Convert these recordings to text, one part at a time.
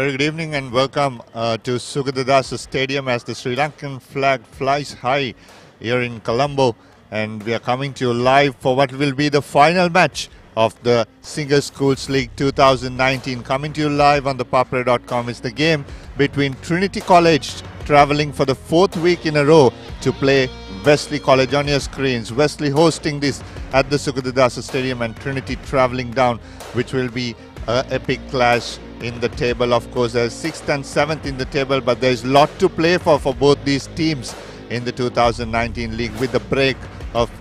Very good evening and welcome to Sugathadasa Stadium as the Sri Lankan flag flies high here in Colombo, and we are coming to you live for what will be the final match of the Singer Schools League 2019. Coming to you live on ThePapare.com is the game between Trinity College, travelling for the fourth week in a row to play Wesley College on your screens. Wesley hosting this at the Sugathadasa Stadium and Trinity travelling down, which will be an epic clash in the table. Of course, there's 6th and 7th in the table, but there's a lot to play for both these teams in the 2019 league with the break of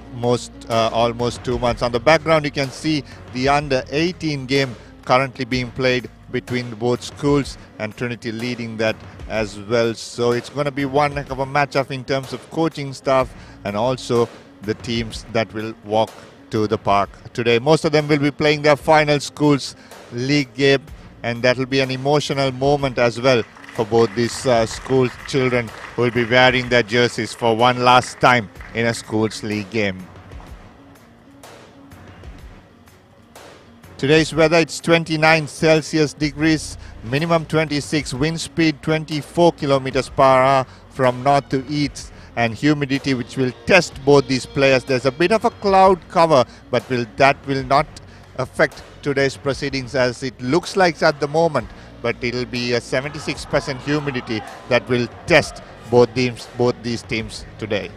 almost 2 months. On the background, you can see the under-18 game currently being played between both schools, and Trinity leading that as well. So it's going to be one heck of a matchup in terms of coaching staff and also the teams that will walk to the park today. Most of them will be playing their final schools league game, and that will be an emotional moment as well for both these school children who will be wearing their jerseys for one last time in a schools league game. Today's weather, it's 29 Celsius degrees, minimum 26, wind speed 24 kilometers per hour from north to east, and humidity which will test both these players. There's a bit of a cloud cover, but that will not affect today's proceedings as it looks like at the moment, but it'll be a 76% humidity that will test both these teams today.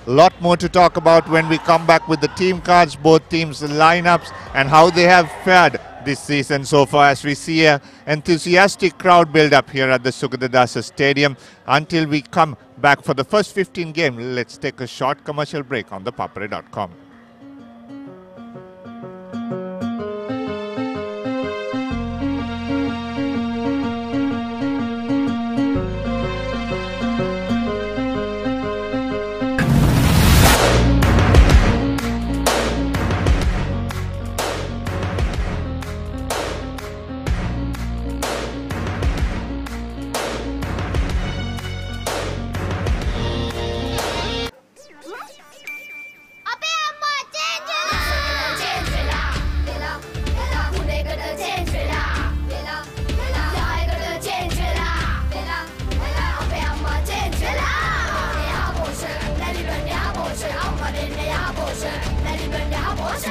A lot more to talk about when we come back with the team cards, both teams' lineups, and how they have fared this season so far, as we see an enthusiastic crowd build up here at the Sugathadasa Stadium. Until we come back for the first 15 games, let's take a short commercial break on ThePapare.com.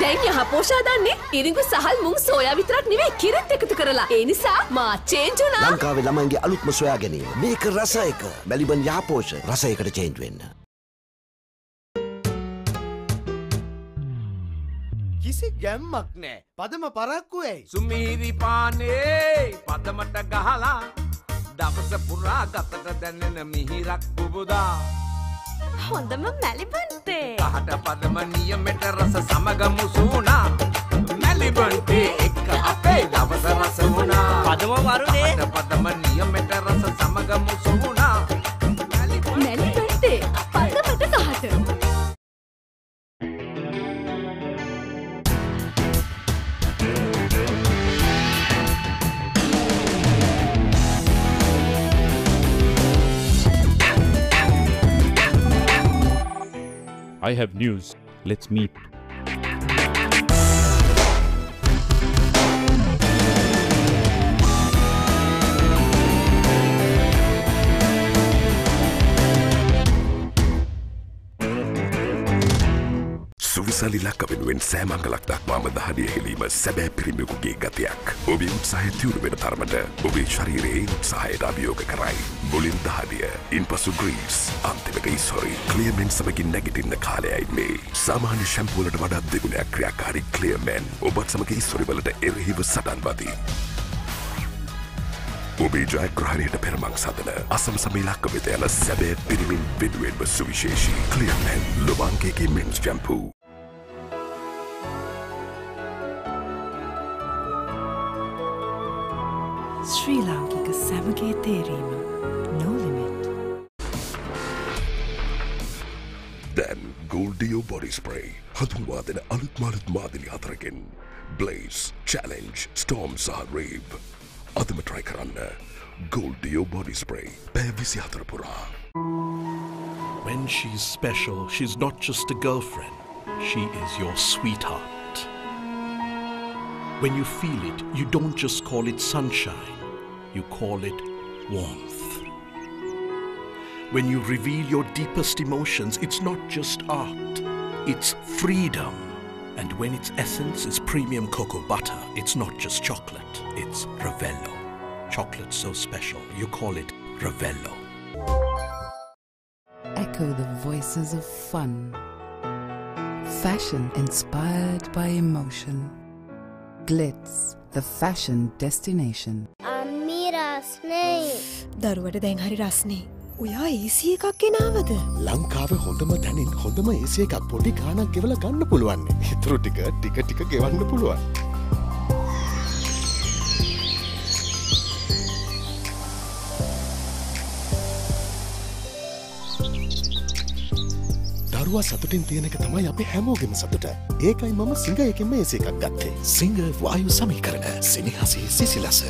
දැන් යහ පෝෂා දන්නේ ඉරිඟු සහල් මුං soya විතරක් නෙවෙයි කිරිත් එකතු කරලා. ඒ නිසා මා change වුණා. ලංකාවේ ළමයින්ගේ අලුත්ම සොයා ගැනීම. මේක රස එක. මැලිබන් යහපෝෂ රස එකට චේන්ජ් වෙන්න. කිසි ගැම්මක් නෑ. පදම පරක්කු ඇයි? සුමීරි පානේ පදමට ගහලා දවස පුරා ගතට දැනෙන මිහිරක් පුබුදා. හොඳම මැලිබන් තේ. කහට පදම නියමෙට රස සමග මුසුණා. මැලිබන් තේ එක්ක අපේ දවස රස වුණා. පදම වරුනේ. කහට පදම නියමෙට රස සමග මුසුණා. මැලිබන් තේ පදමට කහට. I have news. Let's meet. සුවිසලි ලක්කවෙනුවෙන් සෑමංගලක් දක්වාම දහඩිය හෙලීම සැබෑ පිරිමියෙකුගේ ගතියක්. ඔබේ උත්සාහය තියුණු වෙන තරමට ඔබේ ශරීරයේ උත්සාහයට අභියෝග කරයි. මුලින් දහඩිය, ඉන්පසු ග්‍රීස්, අන්තිමක ඉස්හොරි ක්ලියර්මෙන් සමගින් නැගිටින්න කාලයයි මේ. සාමාන්‍ය ෂැම්පූ වලට වඩා දෙගුණයක් ක්‍රියාකාරී ක්ලියර්මෙන් ඔබත් සමග ඉස්හොරි වලට එරෙහිව සටන් වදී. ඔබේ ජයග්‍රහණයට පෙරමං සදන අසමසම ඉලක්ක වෙත යන සැබෑ පිරිමින් වෙනුවෙන්ම සුවිශේෂී ක්ලියර්මෙන් ලොබාංකේගේ මෙන්ස් ෂැම්පූ. ශ්‍රී ලාංකික සැමගේ තේරීම no limit. දැන් ගෝල්ඩියෝ බොඩි ස්ප්‍රේ හඳුන්වා දෙන අලුත් මාදිලි හතරකින් බ්ලේස්, චැලෙන්ජ්, ස්ටෝම් සහ රේව්. අදම ට්‍රයි කරන්න ගෝල්ඩියෝ බොඩි ස්ප්‍රේ පැය 24 පුරා. When she's special, she's not just a girlfriend. She is your sweetheart. When you feel it, you don't just call it sunshine, you call it warmth. When you reveal your deepest emotions, it's not just art, it's freedom. And when its essence is premium cocoa butter, it's not just chocolate, it's Ravello. Chocolate so special, you call it Ravello. Echo the voices of fun. Fashion inspired by emotion. Glitz, the fashion destination. දරුවට දැන් හරි රස්නේ. ඔයා AC එකක් ගෙනාවද? ලංකාවේ හොඳම තැනින් හොඳම AC එකක් පොඩි ගාණක් ගෙවලා ගන්න පුළුවන්. ඊටු ටික ගෙවන්න පුළුවන්. දරුවා සතුටින් තියෙන එක තමයි අපි හැමෝගෙම සතුට. ඒකයි මම සිංහ එකෙන්ම AC එකක් ගත්තේ. සිංහ වායු සමීකරණ සෙනෙහසේ සිසිලස.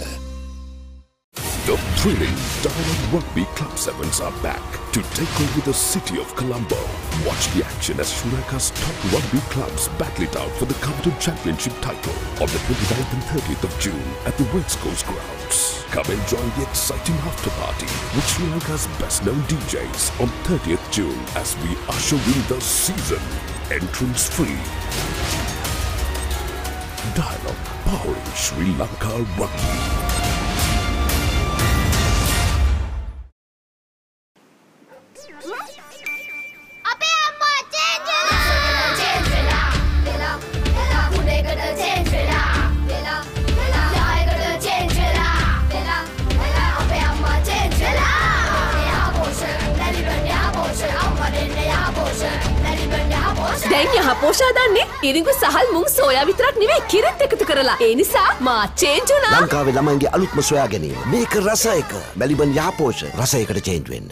The thrilling Diamond Rugby Club Sevens are back to take over the city of Colombo. Watch the action as Sri Lanka's top rugby clubs battle it out for the coveted championship title on the 29th and 30th of June at the West Coast grounds. Come and join the exciting after party with Sri Lanka's best known DJs on 30th June as we usher in the season. Entrance free. Dialogue powering Sri Lanka Rugby. දැන් යහපෝෂා දන්නේ ඉරිඟු සහල් මුං soya විතරක් නෙවෙයි කිරිත් එකතු කරලා. ඒ නිසා මා change වුණා. ලංකාවේ ළමයින්ගේ අලුත්ම සොයා ගැනීම. මේක රස එක. මෙලිබන් යහපෝෂ රස එකට චේන්ජ් වෙන්න.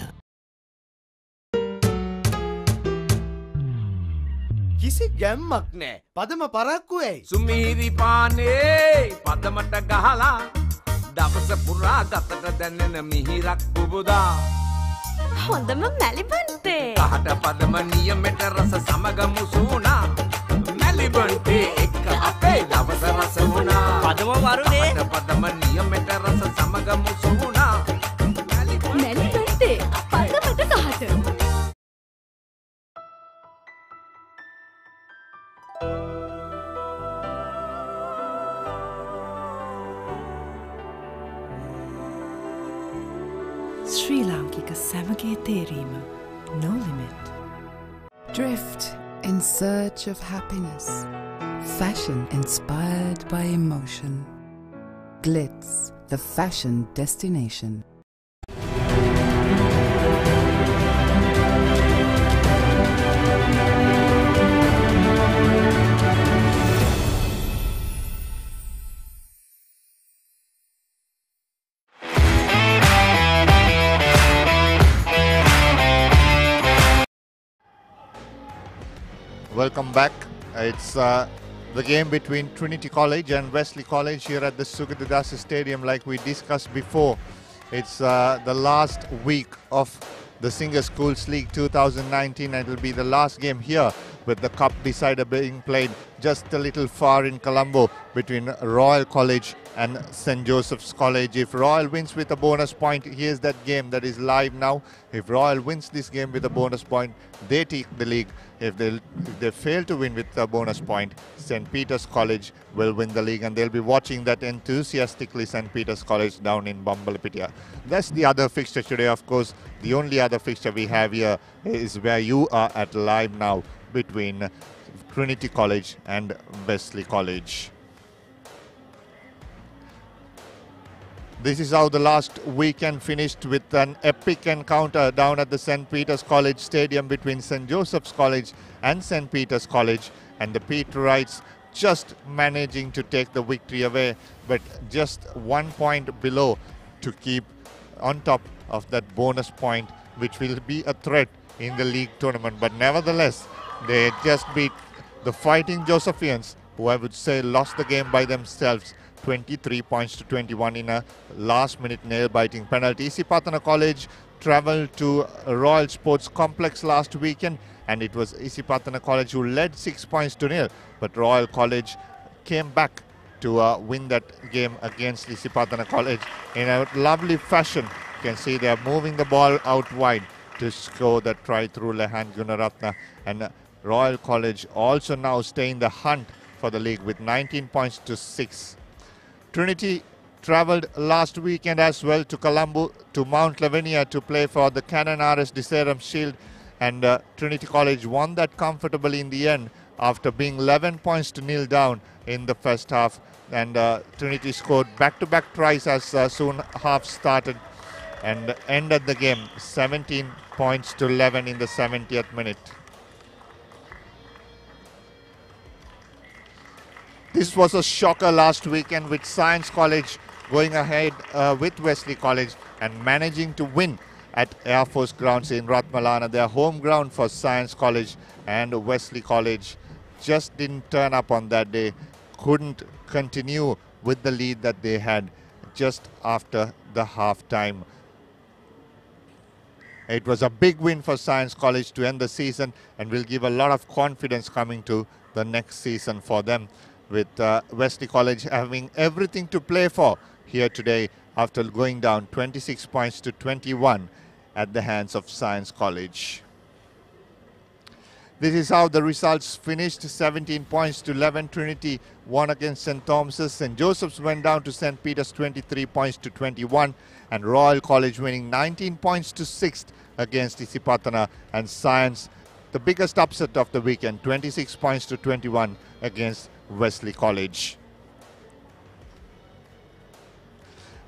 කිසි ගැම්මක් නෑ. පදම පරක්කු ඇයි? සුමීරි පානේ පදමට ගහලා දවස පුරා ගතට දැනෙන මිහිරක් පුබුදා. හොඳම මැලිබන්ටේ. කහට පදම නියමෙට රස සමග මුසුණා. මැලිබන්ටේ එක්ක අපේ දවස රස වුණා. පදම වරුනේ. කහට පදම නියමෙට රස සමග මුසුණා. මැලිබන්ටේ පදමට කහට. ශ්‍රී ලාංකික සැමගේ තේරීම, no limit. Drift in search of happiness. Fashion inspired by emotion. Glitz, the fashion destination. Welcome back. It's the game between Trinity College and Wesley College here at the Sugathadasa Stadium like we discussed before. It's the last week of the Singer Schools League 2019 and it will be the last game here with the cup decider being played just a little far in Colombo between Royal College and St. Joseph's College. If Royal wins with a bonus point, here's that game that is live now. If Royal wins this game with a bonus point, they take the league. If they fail to win with a bonus point, St. Peter's College will win the league, and they'll be watching that enthusiastically, St. Peter's College down in Bambalapitia. That's the other fixture today, of course. The only other fixture we have here is where you are at live now between Trinity College and Wesley College. This is how the last weekend finished, with an epic encounter down at the St. Peter's College Stadium between St. Joseph's College and St. Peter's College, and the Peterites just managing to take the victory away, but just 1 point below to keep on top of that bonus point, which will be a threat in the league tournament. But nevertheless, they just beat the Fighting Josephians, who I would say lost the game by themselves, 23 points to 21 in a last-minute nail-biting penalty. Isipatana College travelled to Royal Sports Complex last weekend, and it was Isipatana College who led 6 points to nil. But Royal College came back to win that game against Isipatana College in a lovely fashion. You can see they are moving the ball out wide to score the try through Lehan Gunaratna. And Royal College also now stay in the hunt for the league with 19 points to 6. Trinity travelled last weekend as well to Colombo, to Mount Lavinia to play for the Canon RS Deserum Shield, and Trinity College won that comfortably in the end after being 11 points to nil down in the first half, and Trinity scored back-to-back tries as soon half started and ended the game 17 points to 11 in the 70th minute. This was a shocker last weekend with Science College going ahead with Wesley College and managing to win at Air Force Grounds in Ratmalana, their home ground for Science College, and Wesley College just didn't turn up on that day, couldn't continue with the lead that they had just after the half time. It was a big win for Science College to end the season and will give a lot of confidence coming to the next season for them, with Wesley College having everything to play for here today after going down 26 points to 21 at the hands of Science College. This is how the results finished: 17 points to 11. Trinity won against St. Thomas's. St. Joseph's went down to St. Peter's 23 points to 21. And Royal College winning 19 points to 6th against Isipatana. And Science, the biggest upset of the weekend, 26 points to 21 against Wesley College.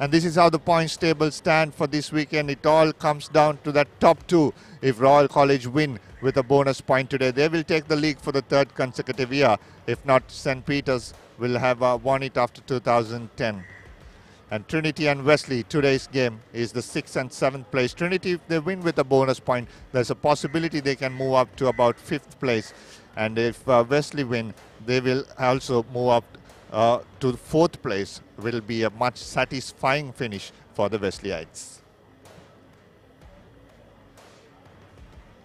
And this is how the points table stand for this weekend. It all comes down to that top two. If Royal College win with a bonus point today, they will take the league for the third consecutive year. If not, St. Peter's will have won it after 2010. And Trinity and Wesley, today's game is the 6th and 7th place. Trinity, if they win with a bonus point, there's a possibility they can move up to about 5th place. And if Wesley win, they will also move up to 4th place. Will be a much satisfying finish for the Wesleyites.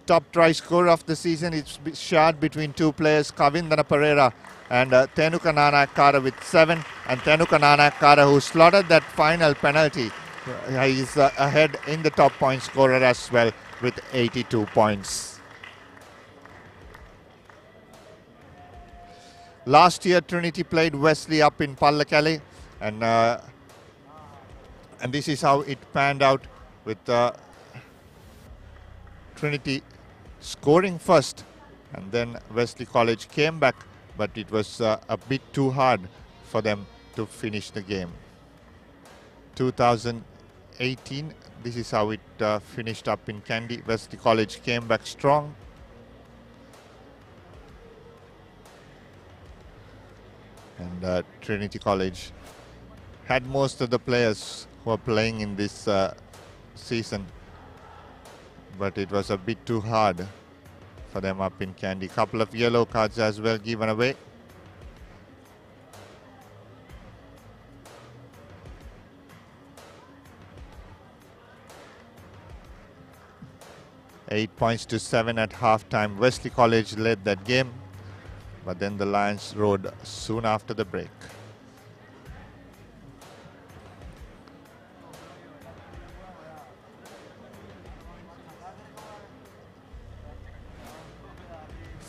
Top try scorer of the season, it's shared between two players, Kavindana Pereira and Tenuka Nanakkara with 7, and Tenuka Nanakkara, who slaughtered that final penalty, is ahead in the top point scorer as well with 82 points. Last year Trinity played Wesley up in Pallakele, and this is how it panned out, with Trinity scoring first, and then Wesley College came back, but it was a bit too hard for them to finish the game. 2018, this is how it finished up in Kandy. Wesley College came back strong. And Trinity College had most of the players who are playing in this season, but it was a bit too hard for them up in Kandy. Couple of yellow cards as well given away. Eight points to 7 at halftime. Wesley College led that game, but then the Lions rode soon after the break.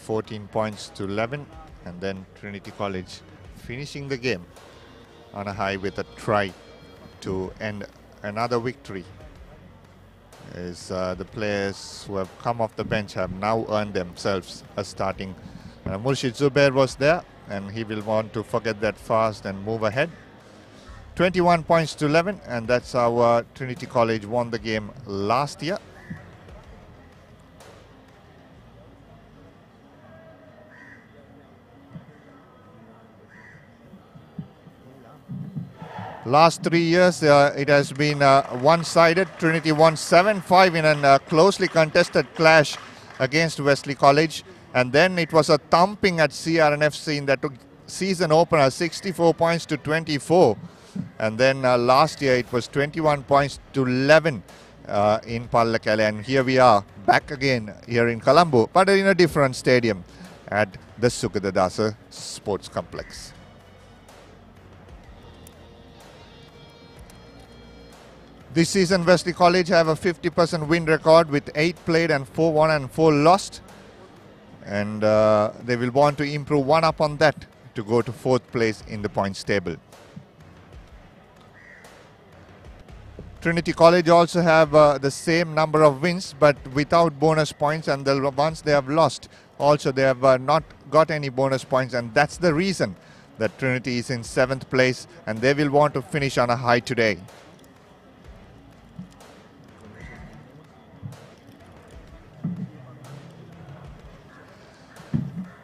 $14 points to 11, and then Trinity College finishing the game on a high with a try to end another victory. As the players who have come off the bench have now earned themselves a starting. Murshid Zubair was there, and he will want to forget that fast and move ahead. 21 points to 11, and that's how Trinity College won the game last year. Last 3 years, it has been one-sided. Trinity won 7-5 in a closely contested clash against Wesley College. And then it was a thumping at CRNFC in that season opener, 64 points to 24. And then last year it was 21 points to 11 in Pallakele. And here we are back again here in Colombo, but in a different stadium at the Sugathadasa Sports Complex. This season, Wesley College have a 50% win record with 8 played and 4 won and 4 lost. And they will want to improve one up on that to go to 4th place in the points table. Trinity College also have the same number of wins but without bonus points, and the ones they have lost also they have not got any bonus points, and that's the reason that Trinity is in 7th place and they will want to finish on a high today.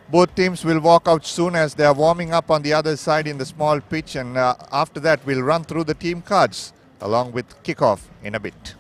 Both teams will walk out soon as they are warming up on the other side in the small pitch, and after that we'll run through the team cards along with kickoff in a bit.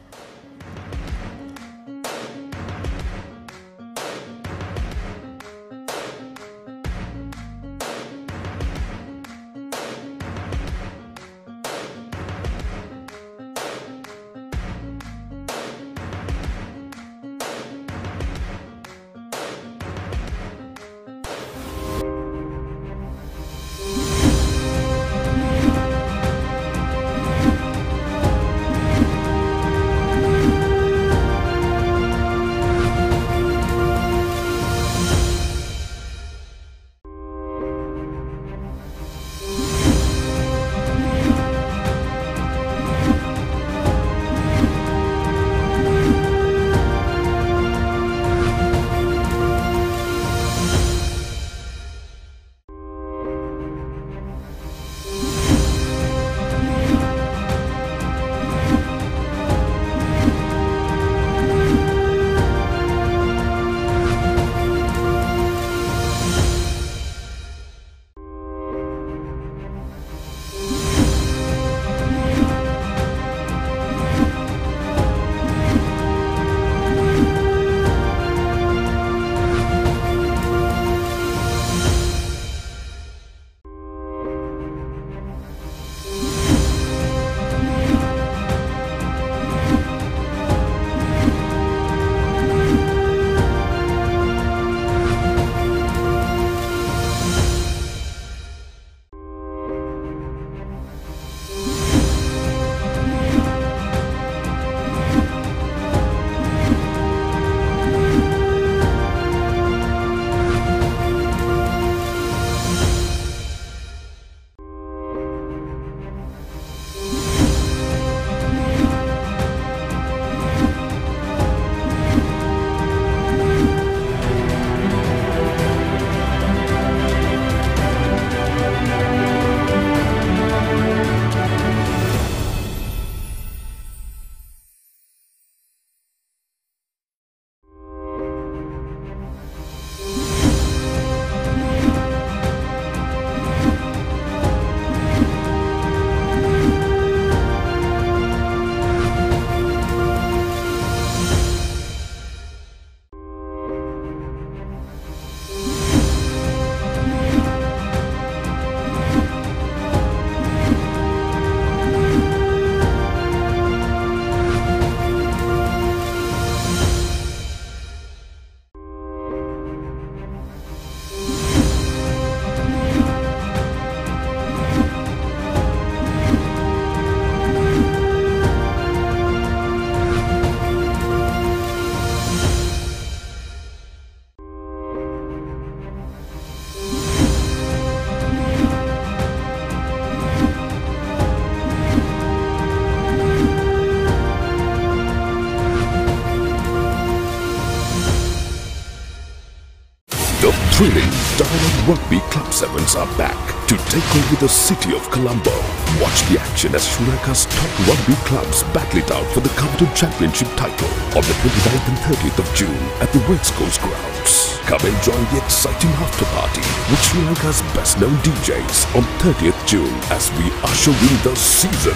Thrilling Diamond Rugby Club Sevens are back to take over the city of Colombo. Watch the action as Sri Lanka's top rugby clubs battle it out for the coveted championship title on the 29th and 30th of June at the West Coast grounds. Come and join the exciting after party with Sri Lanka's best known DJs on 30th June as we usher in the season.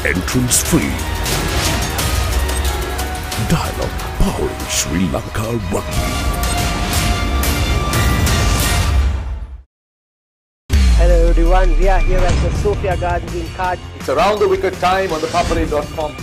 Entrance free. Dialogue powering Sri Lanka Rugby. Hello everyone, we are here at the Sophia Gardens in Cardiff. It's around the wicket time on the Papare.com.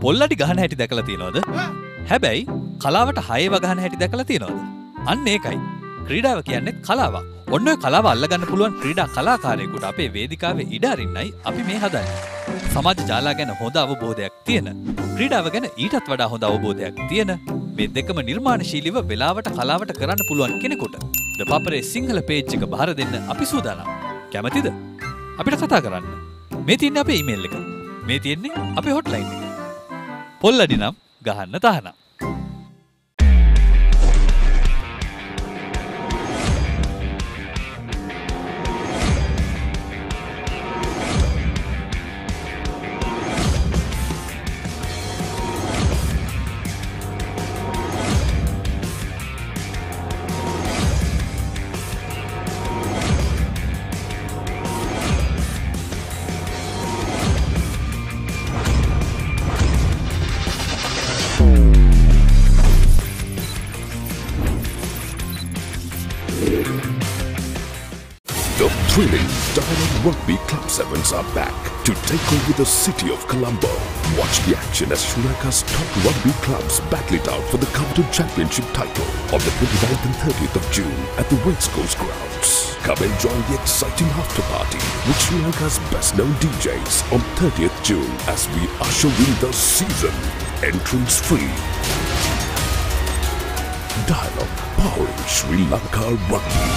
පොල්ලඩි ගහන හැටි දැකලා තියෙනවද? හැබැයි කලාවට 6 ගහන හැටි දැකලා තියෙනවද? අන්න ඒකයි. ක්‍රීඩාව කියන්නේ කලාවක්. ඔන්න ඔය කලාව අල්ලගන්න පුළුවන් ක්‍රීඩා කලාකාරයෙකුට අපේ වේදිකාවේ ඉඩ අරින්නයි අපි මේ හදන්නේ. සමාජ ජාලා ගැන හොඳ අවබෝධයක් තියෙන, ක්‍රීඩාව ගැන ඊටත් වඩා හොඳ අවබෝධයක් තියෙන, මේ දෙකම නිර්මාණශීලීව වෙලාවට කලාවට කරන්න පුළුවන් කෙනෙකුට ThePapare සිංහල පේජ් එක බහර දෙන්න අපි සූදානම්. කැමතිද? අපිට කතා කරන්න. මේ තියෙන්නේ අපේ ඊමේල් එක. මේ තියෙන්නේ අපේ හොට්ලයින් එක. පොල්ලඩි නම් ගහන්න තහනම්. The thrilling Diamond Rugby Club Sevens are back to take over the city of Colombo. Watch the action as Sri Lanka's top rugby clubs battle it out for the coveted championship title on the 29th and 30th of June at the West Coast grounds. Come and join the exciting after party with Sri Lanka's best known DJs on 30th June as we usher in the season. Entrance free. Dialogue powering Sri Lanka Rugby.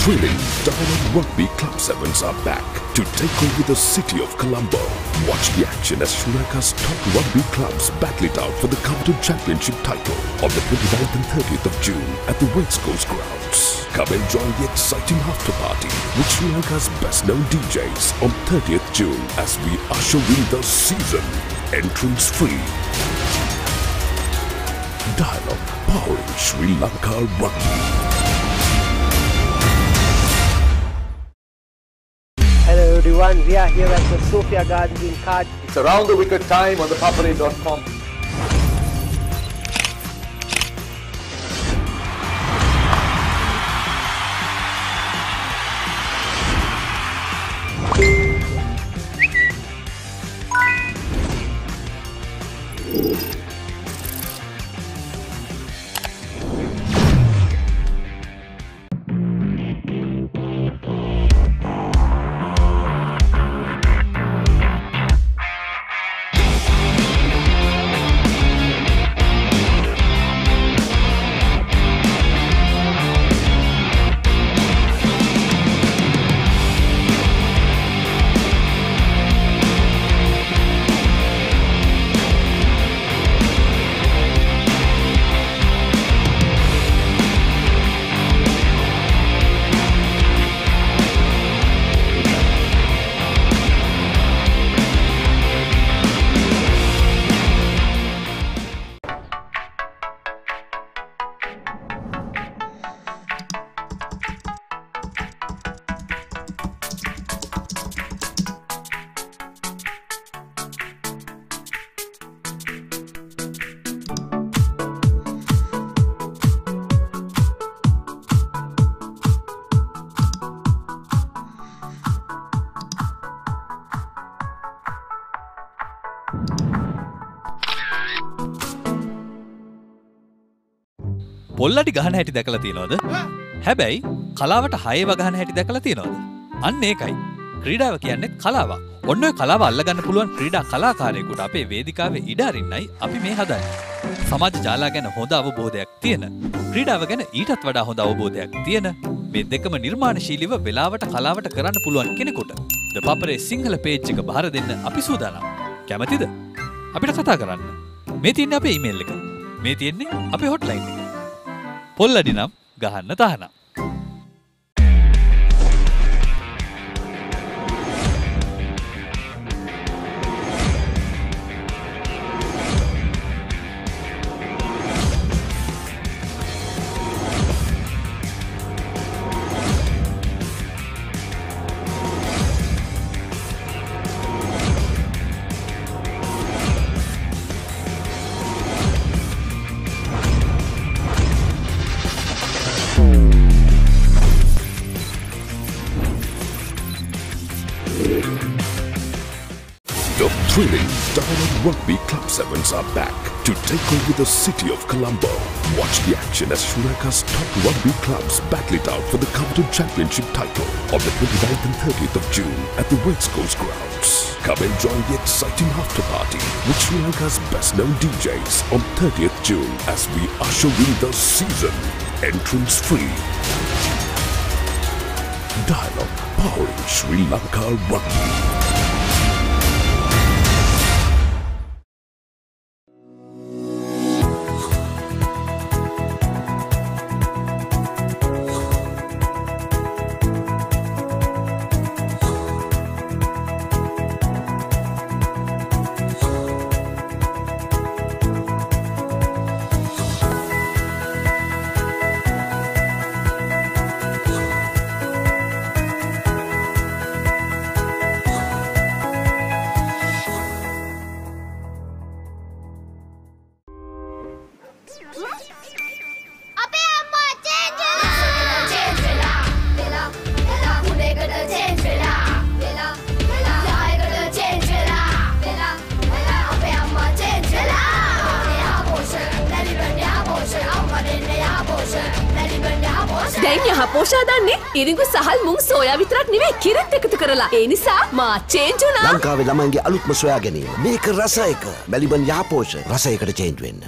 thrilling Diamond Rugby Club Sevens are back to take over the city of Colombo. Watch the action as Sri Lanka's top rugby clubs battle it out for the coveted championship title on the 29th and 30th of June at the West Coast grounds. Come and join the exciting after party with Sri Lanka's best known DJs on 30th June as we usher in the season. Entrance free. Dialogue powering Sri Lanka Rugby. Hello everyone, we are here at the Sophia Gardens in Cardiff. It's around the wicket time on ThePapare.com. පොල්ලඩි ගහන හැටි දැකලා තියෙනවද? හැබැයි කලාවට හයව ගහන හැටි දැකලා තියෙනවද? අන්න ඒකයි. ක්‍රීඩාව කියන්නේ කලාවක්. ඔන්න ඔය කලාව අල්ලගන්න පුළුවන් ක්‍රීඩා කලාකාරයෙකුට අපේ වේදිකාවේ ඉඩ අරින්නයි අපි මේ හදන්නේ. සමාජ ජාලා ගැන හොඳ අවබෝධයක් තියෙන, ක්‍රීඩාව ගැන ඊටත් වඩා හොඳ අවබෝධයක් තියෙන, මේ දෙකම නිර්මාණශීලීව වෙලාවට කලාවට කරන්න පුළුවන් කෙනෙකුට ThePapare සිංහල පේජ් එක බාර දෙන්න අපි සූදානම්. කැමතිද? අපිට කතා කරන්න. මේ තියෙන්නේ අපේ ඊමේල් එක. මේ තියෙන්නේ අපේ හොට්ලයින් එක. පොල්ලඩි නම් ගහන්න තහනම්. Thrilling Diamond Rugby Club Sevens are back to take over the city of Colombo. Watch the action as Sri Lanka's top rugby clubs battle it out for the coveted championship title on the 29th and 30th of June at the West Coast grounds. Come and join the exciting after party with Sri Lanka's best known DJs on 30th June as we usher in the season. Entrance free. Dialogue powering Sri Lanka Rugby. දැන් යහපෝෂා දන්නේ ඉරිඟු සහල් මුං soya විතරක් නෙවෙයි කිරිත් එකතු කරලා. ඒ නිසා මා change වුණා. ලංකාවේ ළමයින්ගේ අලුත්ම සොයා ගැනීම. මේක රස එක. මැලිබන් යහපෝෂ රසයකට චේන්ජ් වෙන්න.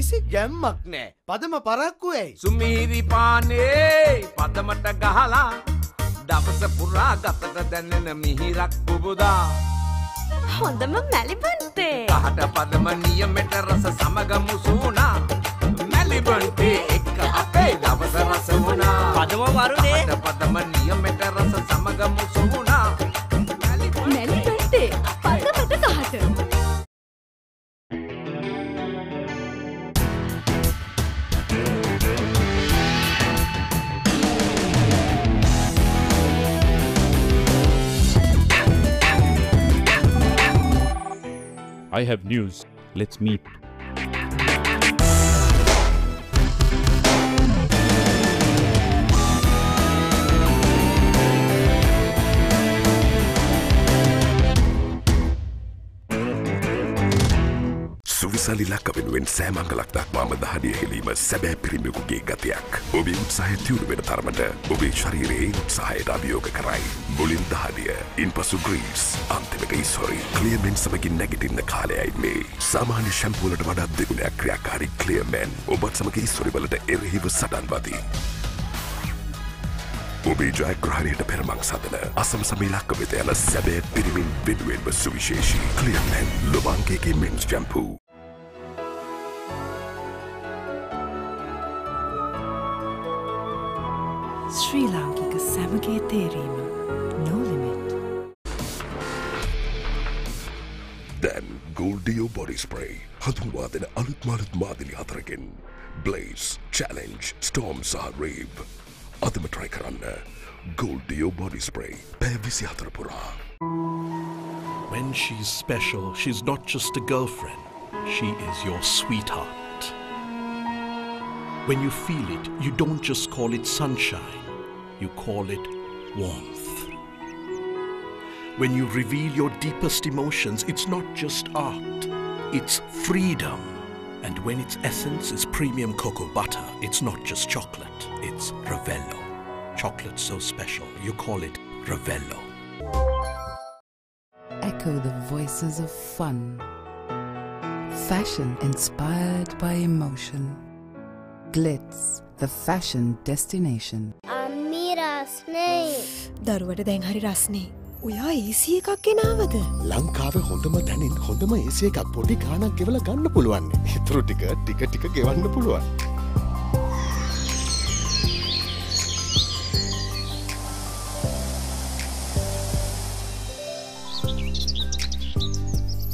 කිසි ගැම්මක් නෑ. පදම පරක්කු ඇයි? සුමීරි පානේ පදමට ගහලා දවස පුරා ගතට දැනෙන මිහිරක් පුබුදා. හොඳම මැලිබන්තේ. කහට පදම නියමෙට රස සමග මුසුණා. මැලිබන්තේ එක්ක අපේ දවස රස වුණා. පදම වරුනේ. කහට පදම නියමෙට රස සමග මුසුණා. මැලිබන්තේ පදමට කහට. I have news. Let's meet. සුවිසලි ලක්කවෙනුවෙන් සෑමංගලක් දක්වාම දහඩිය හෙලීම සැබෑ පිරිමියෙකුගේ ගතියක්. ඔබේ උත්සාහය තියුණු වෙන තරමට ඔබේ ශරීරයේ උත්සාහයට අභියෝග කරයි. මුලින් දහඩිය, ඉන්පසු ග්‍රීස්, අන්තිමක ඉස්හොරි ක්ලියර්මෙන් සමගින් නැගිටින්න කාලයයි මේ. සාමාන්‍ය ෂැම්පූ වලට වඩා දෙගුණයක් ක්‍රියාකාරී ක්ලියර්මෙන් ඔබත් සමග ඉස්හොරි වලට එරෙහිව සටන් වදී. ඔබේ ජයග්‍රහණයට පෙරමං සදන අසමසමී ලක්ක වෙත යන සැබෑ පිරිමින් වෙනුවෙන්ම සුවිශේෂී ක්ලියර්මෙන් ලොබාංකේගේ මෙන්ස් ෂැම්පූ. ශ්‍රී ලාංකික සැමගේ තේරීම no limit. දැන් Gold Dio body spray හඳුන්වා දෙන අලුත් මාදිලි හතරකින් Blaze, Challenge, Storm සහ Rave. අදම try කරන්න Gold Dio body spray පැය 24 පුරා. When she's special, she's not just a girlfriend. She is your sweetheart. When you feel it, you don't just call it sunshine. You call it warmth. When you reveal your deepest emotions, it's not just art. It's freedom. And when its essence is premium cocoa butter, it's not just chocolate. It's Ravello. Chocolate so special, you call it Ravello. Echo the voices of fun. Fashion inspired by emotion. Glitz, the fashion destination. අම්මි රස්නේ. දරුවට දැන් හරි රස්නේ. ඔයා AC එකක් ගෙනාවද? ලංකාවේ හොඳම තැනින් හොඳම AC එකක් පොඩි ගාණක් ගෙවලා ගන්න පුළුවන්. ඊටු ටික ගෙවන්න පුළුවන්.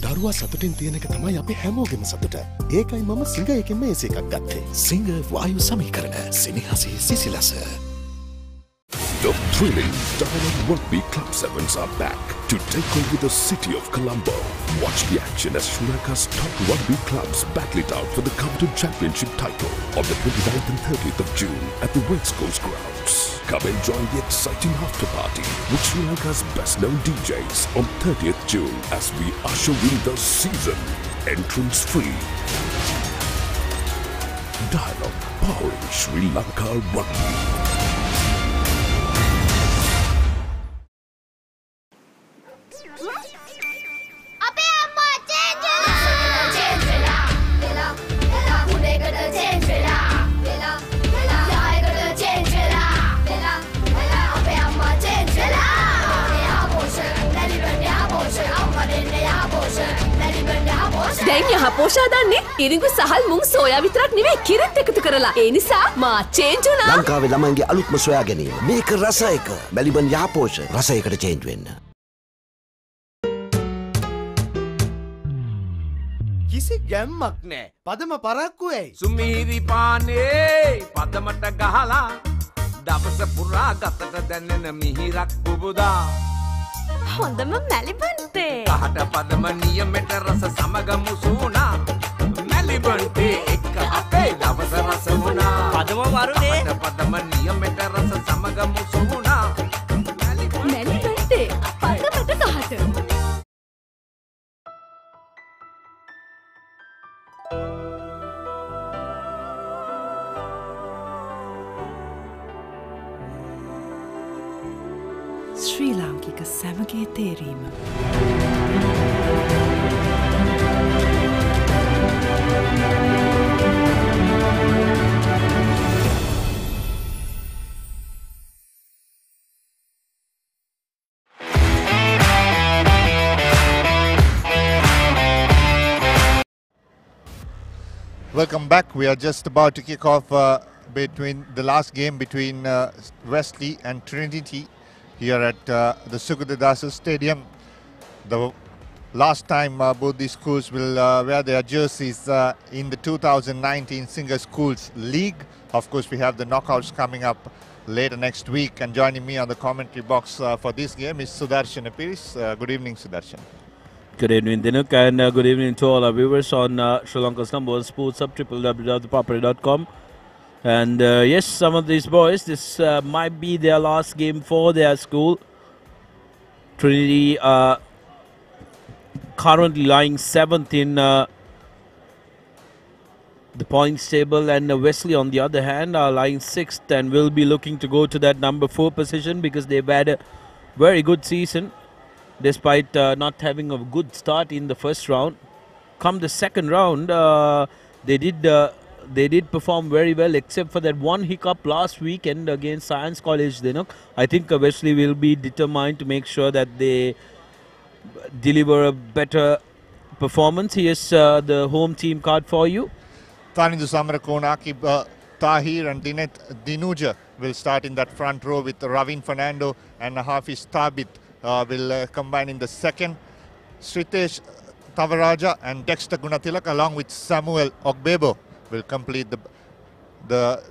දරුවා සතුටින් තියෙන එක තමයි අපි හැමෝගෙම සතුට. ඒකයි මම සිංහ එකෙන්ම AC එකක් ගත්තේ. සිංහ වායු සමීකරණ සිනහසේ සිසිලස. The thrilling Diamond Rugby Club Sevens are back to take over the city of Colombo. Watch the action as Sri Lanka's top rugby clubs battle it out for the coveted championship title on the 29th and 30th of June at the West Coast grounds. Come and join the exciting after party with Sri Lanka's best known DJs on 30th June as we usher in the season. Entrance free. Dialogue powering Sri Lanka Rugby. දැන් යහපෝෂා දන්නේ ඉරිඟු සහල් මුං soya විතරක් නෙවෙයි කිරිත් එකතු කරලා. ඒ නිසා මා change වුණා. ලංකාවේ ළමයින්ගේ අලුත්ම සොයා ගැනීම. මේක රස එක. මැලිබන් යහපෝෂ රසයකට චේන්ජ් වෙන්න. කිසි ගැම්මක් නෑ. පදම පරක්කු ඇයි? සුමීරි පානේ පදමට ගහලා දවස පුරා ගතට දැනෙන මිහිරක් පුබුදා. හොඳම මැලිබන්තේ. කහට පදම නියමෙට රස සමග මුසුණා. මැලිබන්තේ එක්ක අපේ දවස රස වුණා. පදම වරුනේ. කහට පදම නියමෙට රස සමග මුසුණා. මැලිබන්තේ පදමට කහට. ශ්‍රී ලාංකික සැමගේ තේරීම. Welcome back. We are just about to kick off between the last game between Wesley and Trinity here at the Sugathadasa Stadium. The last time both these schools will wear their jerseys in the 2019 Singer Schools League. Of course, we have the knockouts coming up later next week, and joining me on the commentary box for this game is Sudarshan Apiris. Good evening, Sudarshan. Good evening, Dinuk, and good evening to all our viewers on Sri Lanka's number one sports hub, www.thepapare.com. And yes, some of these boys, this might be their last game for their school. Trinity currently lying 7th in the points table, and Wesley, on the other hand, are lying 6th and will be looking to go to that number 4 position because they've had a very good season. Despite not having a good start in the first round, come the second round, they did perform very well, except for that one hiccup last weekend against Science College. I think Wesley will be determined to make sure that they deliver a better performance. Here's the home team card for you. Tanindu Samarakona, Akib Tahir and Dinet Dinuja will start in that front row with Ravin Fernando and Hafiz Tabit. Will combine in the second. Sritesh Tavaraja and Dexter Gunatilak along with Samuel Ogbebo will complete the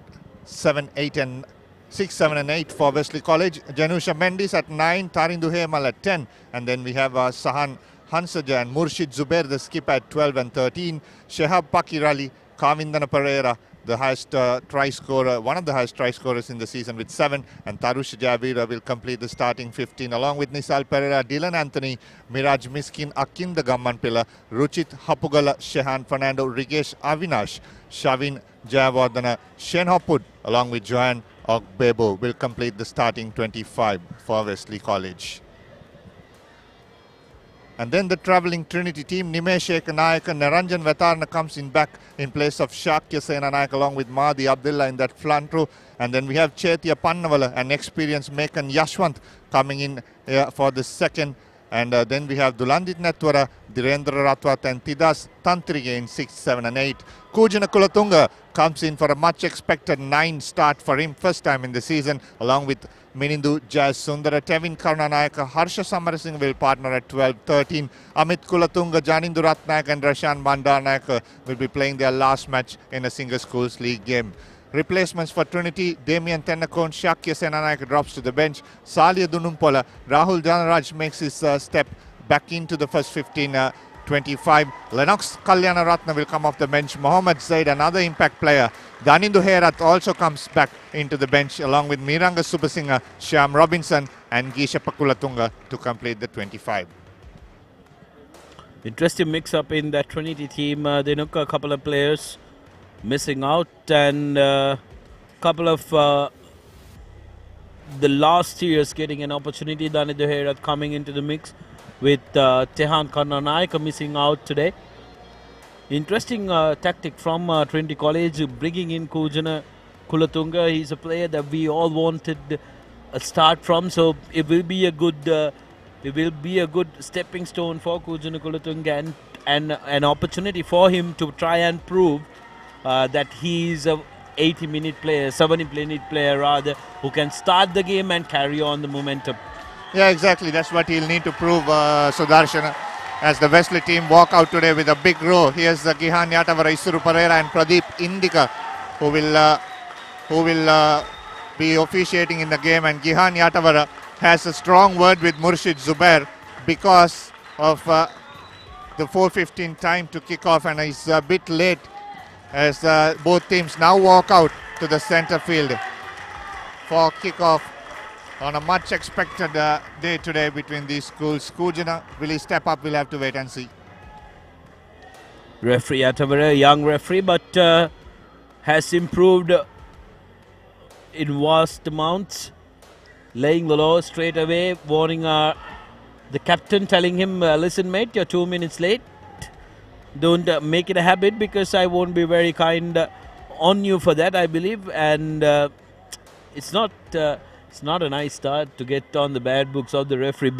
7, 8 and 6, 7 and 8 for Wesley College. Janusha Mendis at 9, Tarindu Hemal at 10, and then we have Sahan Hansaja and Murshid Zubair, the skip, at 12 and 13. Shehab Pakirali, Kavindana Pereira, the highest try scorer, one of the highest try scorers in the season with 7, and Tarush Javira will complete the starting 15 along with Nisal Pereira, Dylan Anthony, Miraj Miskin, Akinda Gammanpilla, Ruchit Hapugala, Shehan Fernando, Rigesh Avinash, Shavin Jayawardana, Shen Hopwood along with Joanne Ogbebo will complete the starting 25 for Wesley College. And then the travelling Trinity team, Nimesh Ekanayaka, Naranjan Vetarna comes in back in place of Shakya Senanayak along with Mahdi Abdullah in that front row. And then we have Chaitya Pannavala and experienced Mekan Yashwant coming in for the second. And then we have Dulandit Netwara, Dhirendra Ratwat and Tidas Tantrige in 6, 7 and 8. Kujana Kulatunga comes in for a much expected 9 start for him, first time in the season, along with Minindu Jazz Sundara, Tevin Karunanayaka, Harsha Samarasinghe will partner at 12, 13. Amit Kulatunga, Janindu Ratnayak and Rashan Bandarnayak will be playing their last match in a Singer Schools League game. Replacements for Trinity, Damian Tennakon, Shakya Senanayak drops to the bench. Salia Dunumpola, Rahul Janaraj makes his step back into the first 15, 25. Lennox Kalyana Ratna will come off the bench. Mohammad Zaid, another impact player. Danindu Herat also comes back into the bench along with Miranga Subasinghe, Shyam Robinson and Gisha Pakulatunga to complete the 25. Interesting mix-up in that Trinity team. They took a couple of players missing out, and a couple of the last years getting an opportunity. Danindu Herat coming into the mix with Tehan Karnanayaka missing out today. Interesting tactic from Trinity College, bringing in Kujana Kulatunga. He's a player that we all wanted a start from, so it will be a good stepping stone for Kujana Kulatunga and an opportunity for him to try and prove that he's a 80-minute player, 70-minute player rather, who can start the game and carry on the momentum. Yeah, exactly. That's what he'll need to prove, Sudarshan, as the Wesley team walk out today with a big row. Here's Gihan Yatavara, Isuru Pereira and Pradeep Indika who will be officiating in the game. And Gihan Yatavara has a strong word with Murshid Zubair because of the 4:15 time to kick off, and he's a bit late as both teams now walk out to the center field for kickoff on a much expected day today between these schools. Kujana, will he step up? We'll have to wait and see. Referee Atavara, young referee, but has improved in vast amounts, laying the law straight away, warning the captain, telling him, listen mate, you're 2 minutes late. Don't make it a habit, because I won't be very kind on you for that, I believe. And it's not a nice start to get on the bad books of the referee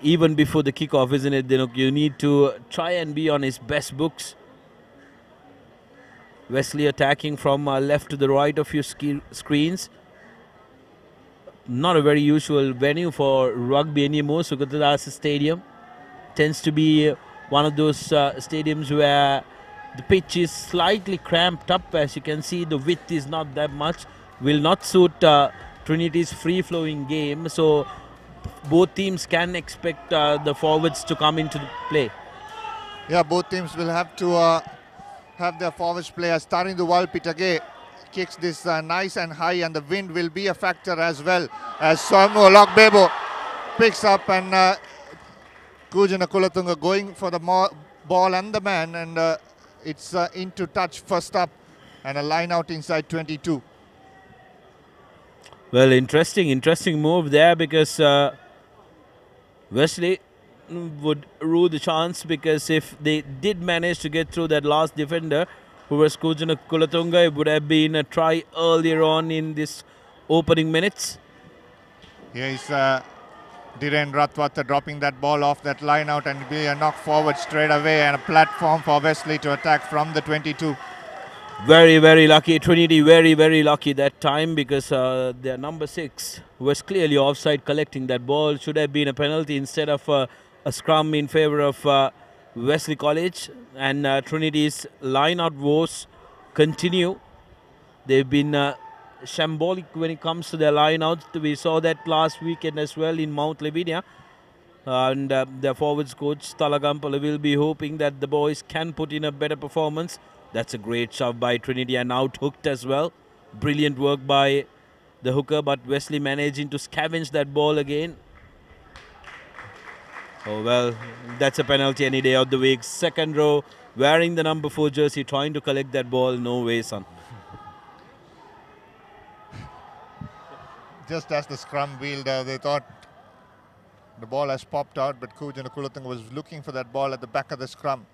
even before the kickoff, isn't it? You need to try and be on his best books. Wesley attacking from left to the right of your screens. Not a very usual venue for rugby anymore. Sugathadasa Stadium tends to be one of those stadiums where the pitch is slightly cramped up. As you can see, the width is not that much. Will not suit Trinity's free-flowing game. So both teams can expect the forwards to come into play. Yeah, both teams will have to have their forwards players starting the Walpitage. Kicks this nice and high, and the wind will be a factor as well, as Somo Lokbebo picks up, and Kujana Kulatunga going for the ball and the man, and it's into touch first up, and a line out inside 22. Well, interesting move there, because Wesley would rue the chance, because if they did manage to get through that last defender, who was Kujana Kulatunga, it would have been a try earlier on in this opening minutes. Here is Dhiren Ratwata dropping that ball off that line out, and be a knock forward straight away, and a platform for Wesley to attack from the 22. Very, very lucky. Trinity very, very lucky that time, because their number 6 was clearly offside collecting that ball. Should have been a penalty instead of a scrum in favour of Wesley College, and Trinity's line-out woes continue. They've been shambolic when it comes to their line-out. We saw that last weekend as well in Mount Lavinia, and their forwards coach Talagampala will be hoping that the boys can put in a better performance. That's a great shove by Trinity, and out hooked as well. Brilliant work by the hooker, but Wesley managing to scavenge that ball again. Oh, well, that's a penalty any day of the week. Second row, wearing the number 4 jersey, trying to collect that ball. No way, son. Just as the scrum wheeled, they thought the ball has popped out, but Kujana Kulatunga was looking for that ball at the back of the scrum.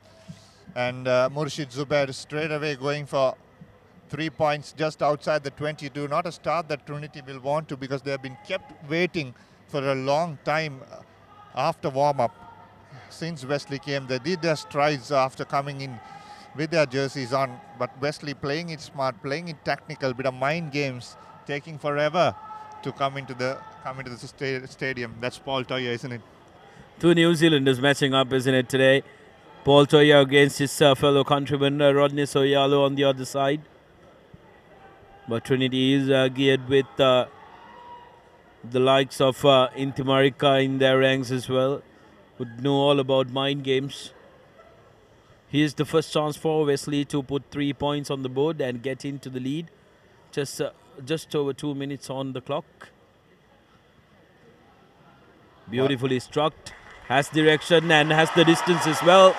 And Murshid Zubair straight away going for 3 points just outside the 22. Not a start that Trinity will want to, because they have been kept waiting for a long time after warm-up. Since Wesley came, they did their strides after coming in with their jerseys on. But Wesley playing it smart, playing it tactical, bit of mind games, taking forever to come into the stadium. That's Paul Toya, isn't it? 2 New Zealanders matching up, isn't it, today? Paul Toya against his fellow countryman Rodney Soyalo on the other side. But Trinity is geared with the likes of Intimarika in their ranks as well, who know all about mind games. Here's the first chance for Wesley to put 3 points on the board and get into the lead. Just over 2 minutes on the clock. Beautifully struck. Has direction and has the distance as well.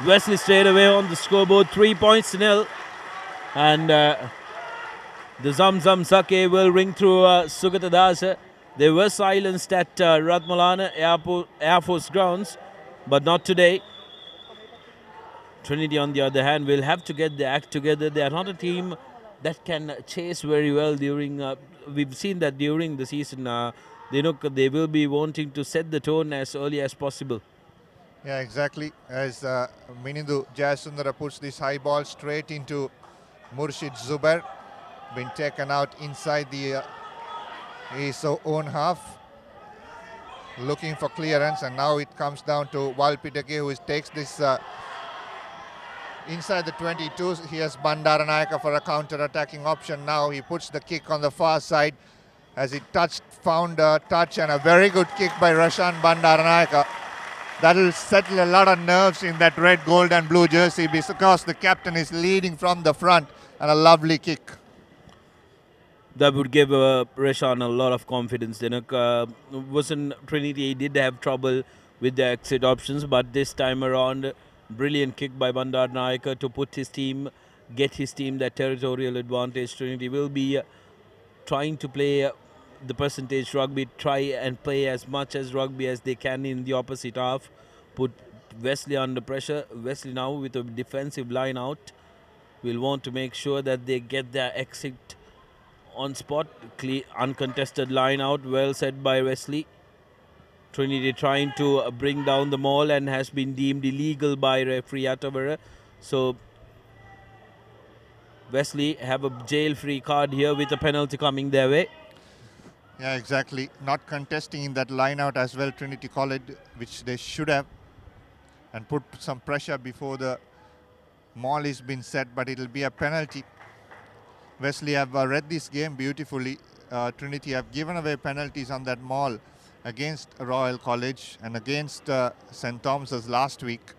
Wesley straight away on the scoreboard, 3 points to 0. And the Zam Zam Sake will ring through Sugathadasa. They were silenced at Ratmalana Air Force grounds, but not today. Trinity, on the other hand, will have to get their act together. They are not a team that can chase very well during... we've seen that during the season. They will be wanting to set the tone as early as possible. Yeah, exactly. As Minindu Jayasundara puts this high ball straight into Murshid Zubair. Been taken out inside his own half. Looking for clearance, and now it comes down to Walpitage, who takes this inside the 22. He has Bandaranayaka for a counter-attacking option. Now he puts the kick on the far side. As he found a touch, and a very good kick by Rashan Bandaranayaka. That will settle a lot of nerves in that red, gold and blue jersey, because the captain is leading from the front, and a lovely kick. That would give Rashan a lot of confidence. Wasn't Trinity did have trouble with the exit options, but this time around, brilliant kick by Bandaranayaka to get his team that territorial advantage. Trinity will be trying to play the percentage rugby, try and play as much as rugby as they can in the opposite half. Put Wesley under pressure. Wesley now with a defensive line out will want to make sure that they get their exit on spot. Uncontested line out, well said by Wesley. Trinity trying to bring down the maul and has been deemed illegal by referee Atavara. So Wesley have a jail-free card here with a penalty coming their way. Yeah, exactly. Not contesting in that line out as well, Trinity College, which they should have, and put some pressure before the maul is been set, but it'll be a penalty. Wesley have read this game beautifully. Trinity have given away penalties on that maul against Royal College and against St. Thomas's last week.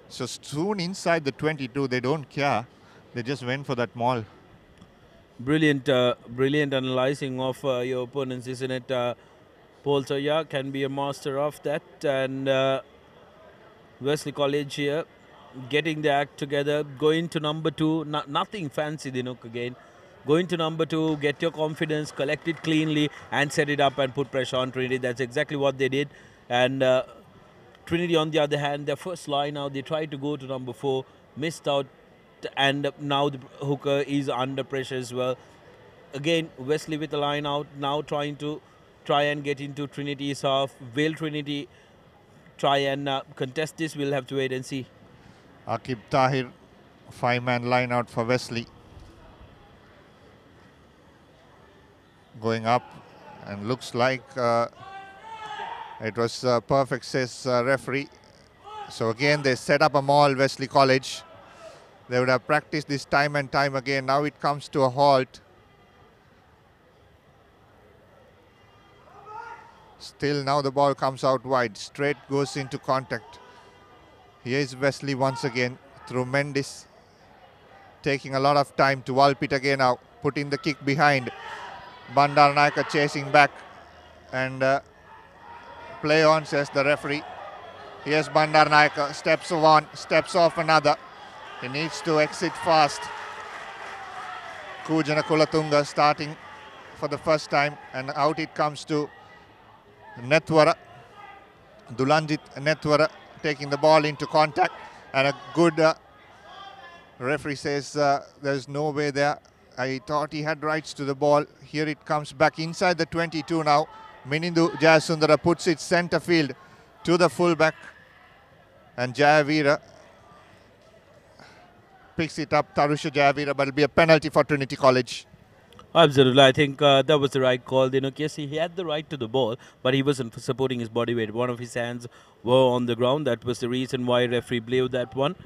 So soon inside the 22, they don't care. They just went for that maul. Brilliant, brilliant analyzing of your opponents, isn't it? Paul Soya can be a master of that, and Wesley College here getting the act together, going to number 2, nothing fancy, Dinuk again. Going to number 2, get your confidence, collect it cleanly and set it up and put pressure on Trinity. That's exactly what they did. And Trinity, on the other hand, their first line out, they tried to go to number 4, missed out, and now the hooker is under pressure as well. Again, Wesley with the line out, now trying to get into Trinity's half. Will Trinity try and contest this? We'll have to wait and see. Akib Tahir, 5-man line out for Wesley. Going up, and looks like it was perfect, says referee. So again, they set up a maul, Wesley College. They would have practiced this time and time again. Now it comes to a halt. Still now the ball comes out wide. Straight goes into contact. Here is Wesley once again through Mendes. Taking a lot of time to wallop it again now. Putting the kick behind. Bandaranaike chasing back. And play on, says the referee. Here's Bandaranaike. Steps one, steps off another. He needs to exit fast. Kujana Kulatunga starting for the first time, and out it comes to Nethwara. Dulanjit Nethwara taking the ball into contact, and a good referee says there's no way there. I thought he had rights to the ball. Here it comes back inside the 22 now. Minindu Jayasundara puts it center field to the fullback, and Jayavira picks it up, Tarusha Jayavira, but it'll be a penalty for Trinity College. Absolutely, I think that was the right call. Yes, he had the right to the ball, but he wasn't supporting his body weight. One of his hands were on the ground. That was the reason why referee blew that one.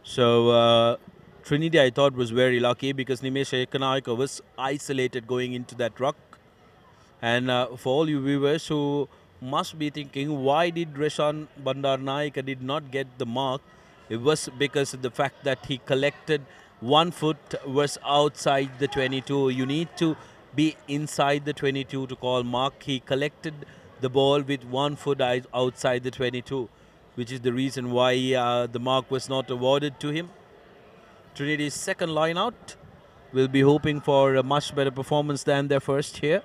So Trinity, I thought, was very lucky because Nimesh Ekanaika was isolated going into that ruck. And for all you viewers who must be thinking, why did Reshan Bandaranaike did not get the mark? It was because of the fact that he collected 1 foot was outside the 22. You need to be inside the 22 to call mark. He collected the ball with 1 foot outside the 22, which is the reason why the mark was not awarded to him. Trinity's second line out will be hoping for a much better performance than their first here.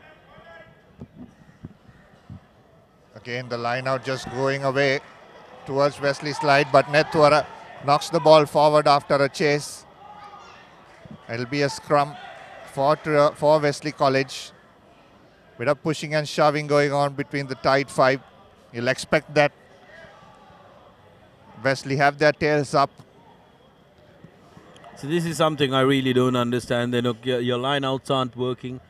Again, the line out just going away towards Wesley slide, but Nethwara knocks the ball forward after a chase. It'll be a scrum for Wesley College. Bit of pushing and shoving going on between the tight 5. You'll expect that. Wesley have their tails up. So this is something I really don't understand. Your line outs aren't working.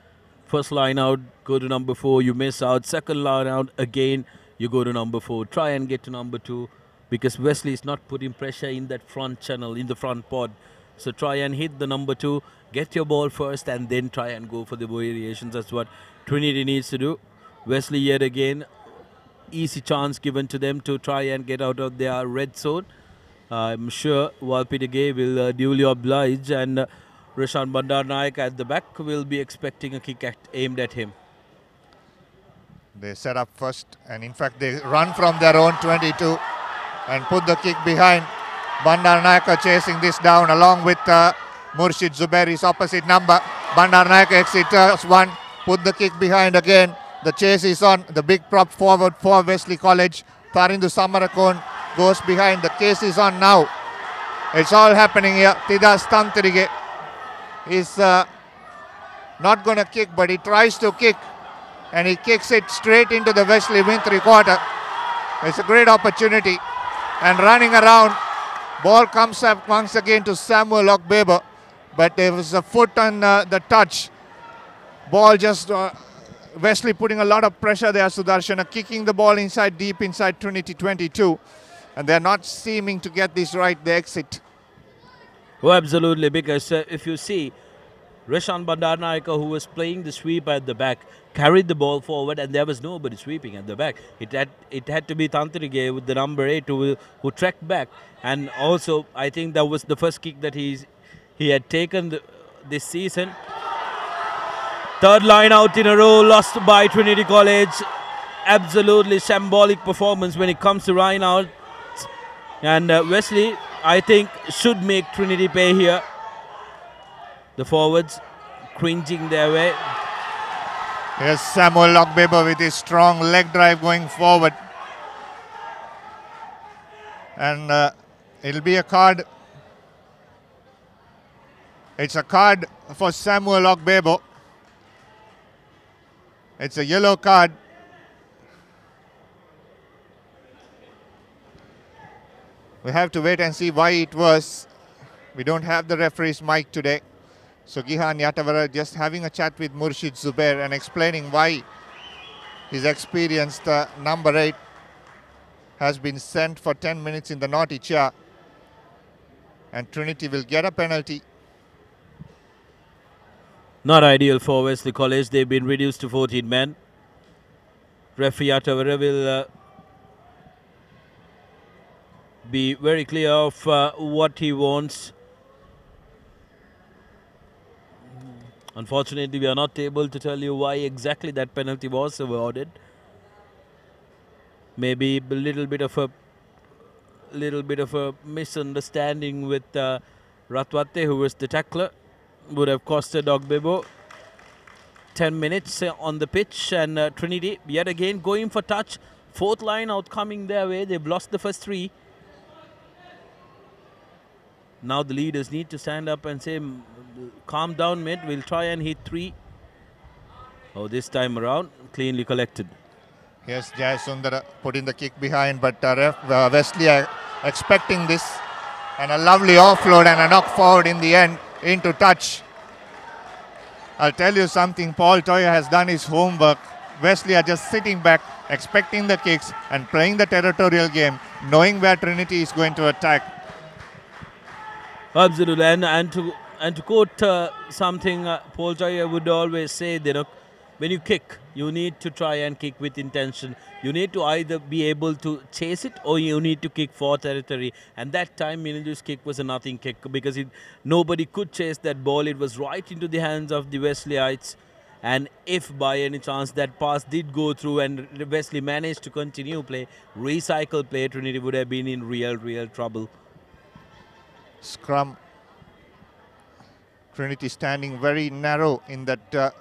First line out, go to number 4, you miss out. Second line out, again, you go to number 4. Try and get to number 2 because Wesley is not putting pressure in that front channel, in the front pod. So try and hit the number 2, get your ball first and then try and go for the variations. That's what Trinity needs to do. Wesley yet again, easy chance given to them to try and get out of their red zone. I'm sure Walpitagay will duly oblige, and Reshan Bandaranaike at the back will be expecting a kick aimed at him. They set up first, and in fact they run from their own 22 and put the kick behind. Bandaranaike chasing this down along with Murshid Zubairi's opposite number. Bandaranaike exits one, put the kick behind again. The chase is on. The big prop forward for Wesley College. Tarindu Samarakon goes behind. The case is on now. It's all happening here. Tida Stantirige is not going to kick, but he tries to kick. And he kicks it straight into the Wesley wing 3/4. It's a great opportunity. And running around, ball comes up once again to Samuel Okbeba. but there was a foot on the touch. Ball just Wesley putting a lot of pressure there. Sudarshana kicking the ball inside, deep inside Trinity 22, and they're not seeming to get this right. The exit. Oh, absolutely, because if you see, Rashan Bandarnaika, who was playing the sweep at the back, carried the ball forward, and there was nobody sweeping at the back. It had to be Tantrige with the number 8 who tracked back, and also I think that was the first kick that he had taken this season. Third line out in a row, lost by Trinity College. Absolutely shambolic performance when it comes to line out, and Wesley, I think, should make Trinity pay here. The forwards cringing their way. Here's Samuel Lockbeber with his strong leg drive going forward. And it'll be a card. It's a card for Samuel Lockbeber. It's a yellow card. We have to wait and see why it was. We don't have the referee's mic today. So Gihan Yatavara just having a chat with Murshid Zubair and explaining why his experienced number 8 has been sent for 10 minutes in the naughty chair. And Trinity will get a penalty. Not ideal for Wesley College. They've been reduced to 14 men. Referee Yatavara will be very clear of what he wants. Unfortunately, we are not able to tell you why exactly that penalty was awarded. Maybe a little bit of a misunderstanding with Ratwate, who was the tackler, would have costed Ogbebo 10 minutes on the pitch. And Trinity yet again going for touch. Fourth line out coming their way. They've lost the first 3. Now the leaders need to stand up and say, calm down, mate. We'll try and hit 3. Oh, this time around, cleanly collected. Yes, Jai Sundara putting the kick behind, but Wesley expecting this. And a lovely offload and a knock forward in the end into touch. I'll tell you something, Paul Toya has done his homework. Wesley are just sitting back, expecting the kicks and playing the territorial game, knowing where Trinity is going to attack. Absolutely, and to quote something Paul Chaya would always say, when you kick, you need to try and kick with intention. You need to either be able to chase it or you need to kick for territory. And that time, Minidu's kick was a nothing kick because nobody could chase that ball. It was right into the hands of the Wesleyites. And if by any chance that pass did go through and Wesley managed to continue play, recycle play, Trinity would have been in real trouble. Scrum. Trinity standing very narrow in that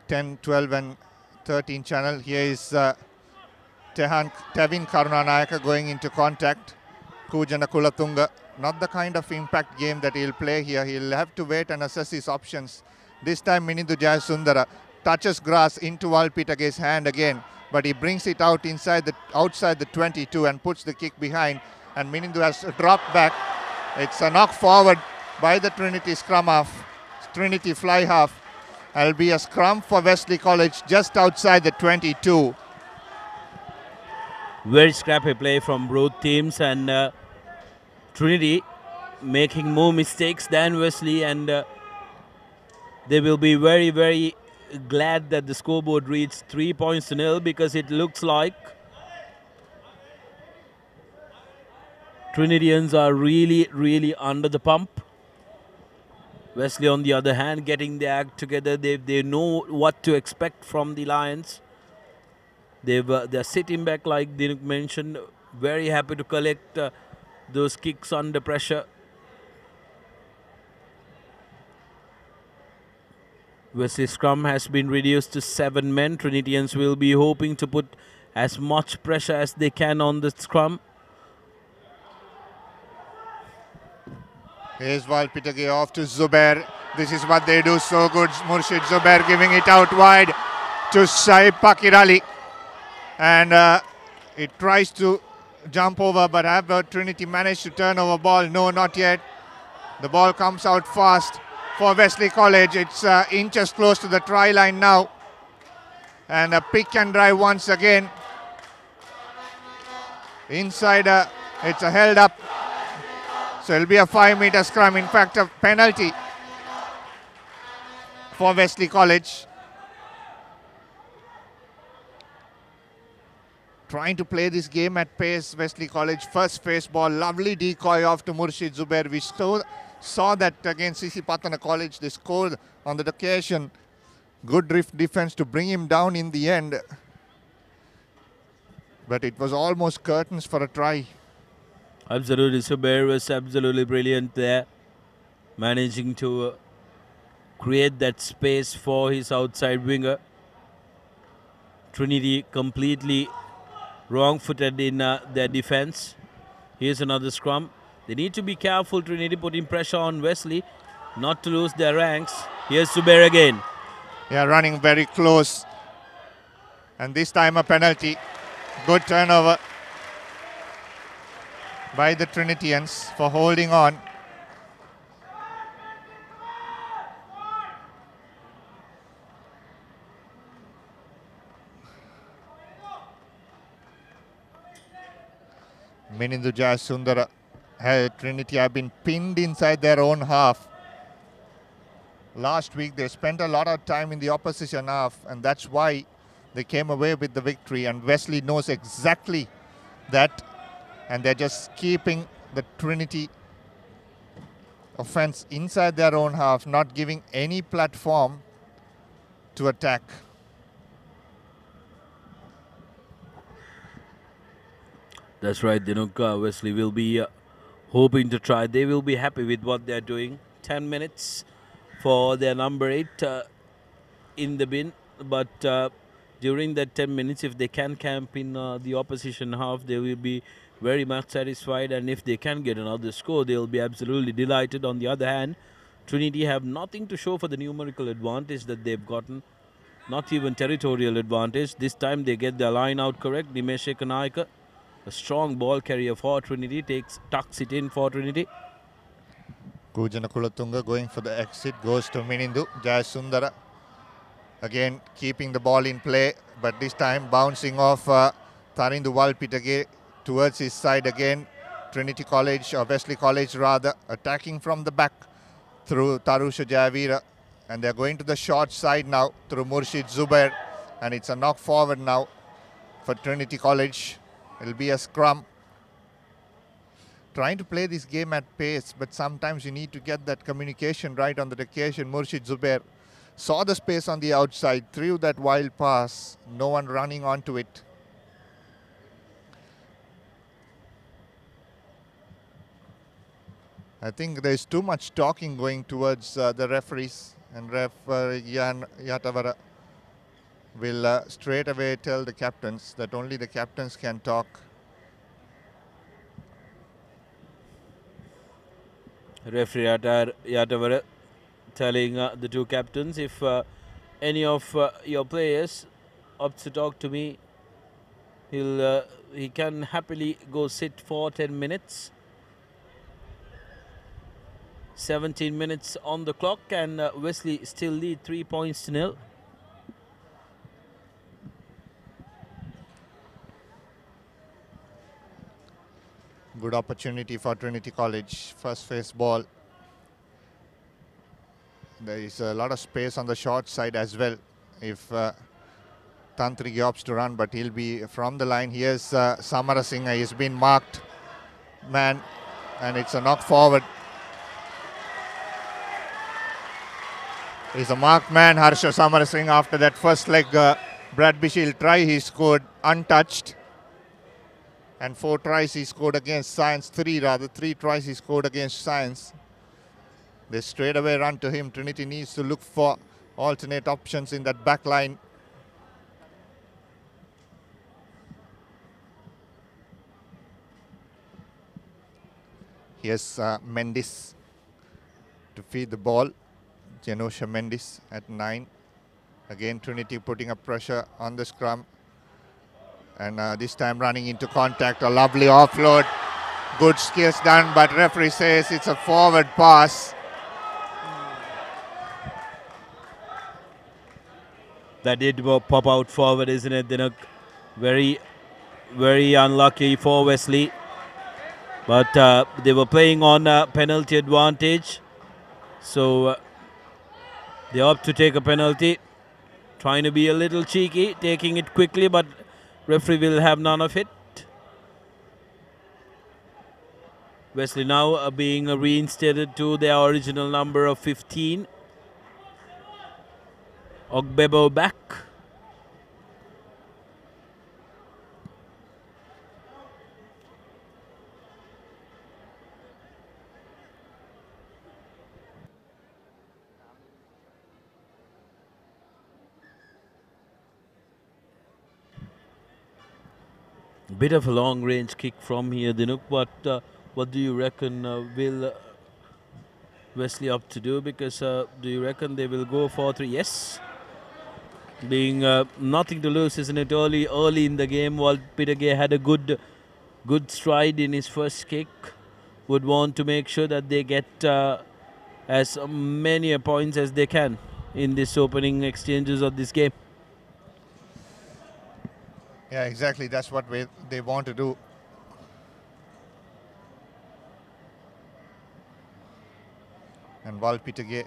10, 12 and 13 channel. Here is Tevin Karunanayaka going into contact. Kujana Kulatunga. Not the kind of impact game that he'll play here. He'll have to wait and assess his options. This time Minindu Jayasundara touches grass into Valpitaga's hand again. But he brings it out outside the 22 and puts the kick behind. And Minindu has dropped back. It's a knock forward by the Trinity scrum half, Trinity fly half. It'll be a scrum for Wesley College just outside the 22. Very scrappy play from both teams, and Trinity making more mistakes than Wesley, and they will be very glad that the scoreboard reads 3 points to 0, because it looks like Trinitians are really under the pump. Wesley, on the other hand, getting their act together. They know what to expect from the Lions. They're sitting back, like Dinuk mentioned, very happy to collect those kicks under pressure. Wesley scrum has been reduced to 7 men. Trinitians will be hoping to put as much pressure as they can on the scrum. Here's Valpitage off to Zubair. This is what they do so good. Murshid Zubair giving it out wide to Saib Pakirali. And it tries to jump over, but have Trinity managed to turn over ball? No, not yet. The ball comes out fast for Wesley College. It's inches close to the try line now. And a pick and drive once again. Inside, it's a held up. So it'll be a 5-meter scrum. In fact, a penalty for Wesley College. Trying to play this game at pace, Wesley College. First face ball, lovely decoy off to Murshid Zubair. We saw that against CC Patana College. They scored on the occasion. Good drift defense to bring him down in the end. But it was almost curtains for a try. Absolutely, Zubair was absolutely brilliant there. Managing to create that space for his outside winger. Trinity completely wrong-footed in their defense. Here's another scrum. They need to be careful, Trinity, putting pressure on Wesley not to lose their ranks. Here's Zubair again. Yeah, running very close. And this time a penalty. Good turnover by the Trinitians for holding on. Menindu Jayasundara, Trinity have been pinned inside their own half. Last week they spent a lot of time in the opposition half, and that's why they came away with the victory. And Wesley knows exactly that, and they're just keeping the Trinity offense inside their own half, not giving any platform to attack. That's right, Dinuk. Wesley will be hoping to try. They will be happy with what they're doing. 10 minutes for their number 8 in the bin. But during that 10 minutes, if they can camp in the opposition half, they will be very much satisfied. And if they can get another score, they'll be absolutely delighted. On the other hand, Trinity have nothing to show for the numerical advantage that they've gotten. Not even territorial advantage. This time they get their line out correct. Nimesh Kanayaka, a strong ball carrier for Trinity, tucks it in for Trinity. Kujana Kulatunga going for the exit, goes to Menindu Jayasundara. Again keeping the ball in play, but this time bouncing off Tarindu Walpitage towards his side again. Trinity College, or Wesley College rather, attacking from the back through Tarusha Jayavira. And they're going to the short side now through Murshid Zubair. And it's a knock forward now for Trinity College. It'll be a scrum. Trying to play this game at pace, but sometimes you need to get that communication right on the occasion. Murshid Zubair saw the space on the outside, threw that wild pass, no one running onto it. I think there's too much talking going towards the referees, and ref Jan Yatavara will straight away tell the captains that only the captains can talk. Referee Yatavara telling the two captains, if any of your players opts to talk to me, he can happily go sit for 10 minutes. 17 minutes on the clock, and Wesley still lead 3 points to 0. Good opportunity for Trinity College. First face ball. There is a lot of space on the short side as well if Tantri opts to run, but he'll be from the line. Here's Samara Singh. He's been marked man, and it's a knock forward. He's a marked man, Harsha Samara Singh. After that first leg Brad Bishil try, he scored untouched. And 4 tries he scored against Science, 3 tries he scored against Science. They straight away run to him. Trinity needs to look for alternate options in that back line. Here's Mendis to feed the ball. Genosha Mendis at 9. Again, Trinity putting up pressure on the scrum. And this time running into contact, a lovely offload. Good skills done, but referee says it's a forward pass. That did pop out forward, isn't it? Dinuk? Very, very unlucky for Wesley. But they were playing on penalty advantage. So they opt to take a penalty. Trying to be a little cheeky, taking it quickly, but referee will have none of it. Wesley now being reinstated to their original number of 15. Ogbebo back. Bit of a long range kick from here, Dinuk, but what do you reckon will Wesley opt to do? Because do you reckon they will go for 3? Yes. Being nothing to lose, isn't it? Early in the game, while Pitagay had a good stride in his first kick, would want to make sure that they get as many points as they can in this opening exchanges of this game. Yeah, exactly. That's what they want to do. And Valpitagay,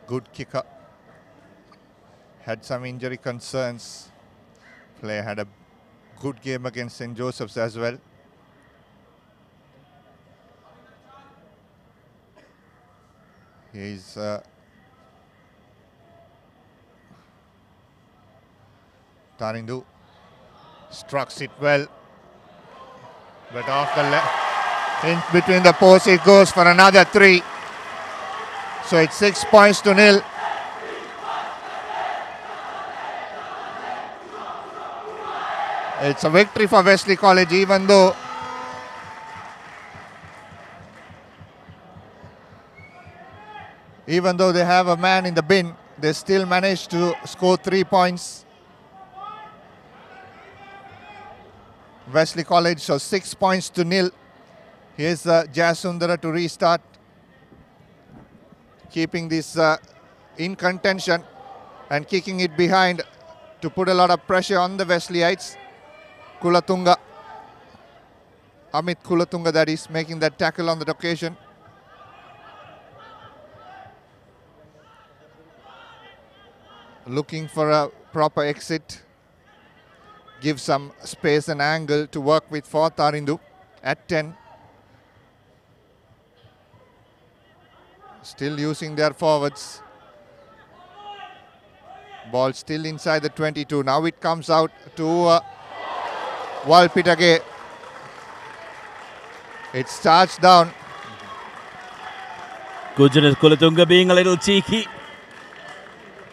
good kicker, had some injury concerns. Player had a good game against St. Joseph's as well. He's Tarindu struck it well, but off the left, in between the posts, it goes for another 3. So it's 6 points to 0. It's a victory for Wesley College, even though they have a man in the bin, they still managed to score 3 points. Wesley College, so 6 points to 0. Here's Jasundara to restart, keeping this in contention and kicking it behind to put a lot of pressure on the Wesleyites. Kulatunga, Amit Kulatunga, that is, making that tackle on that occasion. Looking for a proper exit. Give some space and angle to work with for Tarindu at 10. Still using their forwards. Ball still inside the 22. Now it comes out to Valpitagay. It starts down. Kujanas Kulatunga being a little cheeky.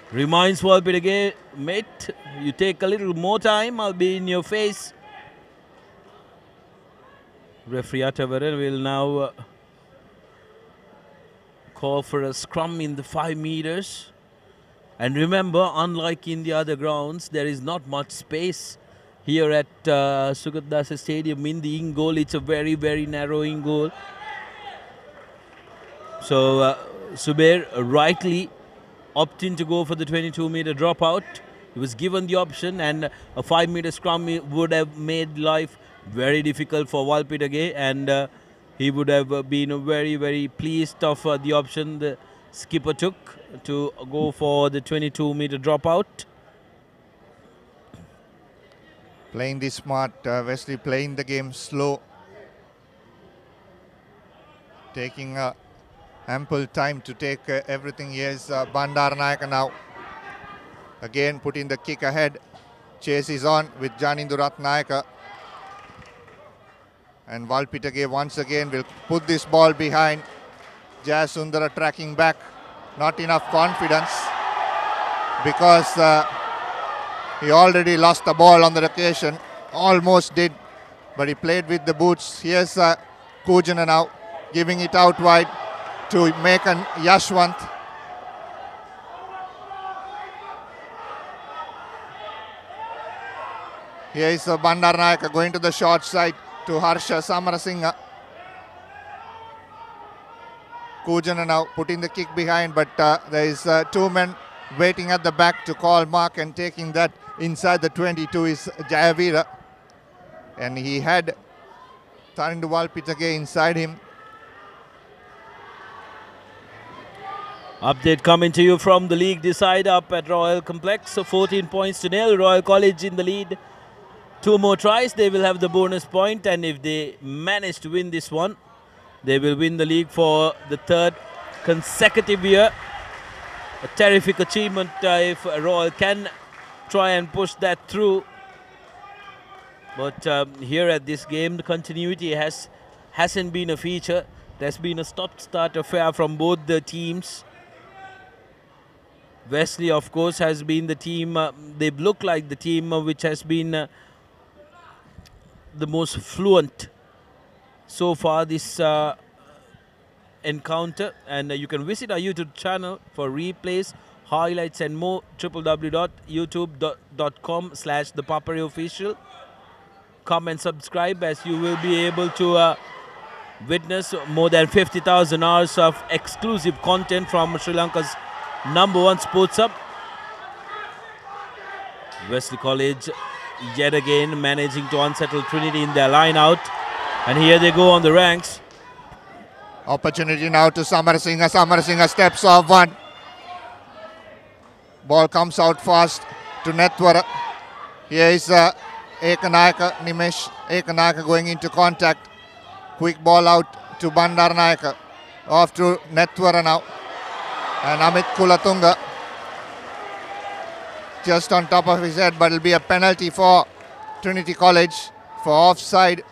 Reminds Valpitagay, mate, you take a little more time, I'll be in your face. Referee Atavaran will now call for a scrum in the 5 meters. And remember, unlike in the other grounds, there is not much space here at Sugathadasa Stadium in the in goal. It's a very, very narrow in goal. So Subair rightly opting to go for the 22-meter dropout. He was given the option, and a 5-meter scrum would have made life very difficult for Valpitagay, and he would have been very, very pleased of the option the skipper took to go for the 22-meter dropout. Playing this smart, Wesley playing the game slow. Taking ample time to take everything. Here's Bandaranayaka now. Again putting the kick ahead. Chase is on with Janindu Ratnayaka. And Valpitagay once again will put this ball behind. Jayasundara tracking back. Not enough confidence because he already lost the ball on the occasion. Almost did, but he played with the boots. Here's Kujana now, giving it out wide to make an Yashwant. Here is Bandaranayaka going to the short side. to Harsha Samarasinghe. Kujana now putting the kick behind, but there is 2 men waiting at the back to call mark, and taking that inside the 22 is Jayavira. And he had Tarindu Walpitage inside him. Update coming to you from the league decide up at Royal Complex. So 14 points to nil. Royal College in the lead. 2 more tries, they will have the bonus point, and if they manage to win this one, they will win the league for the 3rd consecutive year. A terrific achievement if Royal can try and push that through. But here at this game, the continuity hasn't been a feature. There's been a stop-start affair from both the teams. Wesley, of course, has been the team, they look like the team which has been the most fluent so far this encounter. And you can visit our YouTube channel for replays, highlights and more. www.youtube.com/ThePapare official. Come and subscribe, as you will be able to witness more than 50,000 hours of exclusive content from Sri Lanka's #1 sports hub. Wesley College yet again managing to unsettle Trinity in their line out. And here they go on the ranks. Opportunity now to Samarasinghe. Samarasinghe steps off one. Ball comes out fast to Nethwara. Here is Ekanayaka, Nimesh Ekanayaka going into contact. Quick ball out to Bandaranayaka. Off to Nethwara now. And Amit Kulatunga just on top of his head, but it'll be a penalty for Trinity College for offside.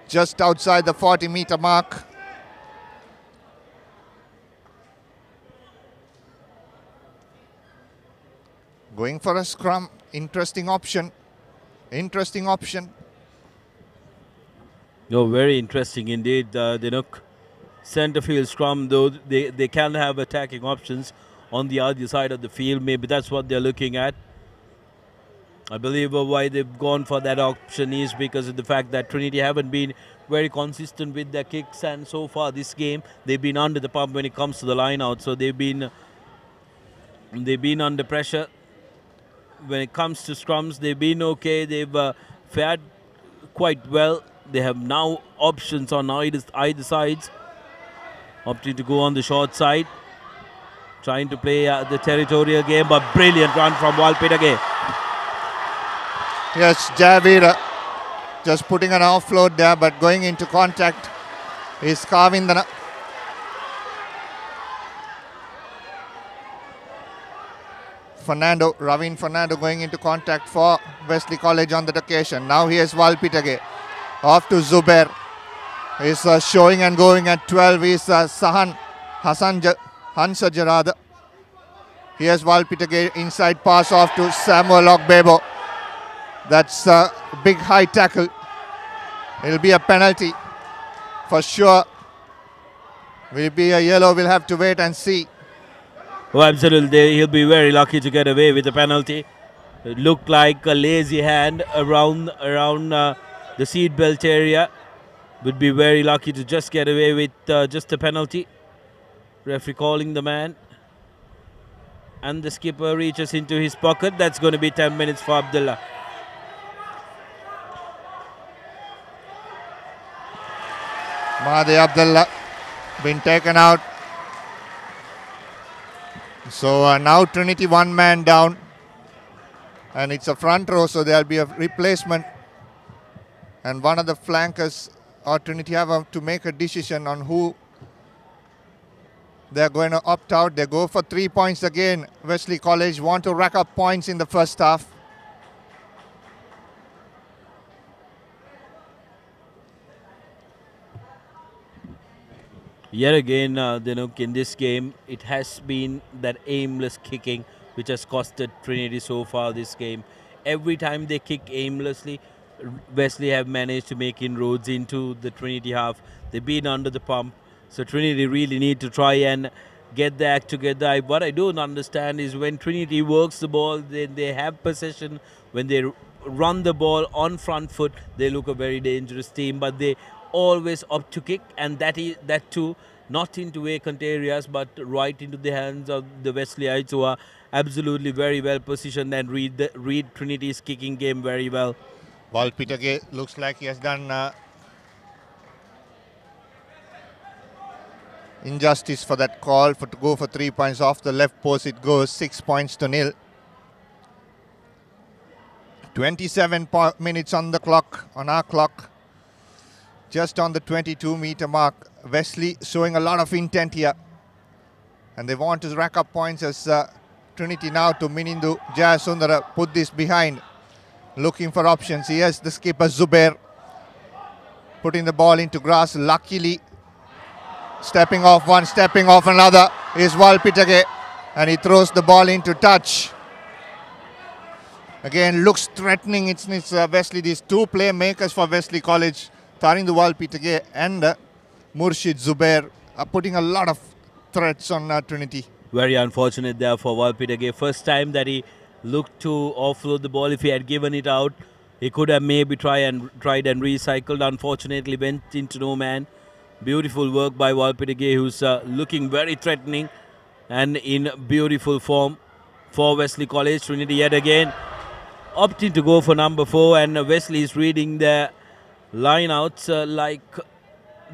Just outside the 40-meter mark. Going for a scrum. Interesting option. Interesting option. No, very interesting indeed. The centre field scrum, though they can have attacking options on the other side of the field. Maybe that's what they're looking at. I believe why they've gone for that option is because of the fact that Trinity haven't been very consistent with their kicks, and so far this game they've been under the pump when it comes to the line out. So they've been under pressure when it comes to scrums. They've been okay. They've fared quite well. They have now options on either sides. Opting to go on the short side, trying to play the territorial game, but brilliant run from Walpitage. Yes, Javira just putting an offload there, but going into contact is Kavindana. Ravin Fernando going into contact for Wesley College on that occasion. Now here's Walpitage. Off to Zubair. He's showing and going at 12 is Hansa Jarada. Here's Walpitage, inside pass off to Samuel Ogbebo. That's a big high tackle. It'll be a penalty for sure. Will it be a yellow? We'll have to wait and see. Oh, absolutely. He'll be very lucky to get away with the penalty. It looked like a lazy hand around the seat belt area. Would be very lucky to just get away with just a penalty. Referee calling the man. And the skipper reaches into his pocket. That's going to be 10 minutes for Abdullah. Mahdi Abdullah been taken out. So now Trinity 1 man down. And it's a front row, so there'll be a replacement. And one of the flankers or Trinity have to make a decision on who they're going to opt out. They go for 3 points again. Wesley College want to rack up points in the first half. Yet again, in this game, it has been that aimless kicking which has costed Trinity so far this game. Every time they kick aimlessly, Wesley have managed to make inroads into the Trinity half. They've been under the pump. So Trinity really need to try and get the act together. What I don't understand is when Trinity works the ball, they have possession. When they run the ball on front foot, they look a very dangerous team, but they always opt to kick, and that too not into vacant areas but right into the hands of the Wesleyites, who are absolutely very well positioned and read Trinity's kicking game very well. Walpitage looks like he has done injustice for that call to go for 3 points. Off the left post it goes, 6 points to nil. 27 minutes on the clock, on our clock. Just on the 22-meter mark. Wesley showing a lot of intent here. And they want to rack up points as Trinity now to Minindu Jayasundara put this behind. Looking for options. Here's the skipper Zubair putting the ball into grass. Luckily, stepping off one, stepping off another is Walpitage, and he throws the ball into touch. Again, looks threatening. It's Wesley. These two playmakers for Wesley College, Tarindu Walpitage and Murshid Zubair, are putting a lot of threats on Trinity. Very unfortunate there for Walpitage. First time that he looked to offload the ball. If he had given it out, he could have maybe tried and recycled. Unfortunately, went into no man. Beautiful work by Walpitage, who's looking very threatening and in beautiful form for Wesley College. Trinity yet again opting to go for number 4, and Wesley is reading their line-outs like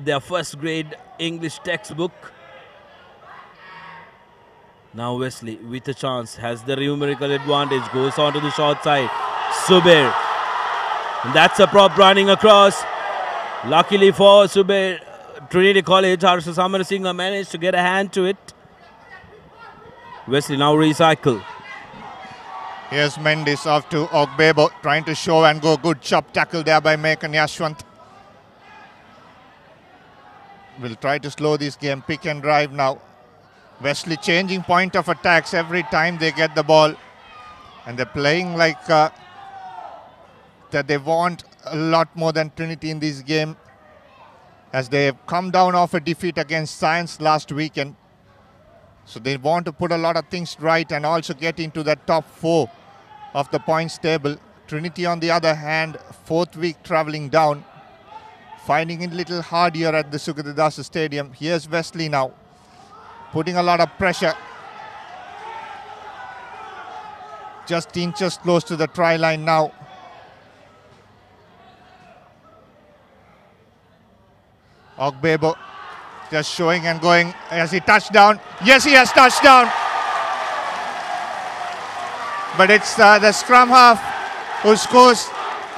their first grade English textbook. Now Wesley with a chance, has the numerical advantage, goes on to the short side. Zubair, and that's a prop running across. Luckily for Zubair, Trinity College, Harsha Samarasinghe managed to get a hand to it. Wesley now recycle. Here's Mendes off to Ogbebo, trying to show and go. Good chop tackle there by Mekan Yashwant. Will try to slow this game. Pick and drive now. Wesley changing point of attacks every time they get the ball. And they're playing like that they want a lot more than Trinity in this game, as they have come down off a defeat against Science last weekend. So they want to put a lot of things right and also get into the top 4 of the points table. Trinity, on the other hand, 4th week traveling down, finding it a little hard here at the Sugathadasa Stadium. Here's Wesley now, putting a lot of pressure. Just inches close to the try line now. Ogbebo just showing and going. Has he touched down? Yes, he has touched down. But it's the scrum half who scores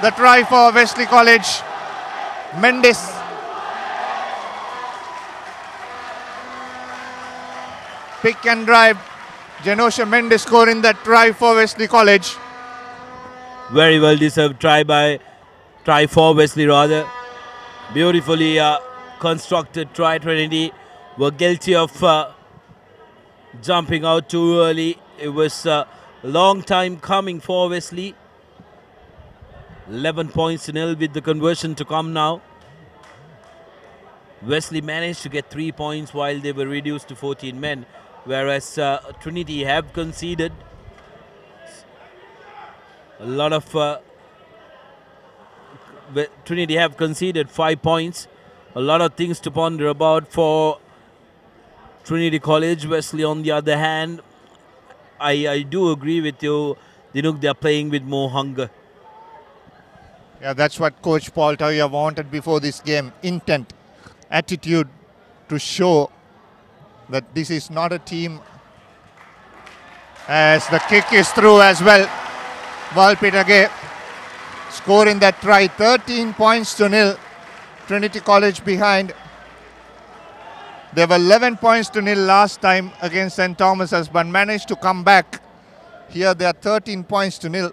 the try for Wesley College. Mendes. Pick and drive. Genosha Mendes scoring that try for Wesley College. Very well deserved try for Wesley rather. Beautifully constructed try. Trinity were guilty of jumping out too early. It was a long time coming for Wesley. 11 points to nil with the conversion to come now. Wesley managed to get 3 points while they were reduced to 14 men, whereas Trinity have conceded a lot of Trinity have conceded 5 points. A lot of things to ponder about for Trinity College. Wesley, on the other hand, I do agree with you. Dinuk, they are playing with more hunger. Yeah, that's what Coach Paul Tauya wanted before this game. Intent, attitude to show that this is not a team. As the kick is through as well. Walpitage scoring that try. 13 points to nil. Trinity College behind. They were 11 points to nil last time against St. Thomas's, but managed to come back. Here they are 13 points to nil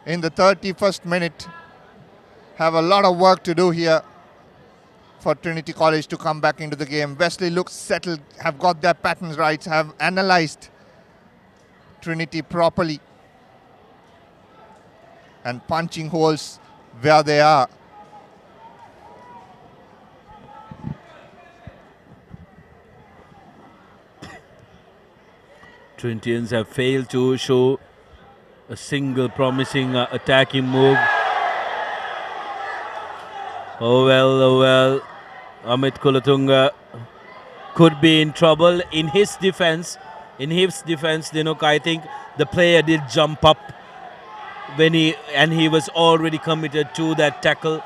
in the 31st minute. Have a lot of work to do here for Trinity College to come back into the game. Wesley looks settled, have got their patterns right, have analysed Trinity properly and punching holes where they are. Trinitians have failed to show A single promising attacking move. Oh well. Amit Kulatunga could be in trouble in his defense. In his defense, Dinuk, I think the player did jump up when he was already committed to that tackle.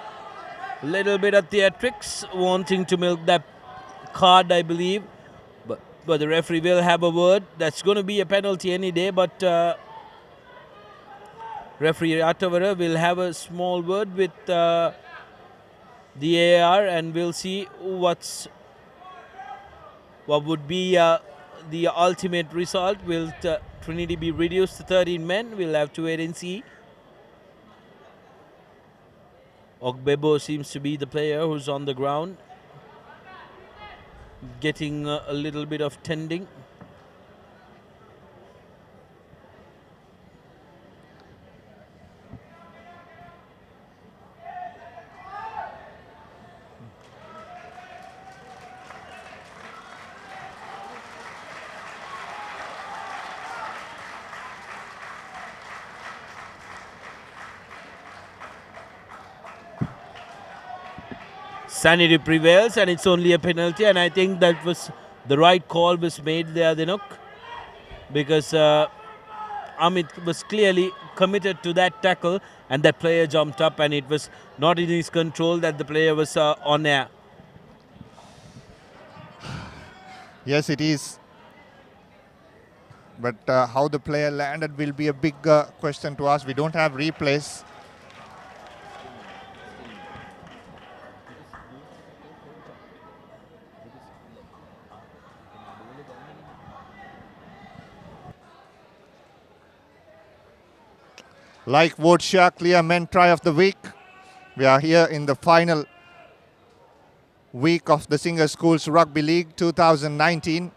Little bit of theatrics, wanting to milk that card, I believe. But the referee will have a word. That's going to be a penalty any day, but referee Atavara will have a small word with the AR, and we'll see what would be the ultimate result. Will Trinity be reduced to 13 men? We'll have to wait and see. Ogbebo seems to be the player who's on the ground, getting a little bit of tending. Sanity prevails, and it's only a penalty, and I think that was the right call was made there, Dinuk, because Amit was clearly committed to that tackle, and that player jumped up, and it was not in his control that the player was on air. Yes, it is. But how the player landed will be a big question to ask. We don't have replays. Like vote share clear men try of the week. We are here in the final week of the Singer Schools Rugby League 2019.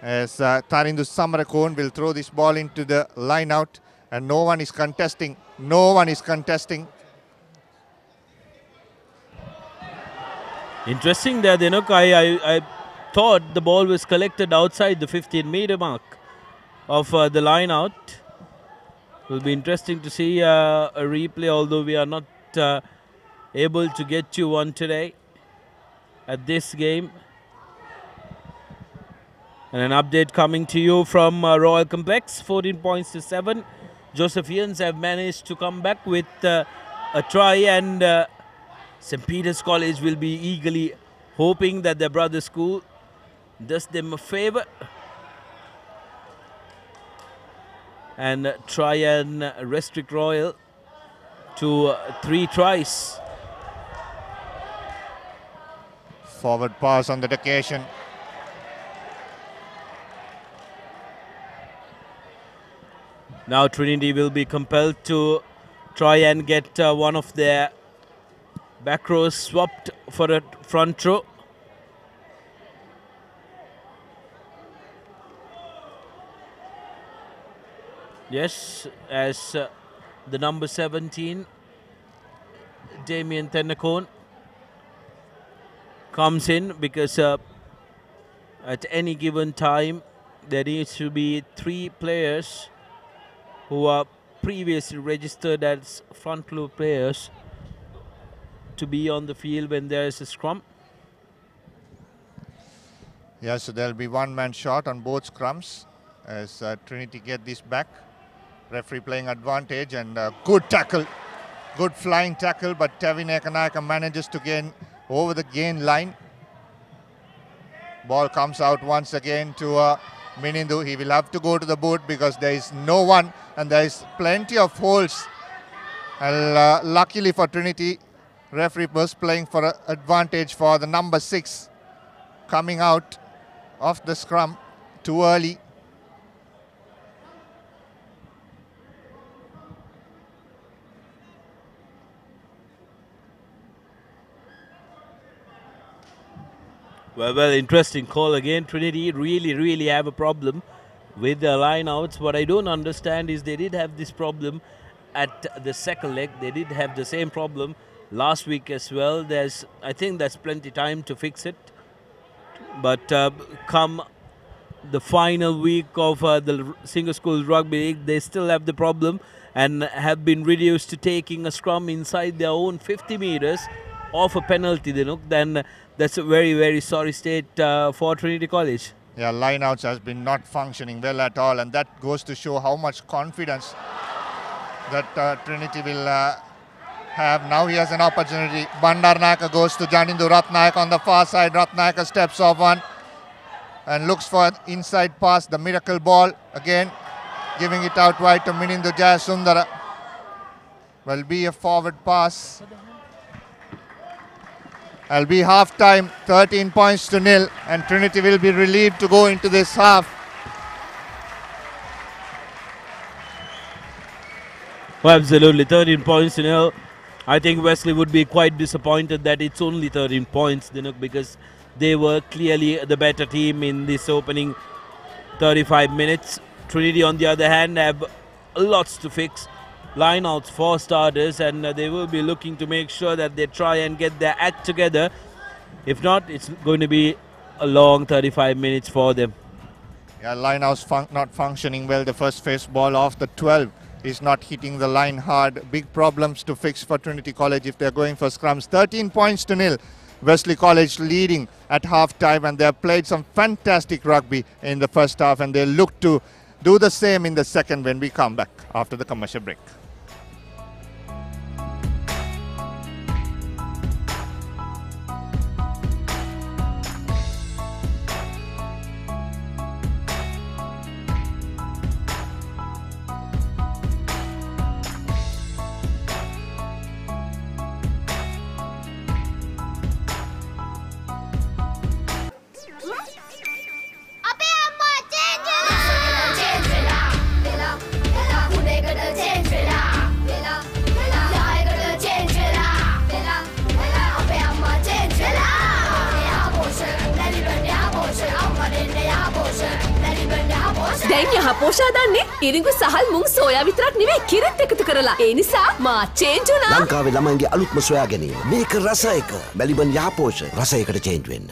As Tarindu Samarakon will throw this ball into the line out, and no one is contesting. No one is contesting. Interesting there, Dinuk. I thought the ball was collected outside the 15-meter mark of the line out. It will be interesting to see a replay, although we are not able to get you one today at this game. And an update coming to you from Royal Complex, 14 points to 7. Josephians have managed to come back with a try, and St. Peter's College will be eagerly hoping that their brother school does them a favor and try and restrict Royal to 3 tries. Forward pass on that occasion. Now Trinity will be compelled to try and get one of their back rows swapped for a front row. Yes, as the number 17, Damien Tennacone, comes in, because at any given time there needs to be 3 players who are previously registered as front row players to be on the field when there is a scrum. Yeah, so there'll be one man short on both scrums as Trinity get this back. Referee playing advantage, and good tackle, good flying tackle, but Tevin Ekanayaka manages to gain over the gain line. Ball comes out once again to Minindu. He will have to go to the boot because there is no one, and there is plenty of holes. And luckily for Trinity, referee was playing for advantage for the number 6 coming out of the scrum too early. Well, interesting call again. Trinity really have a problem with the line-outs. What I don't understand is they did have this problem at the second leg. They did have the same problem last week as well. I think there's plenty time to fix it. But come the final week of the Singer Schools Rugby League, they still have the problem and have been reduced to taking a scrum inside their own 50 meters of a penalty, then that's a very, very sorry state for Trinity College. Yeah, lineouts has been not functioning well at all, and that goes to show how much confidence that Trinity will have. Now he has an opportunity. Bandarnaka goes to Janindu Ratnayak on the far side. Ratnayaka steps off one and looks for an inside pass, the miracle ball again, giving it out wide to Minindu Jayasundara. Will be a forward pass. It'll be half time, 13 points to nil, and Trinity will be relieved to go into this half. Well, absolutely, 13 points to nil. I think Wesley would be quite disappointed that it's only 13 points, because they were clearly the better team in this opening 35 minutes. Trinity, on the other hand, have lots to fix. Lineouts for starters, and they will be looking to make sure that they try and get their act together. If not, it's going to be a long 35 minutes for them. Yeah, lineouts not functioning well. The first face ball off the 12 is not hitting the line hard. Big problems to fix for Trinity College if they're going for scrums. 13 points to nil. Wesley College leading at half time, and they have played some fantastic rugby in the first half, and they look to do the same in the second when we come back after the commercial break. දැන් යහපෝෂා දන්නේ ඉරිඟු සහල් මුං soya විතරක් නෙවෙයි කිරිත් එකතු කරලා. ඒ නිසා මා change වුණා. ලංකාවේ ළමයින්ගේ අලුත්ම සොයා ගැනීම. මේක රස එක. මෙලිබන් යහපෝෂ රසයකට චේන්ජ් වෙන්න.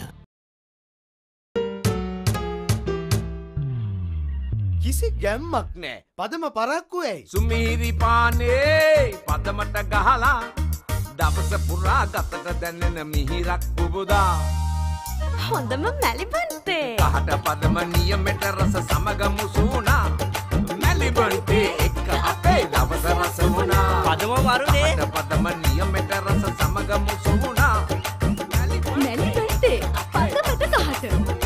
කිසි ගැම්මක් නෑ. පදම පරක්කු ඇයි? සුමීරි පානේ පදමට ගහලා දවස පුරා ගතට දැනෙන මිහිරක් පුබුදා. හොඳම මැලිබන්තේ. කහට පදම නියමෙට රස සමග මුසුණා. මැලිබන්තේ එක්ක අපේ දවස රස වුණා. පදම වරුනේ. කහට පදම නියමෙට රස සමග මුසුණා. මැලිබන්තේ පදමට කහට.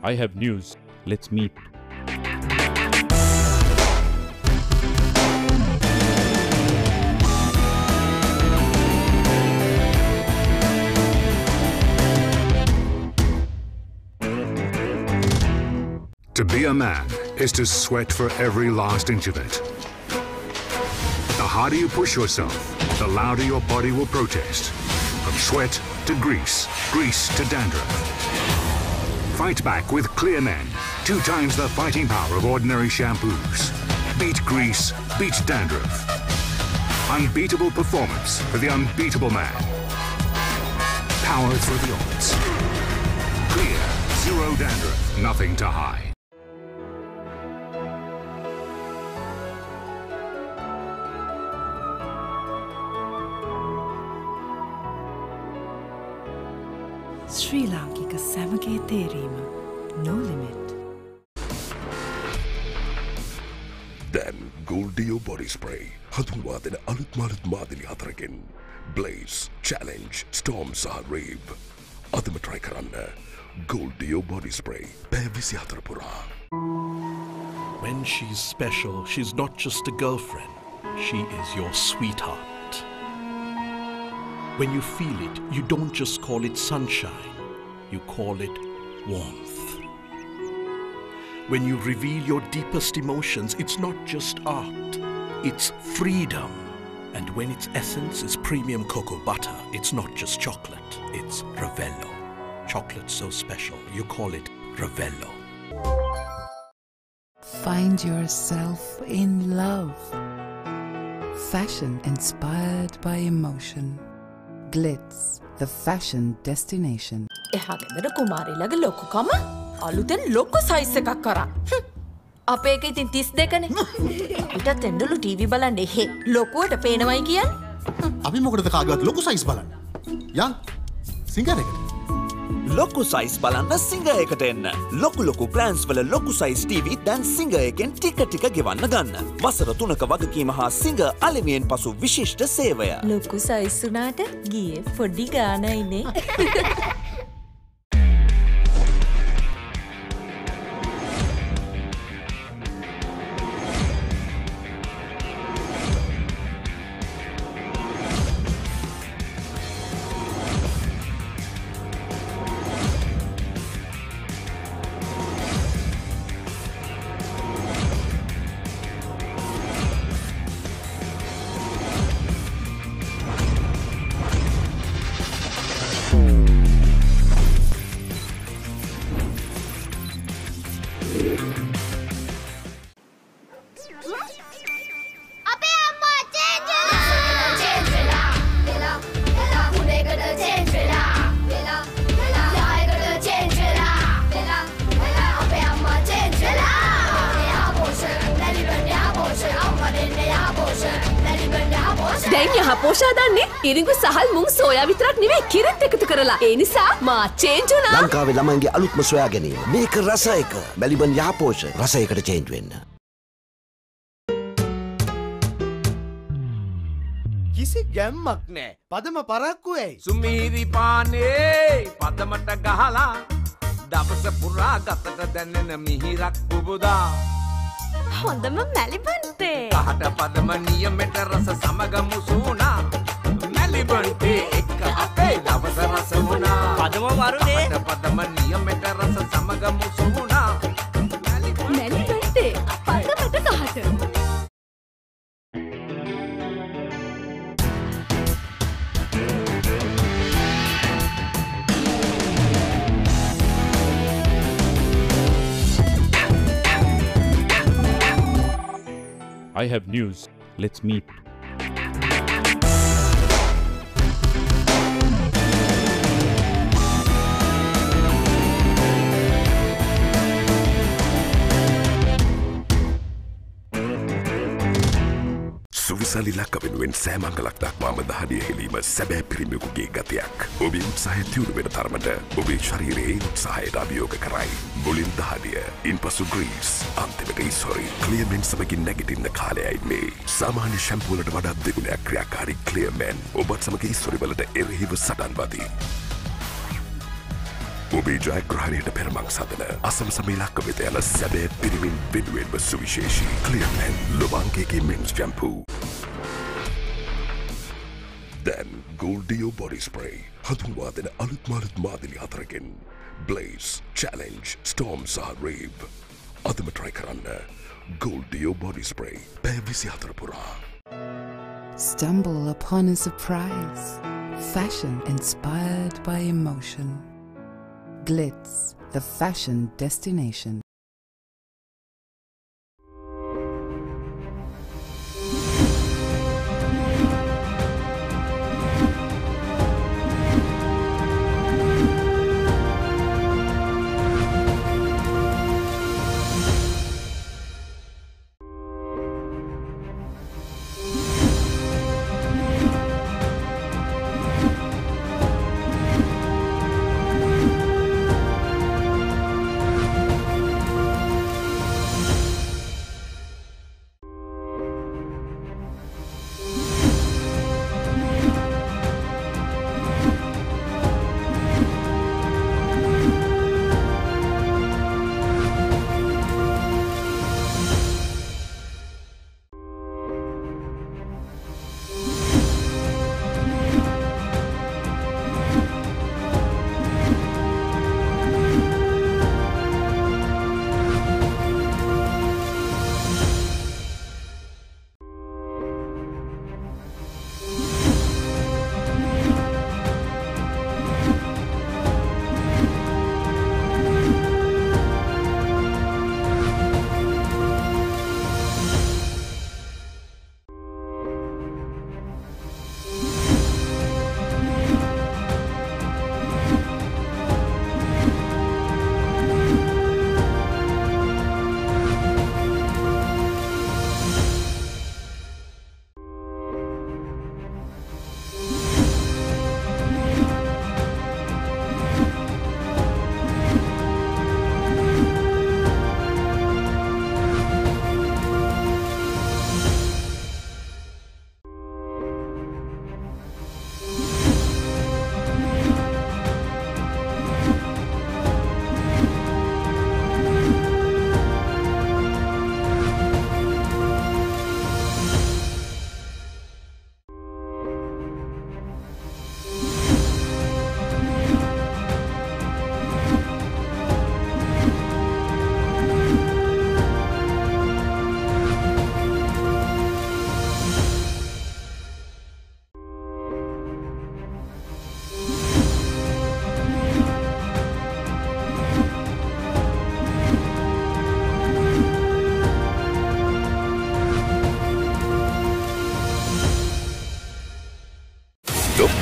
I have news. Let's meet. To be a man is to sweat for every last inch of it. The harder you push yourself, the louder your body will protest. From sweat to grease, grease to dandruff. Fight back with Clear Men, 2 times the fighting power of ordinary shampoos. Beat grease, beat dandruff. Unbeatable performance for the unbeatable man. Power through the odds. Clear, 0 dandruff, nothing to hide. ශ්‍රී ලාංකික සැමගේ තේරීම no limit. Then Gold Dio Body Spray. හඳුන්වා දෙන අලුත් මාළුත් මාදිලි 4කින්. Blaze, Challenge, Storm සහ Rave. අදම try කරන්න. Gold Dio Body Spray. පැය 24 පුරා. When she's special, she's not just a girlfriend. She is your sweetheart. When you feel it, you don't just call it sunshine. You call it warmth. When you reveal your deepest emotions, it's not just art, it's freedom. And when its essence is premium cocoa butter, it's not just chocolate, it's Ravello. Chocolate so special, you call it Ravello. Find yourself in love. Fashion inspired by emotion. Glitz, the fashion destination. එහා ගෙදර කුමාරිලගේ ලොකුකම අලුතෙන් ලොකු size එකක් කරා. අපේ එක ඉතින් 32නේ. අපිටත් එන්නලු ටීවී බලන්න එහෙ ලොකුවට පේනවයි කියන්නේ. අපි මොකටද කාගේවත් ලොකු සයිස් බලන්න? යන් සිංගරේකට. ලොකු සයිස් බලන්න සිංගර් එකට එන්න. ලොකු බ්‍රෑන්ඩ්ස් වල ලොකු සයිස් ටීවී දැන් සිංගර් එකෙන් ටික ගෙවන්න ගන්න. වසර 3ක වගකීම හා සිංගර් අලෙවියෙන් පසු විශිෂ්ට සේවය. ලොකු සයිස් උනාට ගියේ පොඩි ගානයිනේ. දැන් යහ පෝෂා දන්නේ ඉරිඟු සහල් මුං සෝයා විතරක් නෙවෙයි කිරිත් එකතු කරලා. ඒ නිසා මා චේන්ජ් වුණා. ලංකාවේ ළමයින්ගේ අලුත්ම සොයා ගැනීම. මේක රස එක. මැලිබන් යහපෝෂ රස එකට චේන්ජ් වෙන්න. කිසි ගැම්මක් නෑ. පදම පරක්කු ඇයි? සුමීරි පානේ පදමට ගහලා දවස පුරා ගතට දැනෙන මිහිරක් පුබුදා. හොඳම මැලිබන්තේ. පහට පදම නියමෙට රස සමග මුසුණා. මැලිබන්තේ එක්ක අපේ දවස රස වුණා. පදම වරුනේ. පදම නියමෙට රස සමග මුසුණා. මැලිබන්තේ පදමට ගහට. I have news. Let's meet. සුවිසලි ලක්ක වෙනුවෙන් සෑමංගලක් දක්වාම දහඩිය හෙලීම සැබෑ පිරිමියෙකුගේ ගතියක්. ඔබේ උත්සාහය තියුණු වෙන තරමට ඔබේ ශරීරයේ උත්සාහයට අභියෝග කරයි. මුලින් දහඩිය, ඉන්පසු ග්‍රීස්, අන්තිමට ඉස්හොරි ක්ලියර්මෙන් සමගින් නැගිටින්න කාලයයි මේ. සාමාන්‍ය ෂැම්පූ වලට වඩා දෙගුණයක් ක්‍රියාකාරී ක්ලියර්මෙන් ඔබත් සමග ඉස්හොරි වලට එරෙහිව සටන් වදී. ඔබේ ජයග්‍රහණයට පෙරමං සදන අසමසම ඉලක්ක වෙත යන සැබෑ පිරිමින් වෙනුවෙන්ම සුවිශේෂී ක්ලියර්මෙන් ලොබාංකේගේ මෙන්ස් ෂැම්පූ. දැන් Gold Dio body spray හඳුන්වා දෙන අලුත් මාදිලි හතරකින් Blaze, Challenge, Storm සහ Rave. අදම try කරන්න Gold Dio body spray පැය 24 පුරා. Stumble upon a surprise. Fashion inspired by emotion. Glitz, the fashion destination.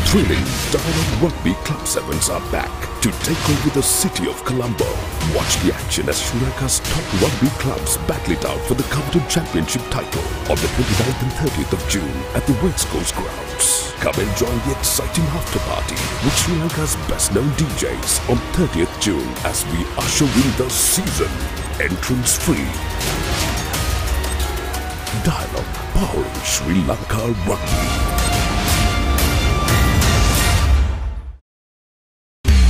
Thrilling Diamond Rugby Club Sevens are back to take over the city of Colombo. Watch the action as Sri Lanka's top rugby clubs battle it out for the coveted championship title on the 29th and 30th of June at the West Coast grounds. Come and join the exciting after party with Sri Lanka's best known DJs on 30th June as we usher in the season. Entrance free. Dialogue powering Sri Lanka Rugby.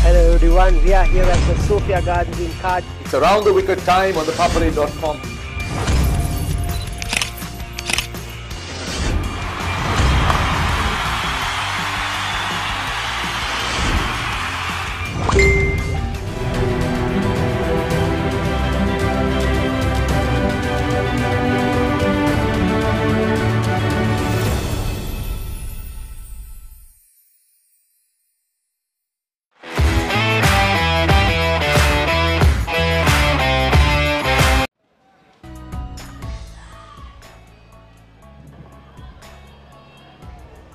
Hello everyone, we are here at the Sophia Gardens in Cardiff. It's around the wicket time on ThePapare.com.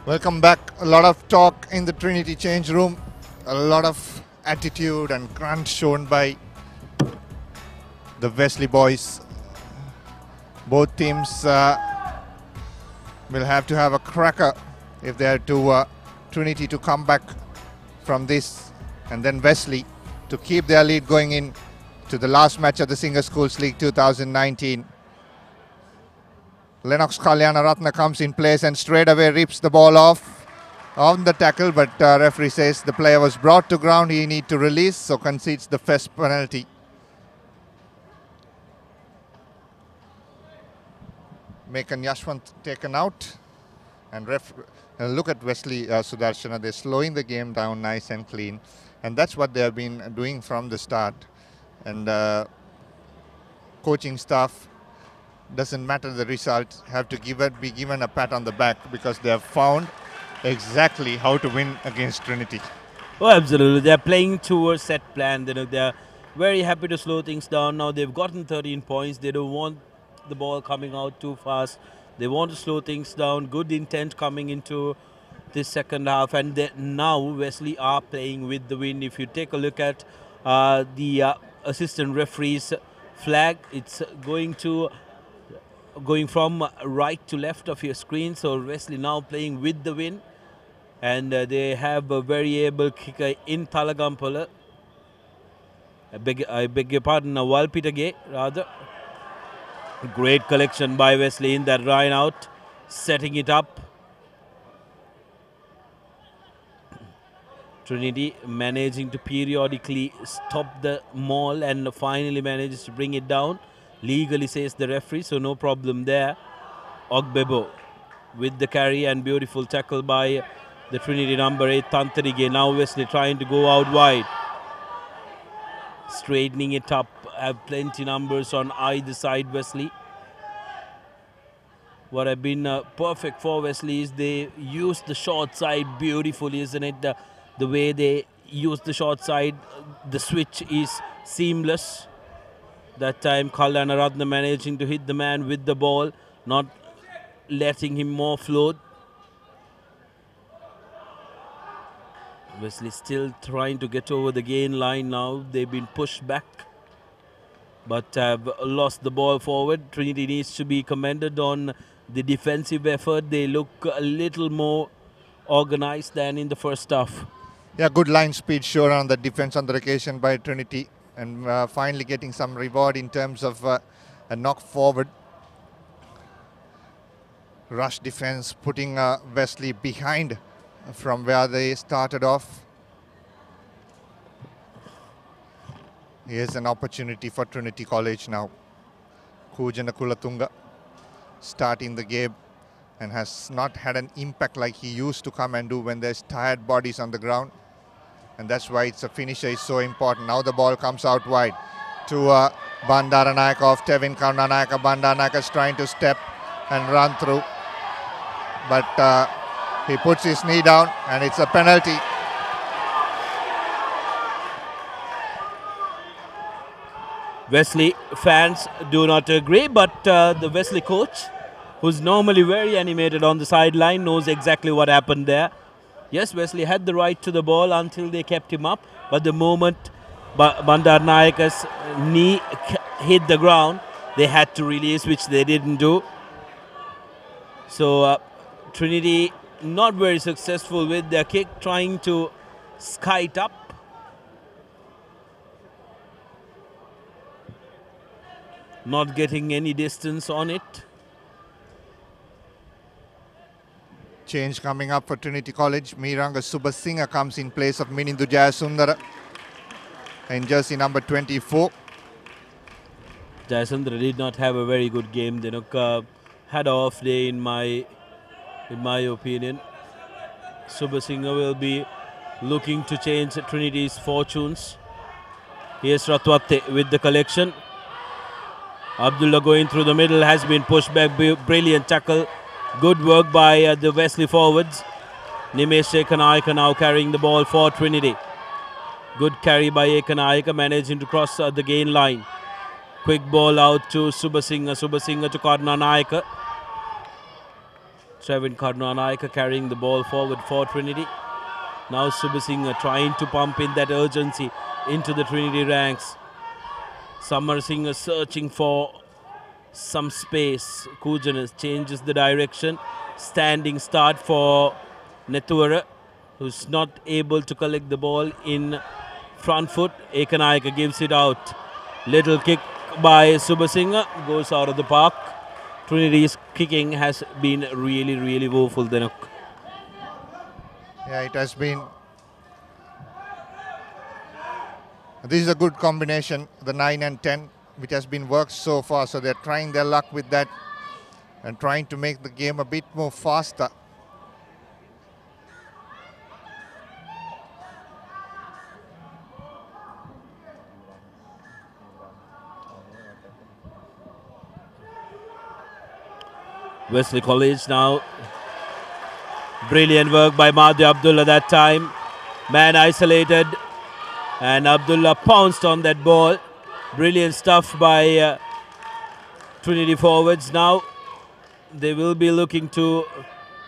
Welcome back. A lot of talk in the Trinity change room. A lot of attitude and grunt shown by the Wesley boys. Both teams will have to have a cracker if they are to Trinity to come back from this, and then Wesley to keep their lead going in to the last match of the Singer Schools League 2019. Lennox Kalyanaratna comes in place and straight away rips the ball off on the tackle, but referee says the player was brought to ground, he need to release, so concedes the first penalty. Mekan Yashwant taken out, and look at Wesley Sudarshana, they're slowing the game down nice and clean, and that's what they have been doing from the start. And coaching staff, doesn't matter the result, have to be given a pat on the back because they have found exactly how to win against Trinity. Oh, absolutely. They're playing to a set plan. They're very happy to slow things down. Now they've gotten 13 points. They don't want the ball coming out too fast. They want to slow things down. Good intent coming into this second half. And now Wesley are playing with the wind. If you take a look at the assistant referee's flag, it's going from right to left of your screen. So Wesley now playing with the wind, and they have a very able kicker in Talagampala. I beg your pardon, Walpitage rather. Great collection by Wesley in that line out, setting it up. Trinity managing to periodically stop the maul and finally manages to bring it down. Legally, says the referee, so no problem there. Ogbebo with the carry and beautiful tackle by the Trinity number 8, Tantarige. Now Wesley trying to go out wide. Straightening it up, have plenty numbers on either side, Wesley. What have been perfect for Wesley is they use the short side beautifully, isn't it? The way they use the short side, the switch is seamless. That time Kalyanaratna managing to hit the man with the ball, not letting him more float. Wesley still trying to get over the gain line now. They've been pushed back, but have lost the ball forward. Trinity needs to be commended on the defensive effort. They look a little more organized than in the first half. Yeah, good line speed shown on the defense on the occasion by Trinity. And finally getting some reward in terms of a knock forward. Rush defense putting Wesley behind from where they started off. Here's an opportunity for Trinity College now. Kujana Kulatunga starting the game and has not had an impact like he used to come and do when there's tired bodies on the ground. And that's why it's a finisher is so important. Now the ball comes out wide to Bandaranayaka of Tevin Karnanayaka. Bandaranayaka is trying to step and run through, but he puts his knee down and it's a penalty. Wesley fans do not agree, but the Wesley coach, who's normally very animated on the sideline, knows exactly what happened there. Yes, Wesley had the right to the ball until they kept him up. But the moment Bandarnayaka's knee hit the ground, they had to release, which they didn't do. So Trinity not very successful with their kick, trying to sky it up. Not getting any distance on it. Change coming up for Trinity College. Miranga Subasinghe comes in place of Minindu Jayasundara in jersey number 24. Jayasundara did not have a very good game. They had an off day in my opinion. Subasinghe will be looking to change Trinity's fortunes. Here's Ratwatte with the collection. Abdullah going through the middle, has been pushed back. Brilliant tackle. Good work by the Wesley forwards. Nimesh Ekanayaka now carrying the ball for Trinity. Good carry by Ekanayaka, managing to cross the gain line. Quick ball out to Subasinghe. Subasinghe to Karnanayaka. Trevin Karnanayaka carrying the ball forward for Trinity. Now Subasinghe trying to pump in that urgency into the Trinity ranks. Samar Singh searching for some space. Kujanas changes the direction. Standing start for Nethuara, who's not able to collect the ball in front foot. Ekanayaka gives it out. Little kick by Subasinghe, goes out of the park. Trinity's kicking has been really, really woeful, Denuk. Yeah, it has been. This is a good combination, the 9 and 10, which has been worked so far. So they're trying their luck with that and trying to make the game a bit more faster. Wesley College now. Brilliant work by Madhu Abdullah that time. Man isolated. And Abdullah pounced on that ball. Brilliant stuff by Trinity forwards. Now they will be looking to...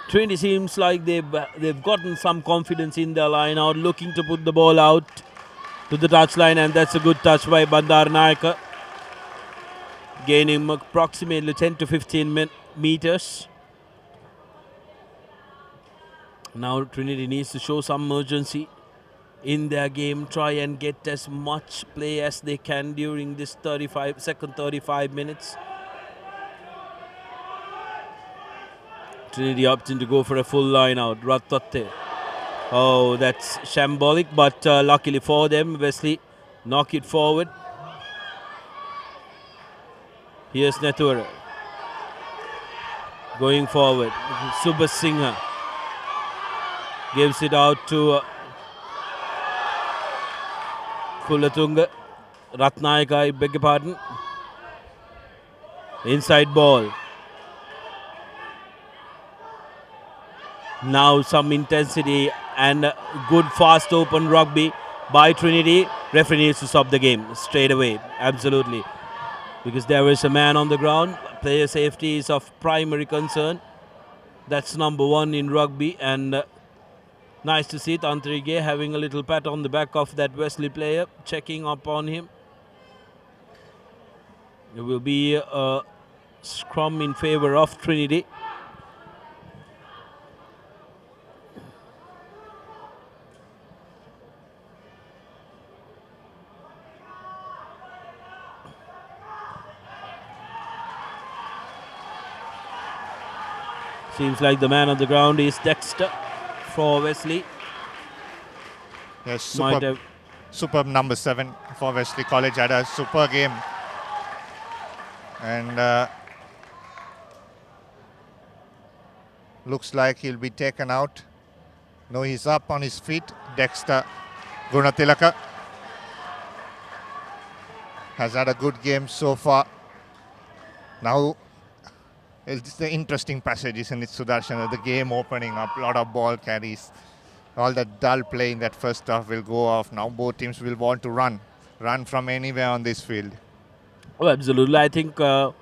Trinity seems like they've gotten some confidence in their line out, looking to put the ball out to the touchline, and that's a good touch by Bandarnayaka. Gaining approximately 10 to 15 meters. Now Trinity needs to show some urgency in their game, try and get as much play as they can during this 35 minutes. Trinity opting to go for a full line out. Ratwatte. Oh, that's shambolic, but luckily for them, Wesley knock it forward. Here's Nethuara. Going forward. Subasinghe gives it out to Kulatunga. Ratnayaka, I beg your pardon. Inside ball. Now some intensity and good fast open rugby by Trinity. Referee needs to stop the game straight away. Absolutely. Because there is a man on the ground. Player safety is of primary concern. That's number one in rugby, and nice to see Tantrige having a little pat on the back of that Wesley player, checking up on him. It will be a scrum in favor of Trinity. Seems like the man on the ground is Dexter for Wesley. Yes, superb number 7 for Wesley College. Had a super game. And looks like he'll be taken out. No, he's up on his feet. Dexter Gunatilaka has had a good game so far. Now, it's the interesting passages in it, Sudarshan. The game opening up, a lot of ball carries. All that dull play in that first half will go off. Now both teams will want to run from anywhere on this field. Oh, absolutely. I think the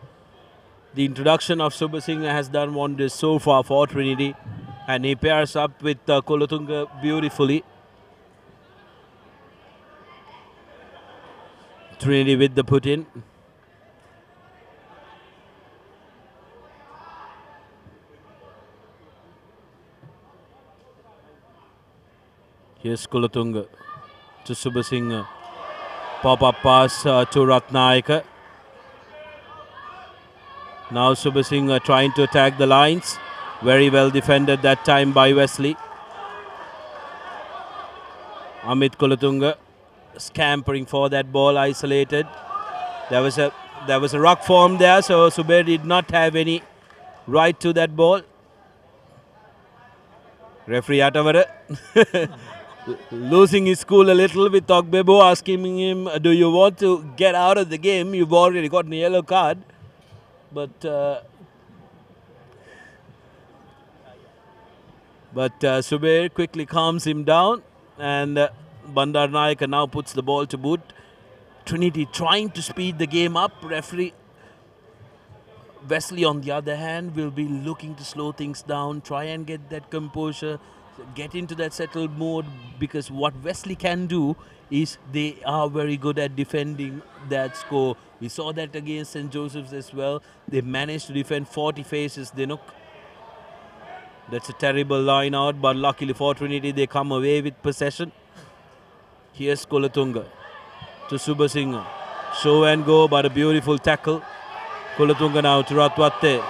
introduction of Subasinghe has done wonders so far for Trinity. And he pairs up with Kolotunga beautifully. Trinity with the put in. Here's Kolotunga to Subasinghe. Pop-up pass to Ratnayaka. Now Subasinghe trying to attack the lines. Very well defended that time by Wesley. Amit Kolotunga scampering for that ball, isolated. There was a ruck form there, so Subair did not have any right to that ball. Referee Atavara losing his cool a little with Ogbebo asking him, do you want to get out of the game? You've already got a yellow card. But Subair quickly calms him down, and Bandaranaike now puts the ball to boot. Trinity trying to speed the game up. Referee Wesley, on the other hand, will be looking to slow things down, try and get that composure, get into that settled mode, because what Wesley can do is they are very good at defending that score. We saw that against St. Joseph's as well. They managed to defend 40 faces. That's a terrible line out, but luckily for Trinity, they come away with possession. Here's Kolotunga to Subasinghe. Show and go, but a beautiful tackle. Kolotunga now to Ratwatte.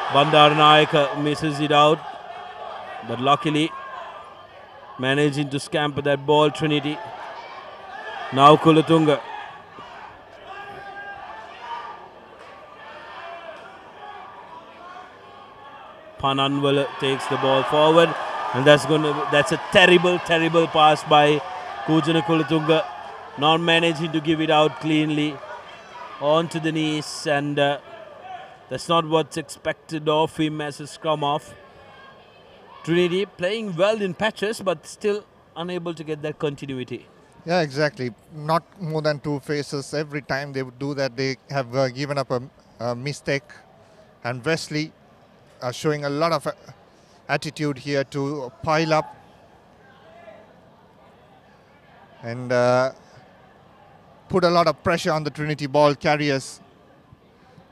Bandaranaike misses it out, but luckily managing to scamper that ball, Trinity. Now Kolotunga. Pananwala takes the ball forward, and that's a terrible pass by Kujana Kolotunga, not managing to give it out cleanly onto the knees, and that's not what's expected of him as a scrum half. Trinity playing well in patches, but still unable to get that continuity. Yeah, exactly. Not more than two faces. Every time they would do that, they have given up a mistake, and Wesley showing a lot of attitude here to pile up and put a lot of pressure on the Trinity ball carriers.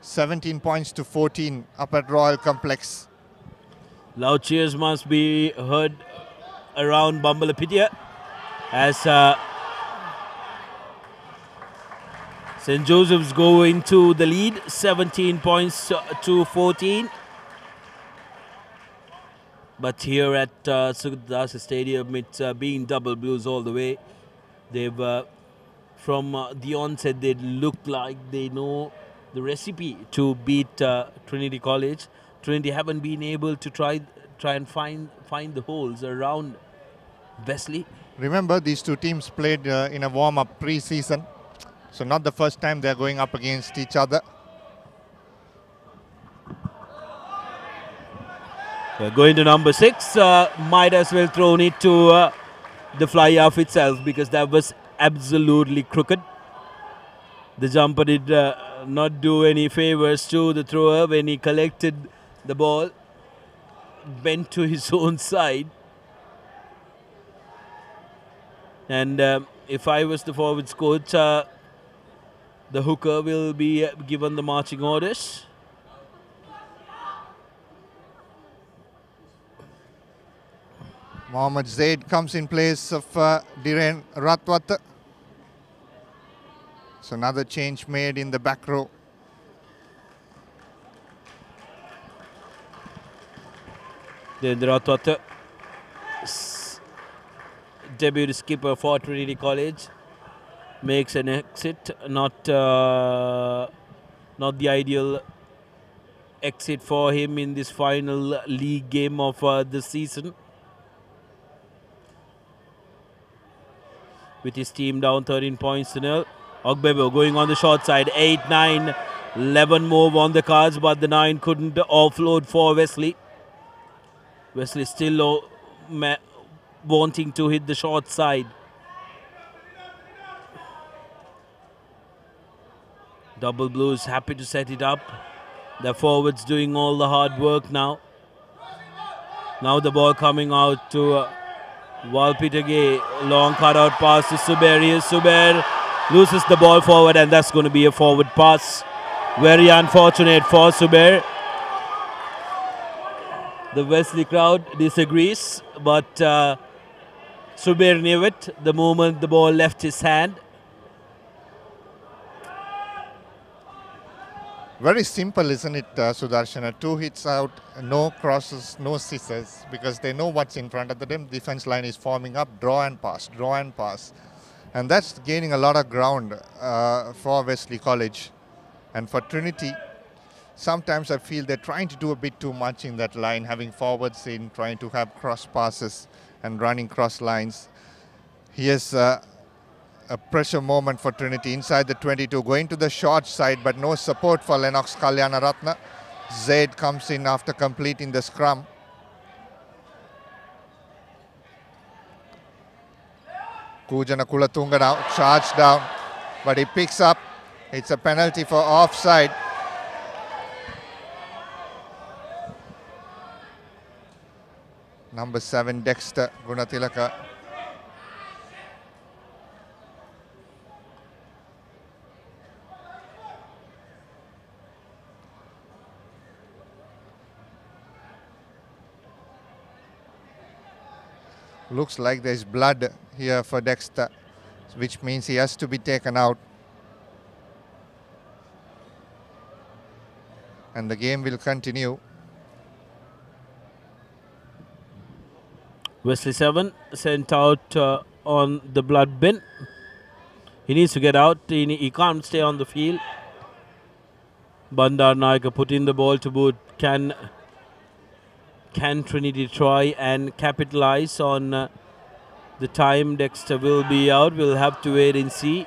17 points to 14 up at Royal Complex. Loud cheers must be heard around Bambalapitia as St. Joseph's go into the lead, 17 points to 14. But here at Sugathadasa Stadium, it's been double blues all the way. They've, from the onset, they look like they know the recipe to beat Trinity College. Trinity haven't been able to try and find the holes around Wesley. Remember, these two teams played in a warm-up pre-season, so not the first time they're going up against each other. Going to number 6, might as well thrown it to the fly off itself, because that was absolutely crooked. The jumper did not do any favors to the thrower when he collected the ball, bent to his own side. And if I was the forwards coach, the hooker will be given the marching orders. Mohammad Zaid comes in place of Dhiren Ratwat. So another change made in the back row. Then Ratwat, debut skipper for Trinity College, makes an exit. Not the ideal exit for him in this final league game of the season. With his team down 13 points to 0. Ogbebo going on the short side. 8, 9, 11 move on the cards, but the 9 couldn't offload for Wesley. Wesley still wanting to hit the short side. Double Blues happy to set it up. The forwards doing all the hard work now. Now the ball coming out to Walpitage. Long cutout pass to Suberi. Suber loses the ball forward, and that's going to be a forward pass. Very unfortunate for Suber. The Wesley crowd disagrees, but Suber knew it the moment the ball left his hand. Very simple, isn't it, Sudarshana? 2 hits out, no crosses, no scissors, because they know what's in front of them. Defense line is forming up, draw and pass, draw and pass. And that's gaining a lot of ground for Wesley College. And for Trinity, sometimes I feel they're trying to do a bit too much in that line, having forwards in, trying to have cross passes and running cross lines. Here's a pressure moment for Trinity inside the 22, going to the short side, but no support for Lennox Kalyanaratna. Zaid comes in after completing the scrum. Kujana Kulatunga now charged down, but he picks up. It's a penalty for offside. Number 7, Dexter Gunatilaka. Looks like there's blood here for Dexter, which means he has to be taken out. And the game will continue. Wesley 7 sent out on the blood bin. He needs to get out. He can't stay on the field. Bandar Naika put in the ball to boot. Can Trinity try and capitalize on the time Dexter will be out? We'll have to wait and see.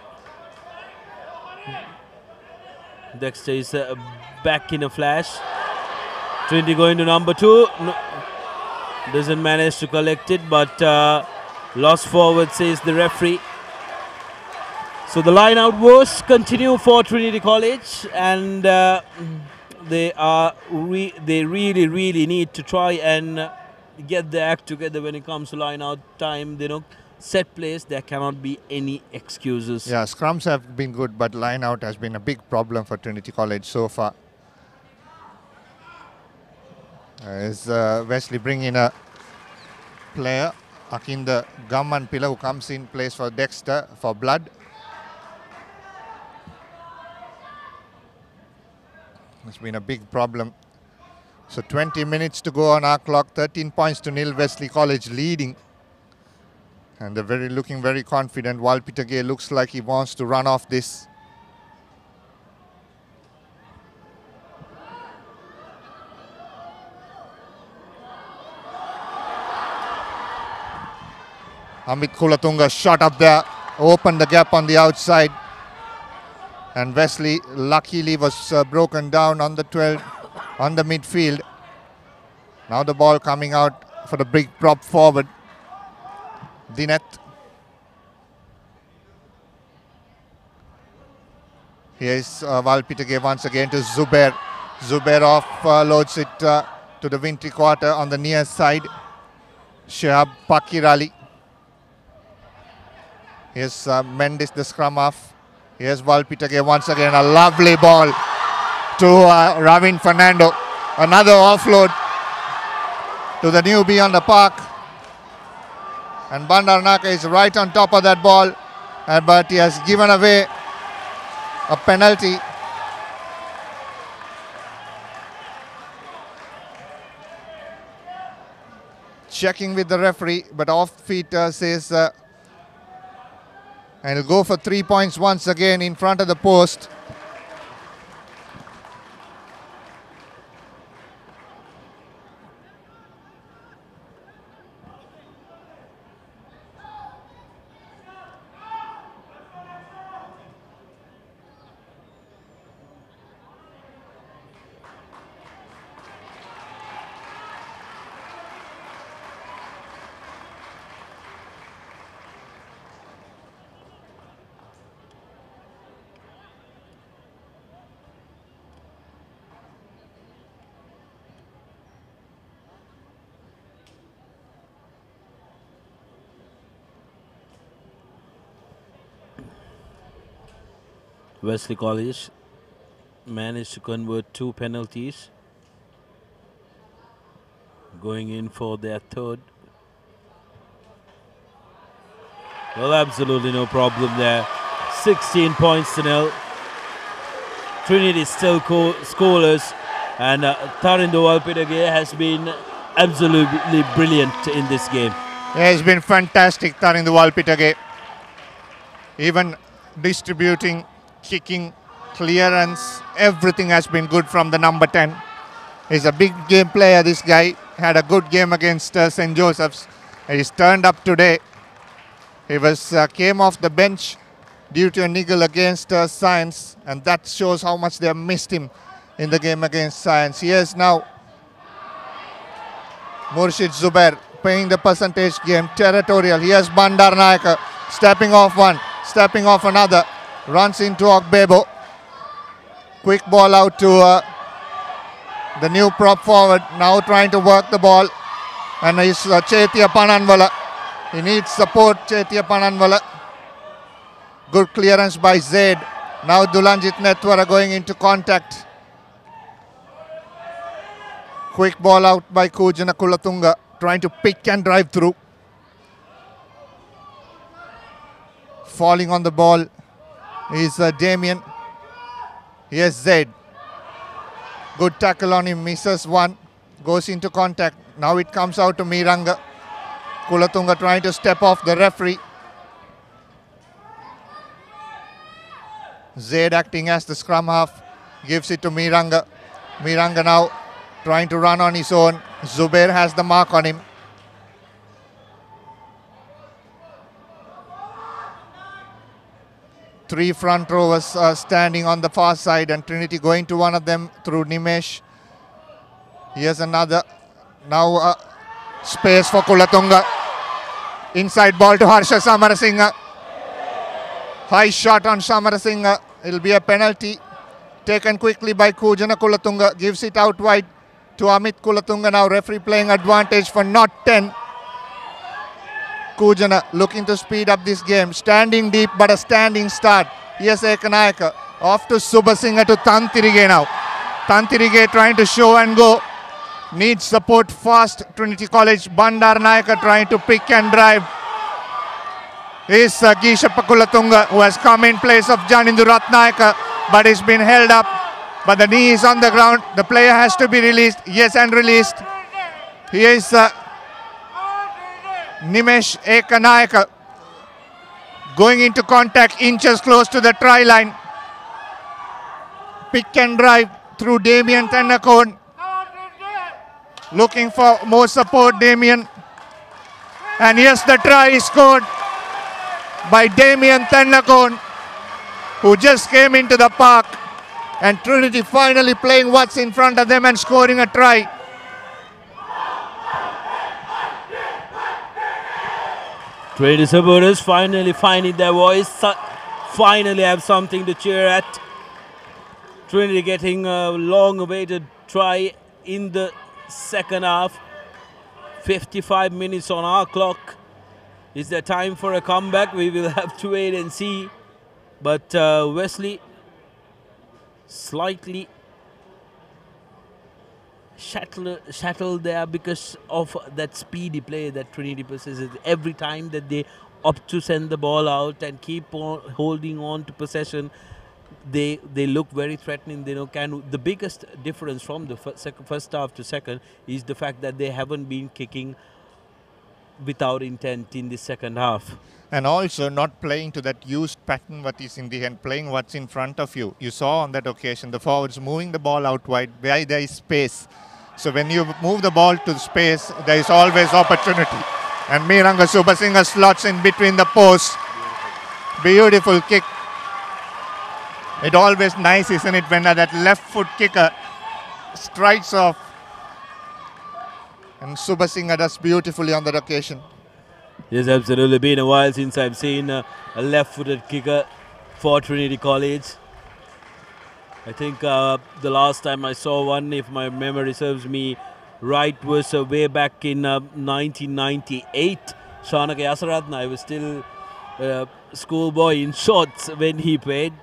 Dexter is back in a flash. Trinity going to number 2. No, doesn't manage to collect it, but lost forward, says the referee. So the line out woes continue for Trinity College, and they really need to try and get their act together when it comes to line out time. They know set plays, there cannot be any excuses. Yeah, scrums have been good, but line out has been a big problem for Trinity College so far. As Wesley bring in a player, Akinda Gamman Pilla, who comes in, plays for Dexter for blood. It's been a big problem. So 20 minutes to go on our clock, 13 points to nil, Wesley College leading. And they're looking very confident. Walpitage looks like he wants to run off this. Amit Kulatunga shot up there, opened the gap on the outside. And Wesley luckily was broken down on the 12, on the midfield. Now the ball coming out for the big prop forward, Dinet. Here is Walpitage once again to Zubair. Zubair offloads it to the wintry quarter on the near side. Shahab Pakirali. Here's Mendes, the scrum half. Here's Walpitage once again, a lovely ball to Ravin Fernando. Another offload to the newbie on the park. And Bandaranaike is right on top of that ball, but he has given away a penalty. Checking with the referee, but off feet says, and he'll go for 3 points once again in front of the post. Wesley College managed to convert 2 penalties, going in for their third. Well, absolutely no problem there. 16 points to 0. Trinity still scoreless, and Tarindo Walpidage has been absolutely brilliant in this game. He has been fantastic, Tarindo Walpidage. Even distributing, kicking, clearance, everything has been good from the number 10. He's a big game player, this guy. Had a good game against St. Joseph's. He's turned up today. He came off the bench due to a niggle against Science, and that shows how much they have missed him in the game against Science. Here's now Murshid Zubair playing the percentage game, territorial. Here's Bandar Naik stepping off one, stepping off another, runs into Ogbebo. Quick ball out to the new prop forward, now trying to work the ball, and he's Chetia Pananwala. He needs support, Chetia Pananwala. Good clearance by Zaid. Now Dulanjit Netwara going into contact. Quick ball out by Kujana Kulatunga, trying to pick and drive through. Falling on the ball is Damien. Here's Zaid. Good tackle on him, misses one, goes into contact. Now it comes out to Miranga. Kulatunga trying to step off the referee. Zaid acting as the scrum half, gives it to Miranga. Miranga now trying to run on his own. Zubair has the mark on him. Three front rowers standing on the far side, and Trinity going to one of them through Nimesh. Here's another. Now space for Kulatunga. Inside ball to Harsha Samarasinghe. High shot on Samarasinghe. It'll be a penalty. Taken quickly by Kujana Kulatunga. Gives it out wide to Amit Kulatunga. Now referee playing advantage for not 10. Kujana looking to speed up this game. Standing deep, but a standing start. Here's Ekanayaka. Off to Subasinghe to Tantirige now. Tantirige trying to show and go. Needs support fast. Trinity College. Bandar Nayaka trying to pick and drive. Here's Gishappa Kulatunga, who has come in place of Janindu Ratnayaka, but he's been held up. But the knee is on the ground. The player has to be released. Yes, and released. Here is Nimesh Ekanayaka going into contact, inches close to the try line. Pick and drive through Damien Tennakone. Looking for more support, Damien. And yes, the try is scored by Damien Tennakone, who just came into the park. And Trinity finally playing what's in front of them and scoring a try. Trinity supporters finally finding their voice, finally have something to cheer at. Trinity getting a long-awaited try in the second half. 55 minutes on our clock. Is there time for a comeback? We will have to wait and see. But Wesley slightly shuttled there because of that speedy play that Trinity possesses. Every time that they opt to send the ball out and keep on holding on to possession, they look very threatening. They know the biggest difference from the first half to second is the fact that they haven't been kicking without intent in the second half. And also not playing to that used pattern what is in the end, playing what's in front of you. You saw on that occasion the forwards moving the ball out wide where there is space. So when you move the ball to space, there is always opportunity. And Miranga Subasinghe slots in between the posts. Beautiful kick. It's always nice, isn't it, when that left foot kicker strikes off. And Subasinghe does beautifully on that occasion. Yes, absolutely. Been a while since I've seen a left-footed kicker for Trinity College. I think the last time I saw one, if my memory serves me right, was way back in 1998. Shanaka Yasaratna, I was still a schoolboy in shorts when he played.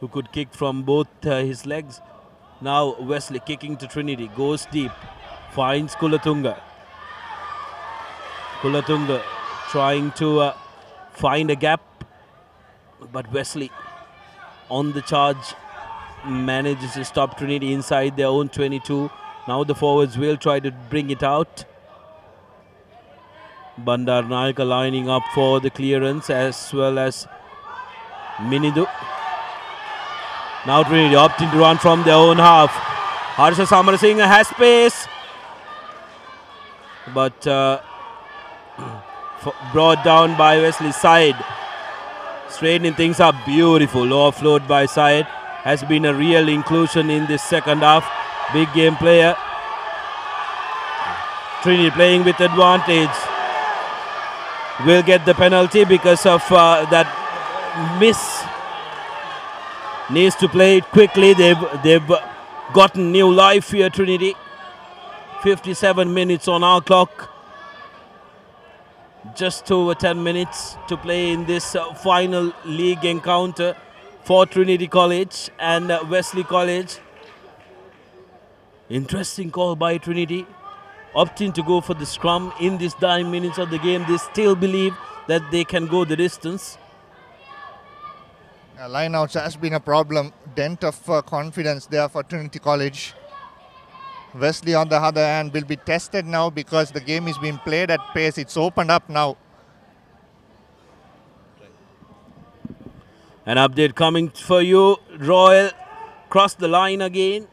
who could kick from both his legs. Now Wesley kicking to Trinity, goes deep, finds Kulatunga. Kulatunga trying to find a gap, but Wesley on the charge manages to stop Trinity inside their own 22. Now the forwards will try to bring it out. Bandar Naika lining up for the clearance, as well as Minidu. Now Trinity opting to run from their own half. Harsha Samarasinghe has space, but brought down by Wesley. Side straightening things up. Beautiful offload by Syed. Has been a real inclusion in this second half. Big game player. Trinity playing with advantage. Will get the penalty because of that miss. Needs to play it quickly. They've gotten new life here, Trinity. 57 minutes on our clock. Just over 10 minutes to play in this final league encounter for Trinity College and Wesley College. Interesting call by Trinity, opting to go for the scrum in this 9 minutes of the game. They still believe that they can go the distance. Lineouts has been a problem, dent of confidence there for Trinity College. Wesley on the other hand will be tested now because the game is being played at pace. It's opened up now. An update coming for you. Royal crossed the line again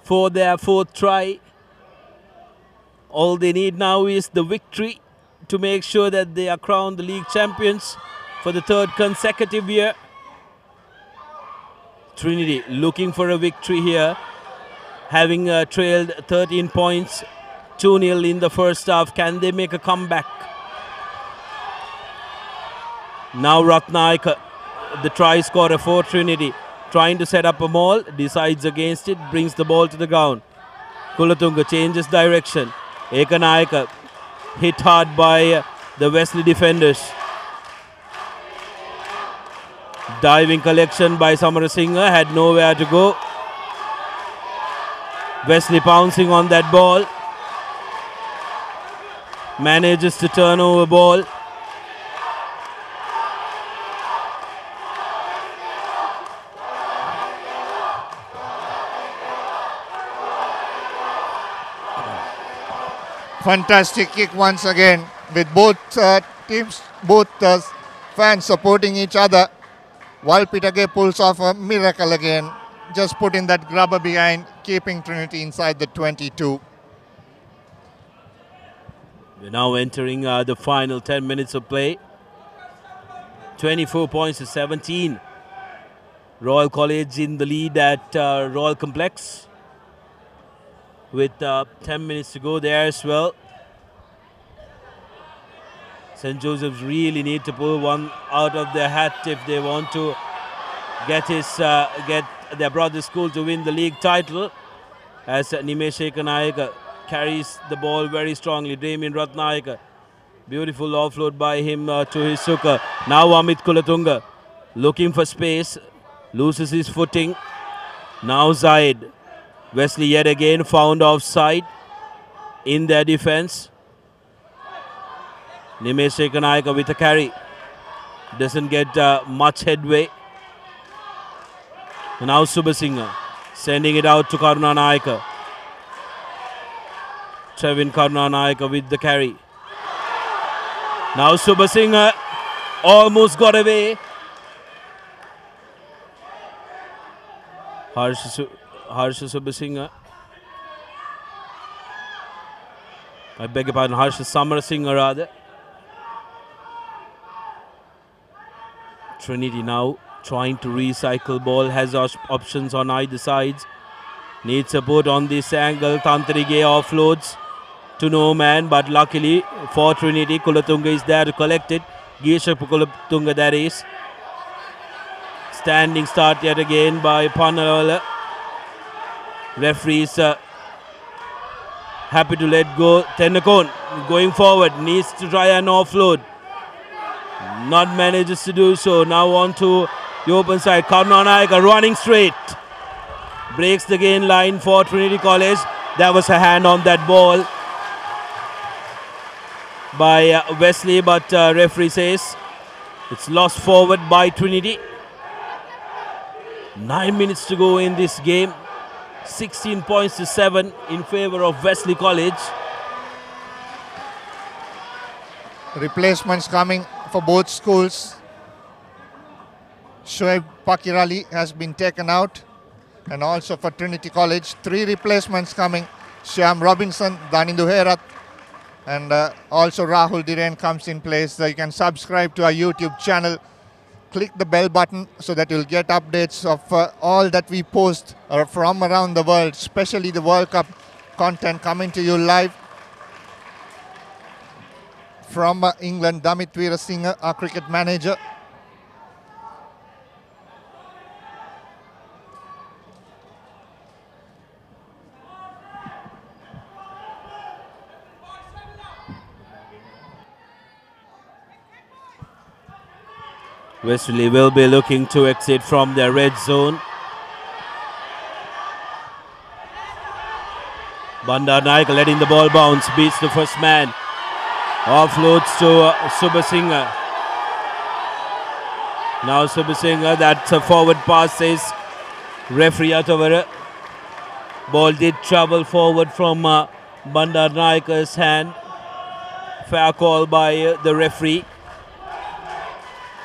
for their 4th try. All they need now is the victory to make sure that they are crowned the league champions for the 3rd consecutive year. Trinity looking for a victory here, having trailed 13 points, 2-0 in the first half. Can they make a comeback? Now Ratnaika, the try scorer for Trinity, trying to set up a maul, decides against it, brings the ball to the ground. Kulatunga changes direction. Ekanaika hit hard by the Wesley defenders. Diving collection by Samarasinghe, had nowhere to go. Wesley pouncing on that ball. Manages to turn over ball. Fantastic kick once again with both teams, both fans supporting each other. Walpitage pulls off a miracle again. Just putting that grubber behind, keeping Trinity inside the 22. We're now entering the final 10 minutes of play. 24 points to 17. Royal College in the lead at Royal Complex, with 10 minutes to go there as well. St. Joseph's really need to pull one out of their hat if they want to get their brother school to win the league title, as Nimesh Ekanaika carries the ball very strongly. Damien Ratnaika, beautiful offload by him to his suka. Now Amit Kulatunga looking for space, loses his footing. Now Zaid. Wesley yet again found offside in their defense. Nimesh Ekanaika with a carry. Doesn't get much headway. Now Subasinghe sending it out to Karunanaika. Trevin Karunanaika with the carry. Now Subasinghe almost got away. Harsha Subasinghe. I beg your pardon, Harsha Samarasinghe rather. Trinity now trying to recycle ball, has options on either sides. Needs support on this angle. Tantrige offloads to no man, but luckily for Trinity, Kulatunga is there to collect it. Gisha Kulatunga that is. Standing start yet again by Panalola. Referees happy to let go. Tenakon going forward, needs to try and offload. Not manages to do so. Now on to The open side, Karnanayaka running straight. Breaks the gain line for Trinity College. There was a hand on that ball by Wesley, but referee says it's lost forward by Trinity. 9 minutes to go in this game. 16 points to 7 in favor of Wesley College. Replacements coming for both schools. Shoaib Pakirali has been taken out, and also for Trinity College, 3 replacements coming. Shyam Robinson, Danindu Herat, and also Rahul Dhiren comes in place. You can subscribe to our YouTube channel. Click the bell button so that you'll get updates of all that we post from around the world, especially the World Cup content coming to you live. From England, Damit Veerasinghe, our cricket manager. Wesley will be looking to exit from the red zone. Bandaranaike letting the ball bounce, beats the first man. Offloads to Subasinghe. Now Subasinghe, that's a forward pass, says referee Atavara. Ball did travel forward from Bandaranaike's hand. Fair call by the referee.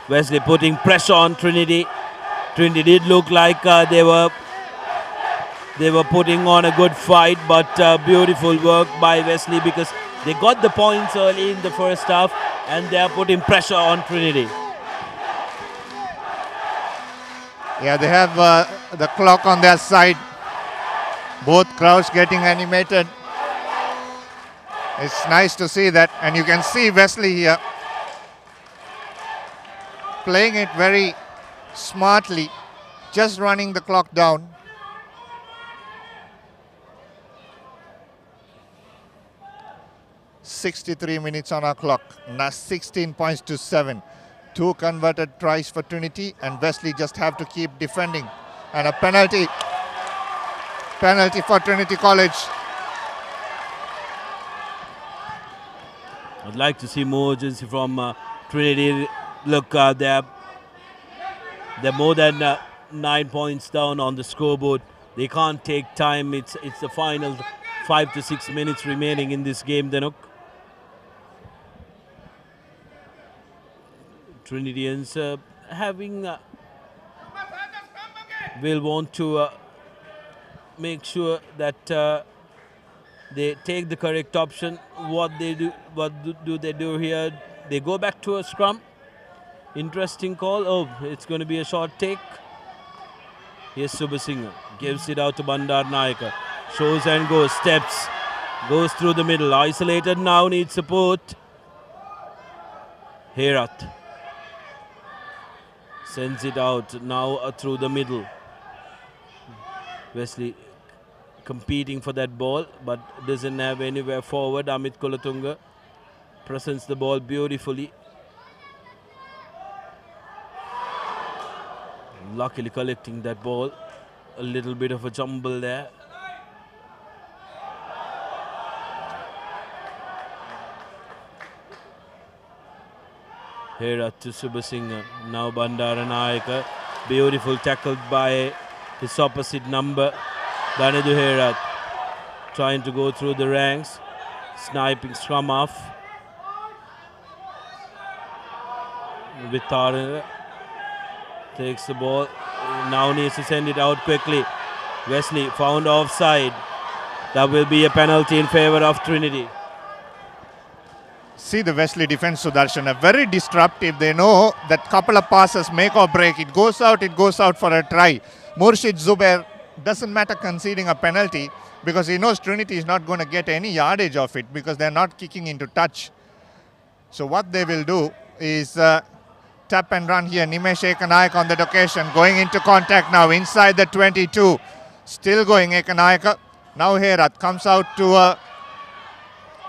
Wesley putting pressure on Trinity. Trinity did look like they were putting on a good fight, but beautiful work by Wesley because they got the points early in the first half and they are putting pressure on Trinity. Yeah, they have the clock on their side. Both crowds getting animated. It's nice to see that, and you can see Wesley here playing it very smartly, just running the clock down. "63 minutes on our clock. Now 16 points to 7. 2 converted tries for Trinity, and Wesley just have to keep defending. And a penalty. Penalty for Trinity College. I'd like to see more urgency from Trinity. Look, they're more than 9 points down on the scoreboard. They can't take time. It's the final 5 to 6 minutes remaining in this game, Danuk. Trinitians will want to make sure that they take the correct option. What do they do here? They go back to a scrum. Interesting call. Oh, it's going to be a short take. Here's Subasinghe. Gives it out to Bandaranaike. Shows and goes. Steps. Goes through the middle. Isolated now. Needs support. Herat. Sends it out now through the middle. Wesley competing for that ball, but doesn't have anywhere forward. Amit Kolatunga presents the ball beautifully. Luckily collecting that ball. A little bit of a jumble there. Here to Subasinghe. Now Bandaranaike. Beautiful tackled by his opposite number. Danedu Herat trying to go through the ranks. Sniping scrum off. Vitar takes the ball. Now needs to send it out quickly. Wesley found offside. That will be a penalty in favor of Trinity. See the Wesley defense, Sudarshan, are very disruptive. They know that couple of passes make or break. It goes out for a try. Murshid Zubair doesn't matter conceding a penalty because he knows Trinity is not going to get any yardage of it because they're not kicking into touch. So what they will do is tap and run here. Nimesh Ekanaik on that occasion going into contact now inside the 22. Still going Ekanaik. Now Herat comes out to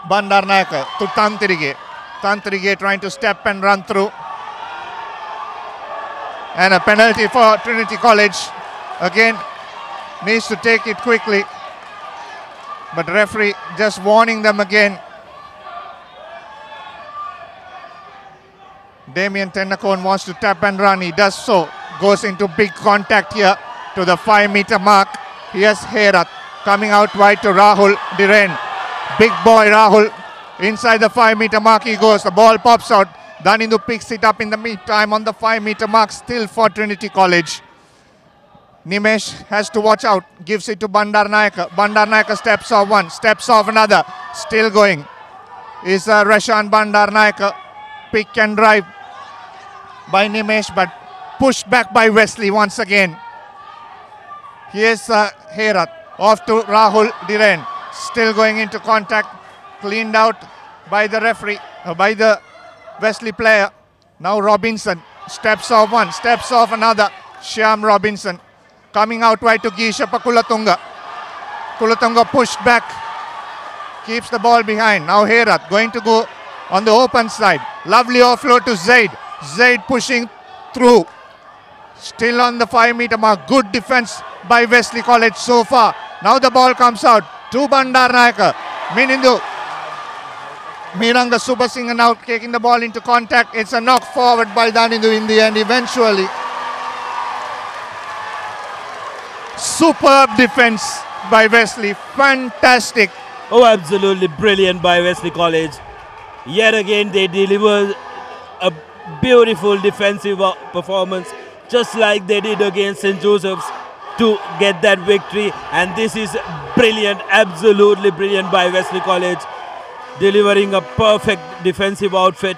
Bandaranaike to Tantrige. Tantrige trying to step and run through. And a penalty for Trinity College. Again, needs to take it quickly. But referee just warning them again. Damien Tennacone wants to tap and run. He does so. Goes into big contact here to the 5-meter mark. Here's Herat coming out wide to Rahul Dhiren. Big boy Rahul. Inside the 5-meter mark he goes. The ball pops out. Danindu picks it up in the meantime on the 5-meter mark. Still for Trinity College. Nimesh has to watch out. Gives it to Bandaranaike. Bandaranaike steps off one. Steps off another. Still going. Is Rashan Bandaranaike. Pick and drive by Nimesh, but pushed back by Wesley once again. Here's Herat off to Rahul Dhiren. Still going into contact. Cleaned out by the referee, by the Wesley player. Now Robinson steps off one, steps off another. Shyam Robinson coming out wide to Gishapa Kulatunga. Kulatunga pushed back. Keeps the ball behind. Now Herat going to go on the open side. Lovely offload to Zaid. Zaid pushing through. Still on the 5-meter mark. Good defense by Wesley College so far. Now the ball comes out to Bandaranaike. Minindu. Miranga Subasinghe now taking the ball into contact. It's a knock forward by Danindu in the end eventually. Superb defense by Wesley. Fantastic. Oh, absolutely brilliant by Wesley College. Yet again they deliver a beautiful defensive performance, just like they did against St. Joseph's to get that victory. And this is brilliant, absolutely brilliant by Wesley College, delivering a perfect defensive outfit.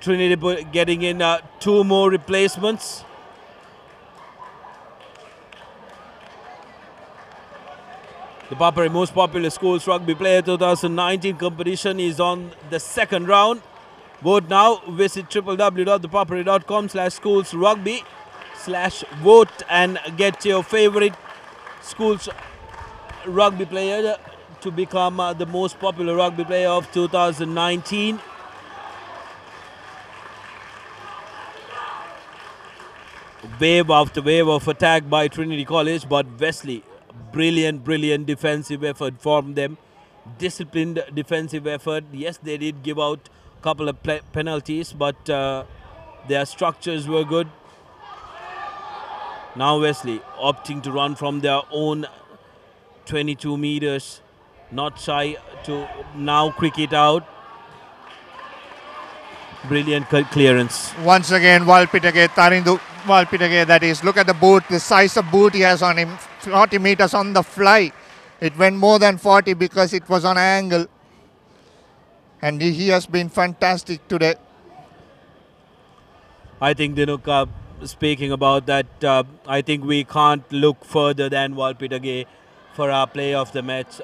Trinity getting in 2 more replacements. The Papare Most Popular Schools Rugby Player 2019 competition is on the 2nd round. Vote now. Visit www.thepapare.com/schools-rugby/vote and get your favorite schools rugby player to become the most popular rugby player of 2019. Wave after wave of attack by Trinity College, but Wesley, brilliant defensive effort from them. Disciplined defensive effort. Yes, they did give out a couple of penalties, but their structures were good. Now Wesley opting to run from their own 22 meters. Not shy to now kick it out. Brilliant clearance. Once again, Walpitage, Tarindu Walpitage, that is. Look at the boot, the size of boot he has on him. 40 meters on the fly. It went more than 40 because it was on an angle. And he has been fantastic today. I think, Dinuk, speaking about that, I think we can't look further than Walpitage for our play of the match.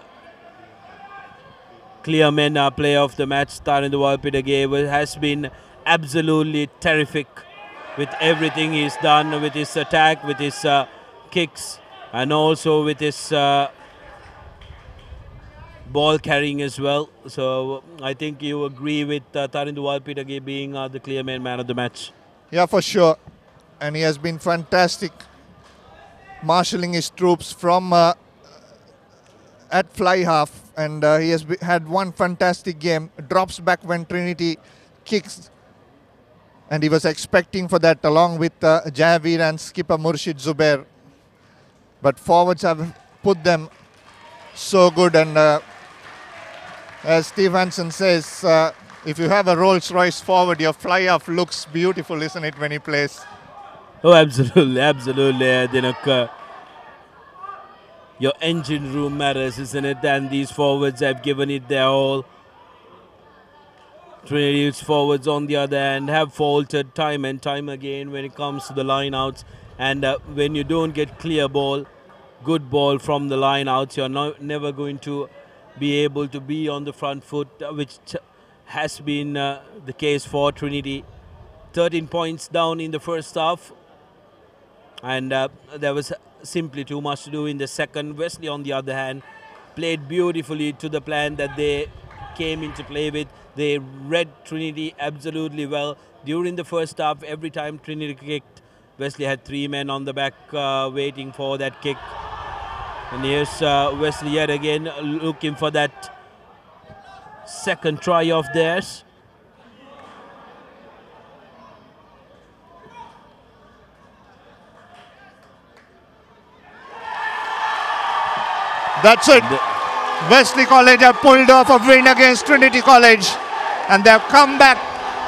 Clear men play of the match. Tarindu Walpitage has been absolutely terrific with everything he's done, with his attack, with his kicks, and also with his ball carrying as well. So I think you agree with Tarindu Walpitage being the clear man of the match. Yeah, for sure. And he has been fantastic, marshalling his troops from at fly half, and he has had one fantastic game. Drops back when Trinity kicks, and he was expecting for that along with Javeer and skipper Murshid Zubair. But forwards have put them so good, and as Steve Hansen says, if you have a Rolls-Royce forward, your fly-off looks beautiful, isn't it, when he plays? Oh, absolutely, Dinuk. Your engine room matters, isn't it? And these forwards have given it their all. Trinity's forwards, on the other hand, have faltered time and time again when it comes to the line-outs. And when you don't get clear ball, good ball from the line-outs, you're never going to be able to be on the front foot, which has been the case for Trinity. 13 points down in the first half. And there was simply too much to do in the second. Wesley, on the other hand, played beautifully to the plan that they came into play with. They read Trinity absolutely well. During the first half, every time Trinity kicked, Wesley had 3 men on the back waiting for that kick. And here's Wesley yet again looking for that second try of theirs. That's it. Wesley College have pulled off a win against Trinity College, and they have come back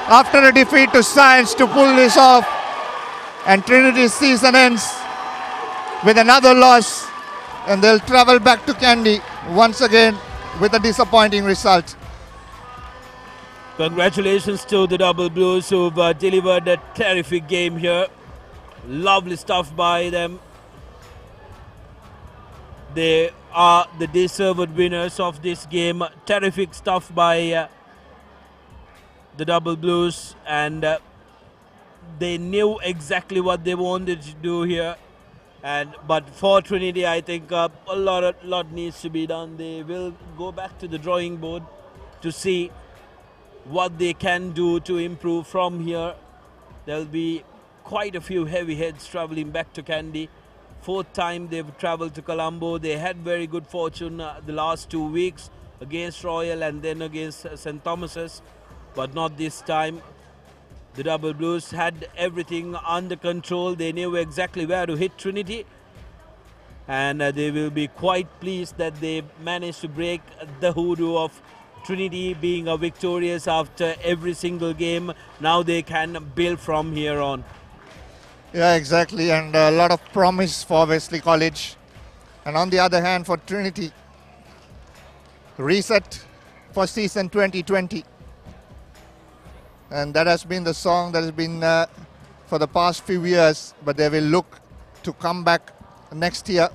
after a defeat to Science to pull this off. And Trinity's season ends with another loss, and they'll travel back to Kandy once again with a disappointing result. Congratulations to the Double Blues who've delivered a terrific game here. Lovely stuff by them. They are the deserved winners of this game. Terrific stuff by the Double Blues, and they knew exactly what they wanted to do here. But for Trinity, I think a lot needs to be done. They will go back to the drawing board to see what they can do to improve from here. There'll be quite a few heavy heads traveling back to Kandy. 4th time they've traveled to Colombo. They had very good fortune the last 2 weeks against Royal and then against St. Thomas's, but not this time. The Double Blues had everything under control. They knew exactly where to hit Trinity, and they will be quite pleased that they managed to break the hoodoo of Trinity being victorious after every single game. Now they can build from here on. Yeah, exactly, and a lot of promise for Wesley College. And on the other hand, for Trinity, reset for season 2020. And that has been the song that has been for the past few years, but they will look to come back next year.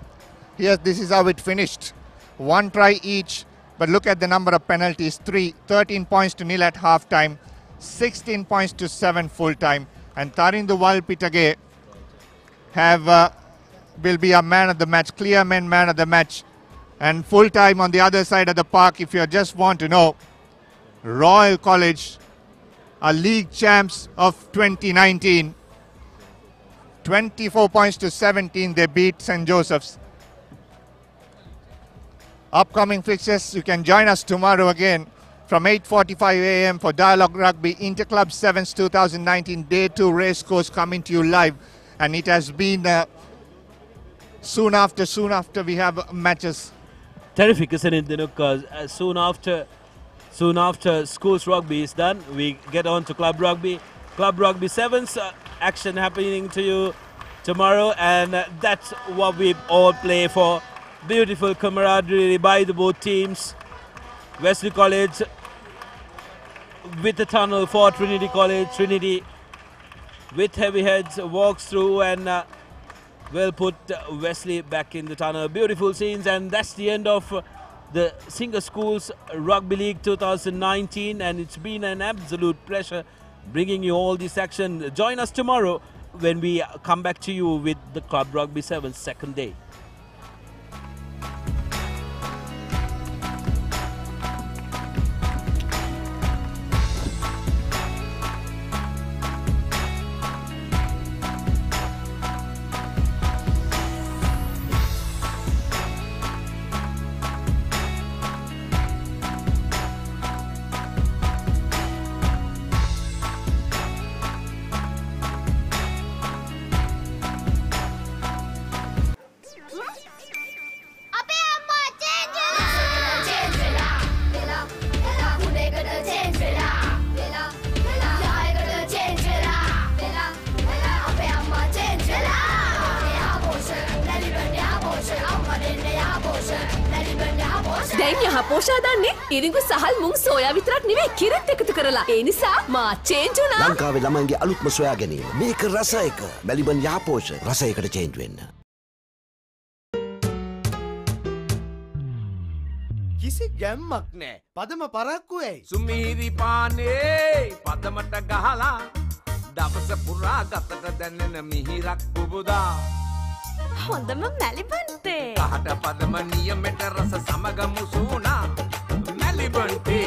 Here, this is how it finished. 1 try each, but look at the number of penalties. 13 points to 0 at half-time, 16 points to 7 full-time. And Tarindu Walpitage will be a man of the match, clear man of the match. And full-time on the other side of the park, if you just want to know, Royal College are league champs of 2019. 24 points to 17, they beat St. Joseph's. Upcoming fixtures, you can join us tomorrow again from 8:45 a.m. for Dialogue Rugby Interclub Sevens 2019 Day 2 race course coming to you live. And it has been soon after we have matches. Terrific, isn't it, Dinuk? Soon after schools rugby is done, we get on to club rugby. Club rugby sevens action happening to you tomorrow, and that's what we all play for. Beautiful camaraderie by the both teams. Wesley College with the tunnel for Trinity College. Trinity with heavy heads walks through and will put Wesley back in the tunnel. Beautiful scenes, and that's the end of the Singer Schools Rugby League 2019, and it's been an absolute pleasure bringing you all this action. Join us tomorrow when we come back to you with the Club Rugby 7's second day. දැන් යහපෝෂා දන්නේ ඉරිඟු සහල් මුං soya විතරක් නෙවෙයි කිරිත් එකතු කරලා. ඒ නිසා මා change වුණා. ලංකාවේ ළමයින්ගේ අලුත්ම සොයා ගැනීම. මේක රස එක. මැලිබන් යහපෝෂ රස එකට චේන්ජ් වෙන්න. කිසි ගැම්මක් නෑ. පදම පරක්කු ඇයි? සුමීරි පානේ පදමට ගහලා දවස පුරා ගතට දැනෙන මිහිරක් පුබුදා. හොඳම මැලිබන්තේ. කහට පදම නියමෙට රස සමග මුසුනා. මැලිබන්තේ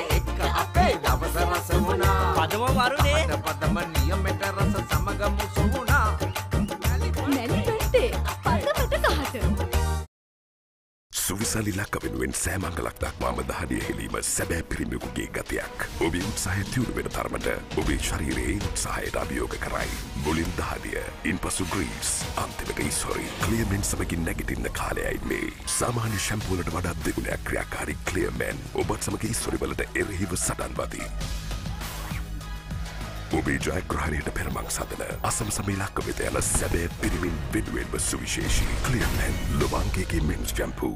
වුණා පදම වරුනේ පදම නියමෙට රස සමග මුසු වුණා මැලි බෙන්ටේ පදමට කහට සුවිසලි ලක්ක වෙනුවෙන් සෑමංගලක් දක්වාම දහඩිය හෙලීම සැබෑ පිරිමියෙකුගේ ගතියක්. ඔබේ උත්සාහය තියුණු වෙන තරමට ඔබේ ශරීරයේ උත්සාහයට අභියෝග කරයි. මුලින් දහඩිය, ඉන්පසු ග්‍රීස්, අන්තිමට ඉස්හොරි. ක්ලියර්මෙන් සමගින් නැගිටින්න කාලයයි මේ. සාමාන්‍ය ෂැම්පූ වලට වඩා දෙගුණයක් ක්‍රියාකාරී ක්ලියර්මෙන් ඔබත් සමග ඉස්හොරි වලට එරෙහිව සටන් වදී. ඔබේ ජයග්‍රහණයට පෙරමං සදන අසමසම ඉලක්ක වෙත යන සැබෑ පිරිමින් වෙනුවෙන්ම සුවිශේෂී ක්ලියර්මෙන් ලොබාංගේගේ මෙන්ස් ෂැම්පූ.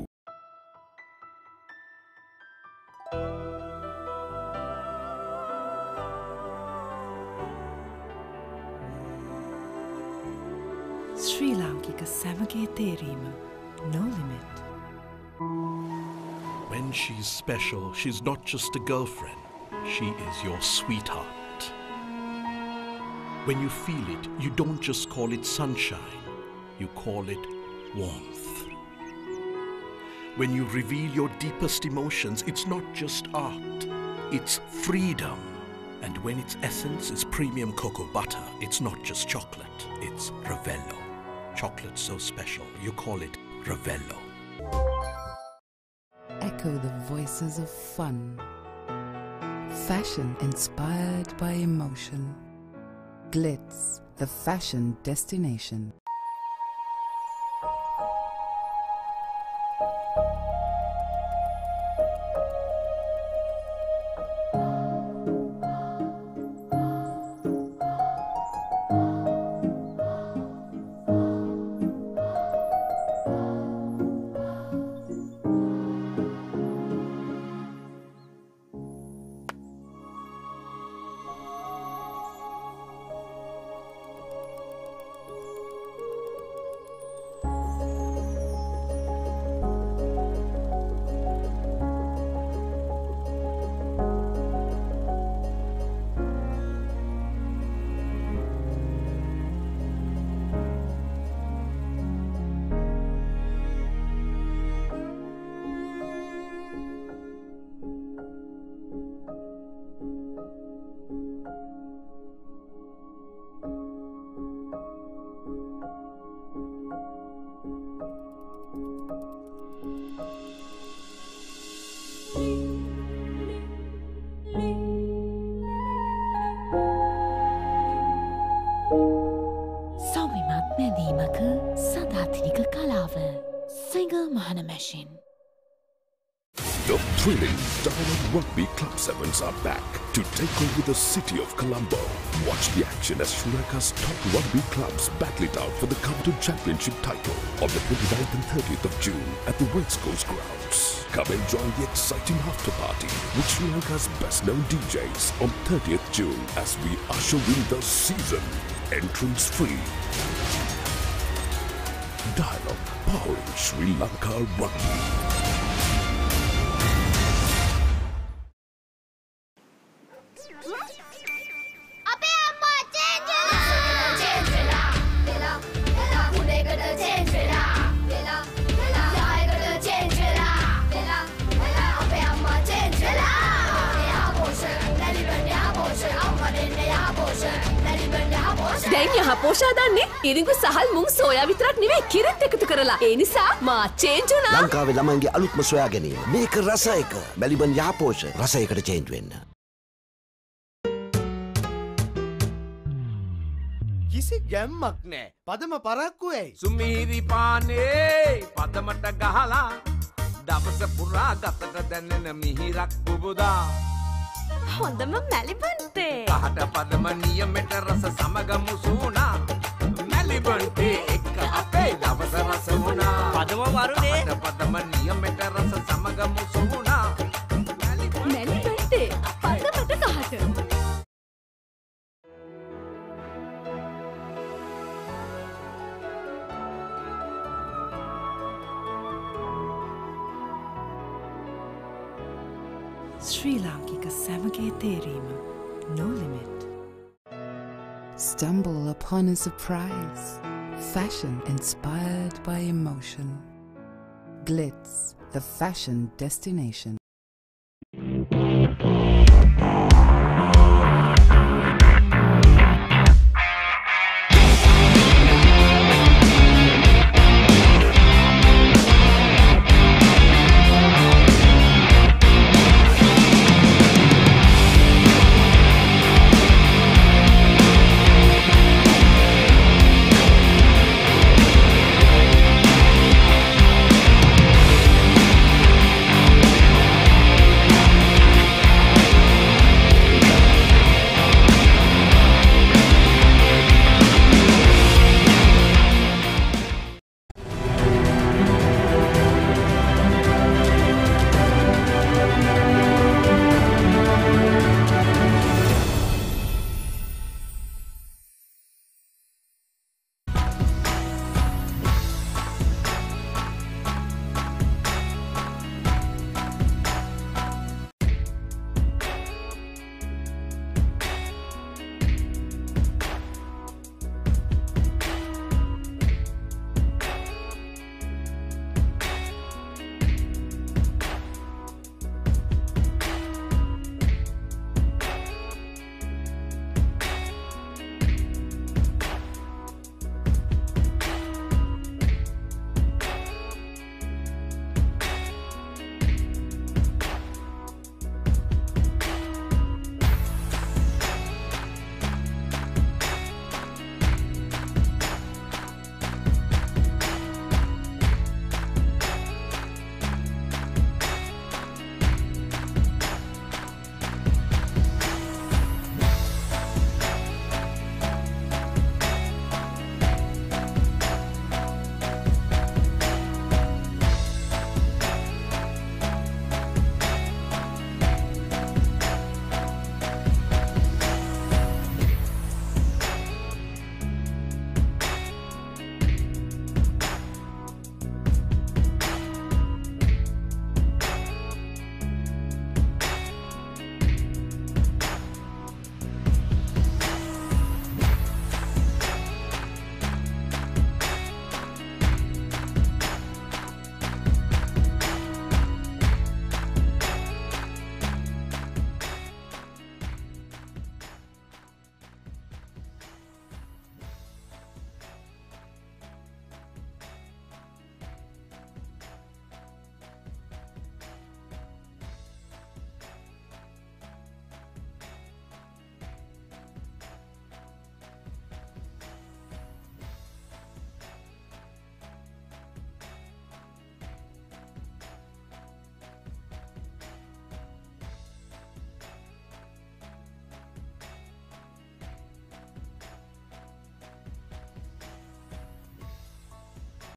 ශ්‍රී ලාංකික සැමගේ තේරීම no limit. When she's special, she's not just a girlfriend. She is your sweetheart. When you feel it, you don't just call it sunshine. You call it warmth. When you reveal your deepest emotions, it's not just art. It's freedom. And when its essence is premium cocoa butter, it's not just chocolate. It's Ravello. Chocolate so special, you call it Ravello. Echo the voices of fun. Fashion inspired by emotion. Glitz, the fashion destination. The thrilling Diamond Rugby Club Sevens are back to take over the city of Colombo. Watch the action as Sri Lanka's top rugby clubs battle it out for the coveted championship title on the 29th and 30th of June at the West Coast grounds. Come and join the exciting after party with Sri Lanka's best known DJs on 30th June as we usher in the season. Entrance free. Dialogue powering Sri Lanka Rugby. දැන් යහ පෝෂා දන්නේ ඉරිඟු සහල් මුං soya විතරක් නෙවෙයි කිරිත් එකතු කරලා. ඒ නිසා මා change වුණා. ලංකාවේ ළමයින්ගේ අලුත්ම සොයා ගැනීම. මේක රස එක. මැලිබන් යහපෝෂ රසයකට චේන්ජ් වෙන්න. කිසි ගැම්මක් නෑ. පදම පරක්කු ඇයි? සුමීරි පානේ පදමට ගහලා දවස පුරා ගතට දැනෙන මිහිරක් පුබුදා. හොඳම මැලිබන්තේ. පහට පදම නියමෙට රස සමග මුසු වුණා. මැලිබන්තේ එක්ක අපේ දවස රස වුණා. පදම වරුනේ පදම නියමෙට රස සමග මුසු වුණා. මැලිබන්තේ පදමට කහට. ශ්‍රී ලාංකික සැමගේ තේරීම no limit. Stumble upon a surprise. Fashion inspired by emotion. Glitz, the fashion destination.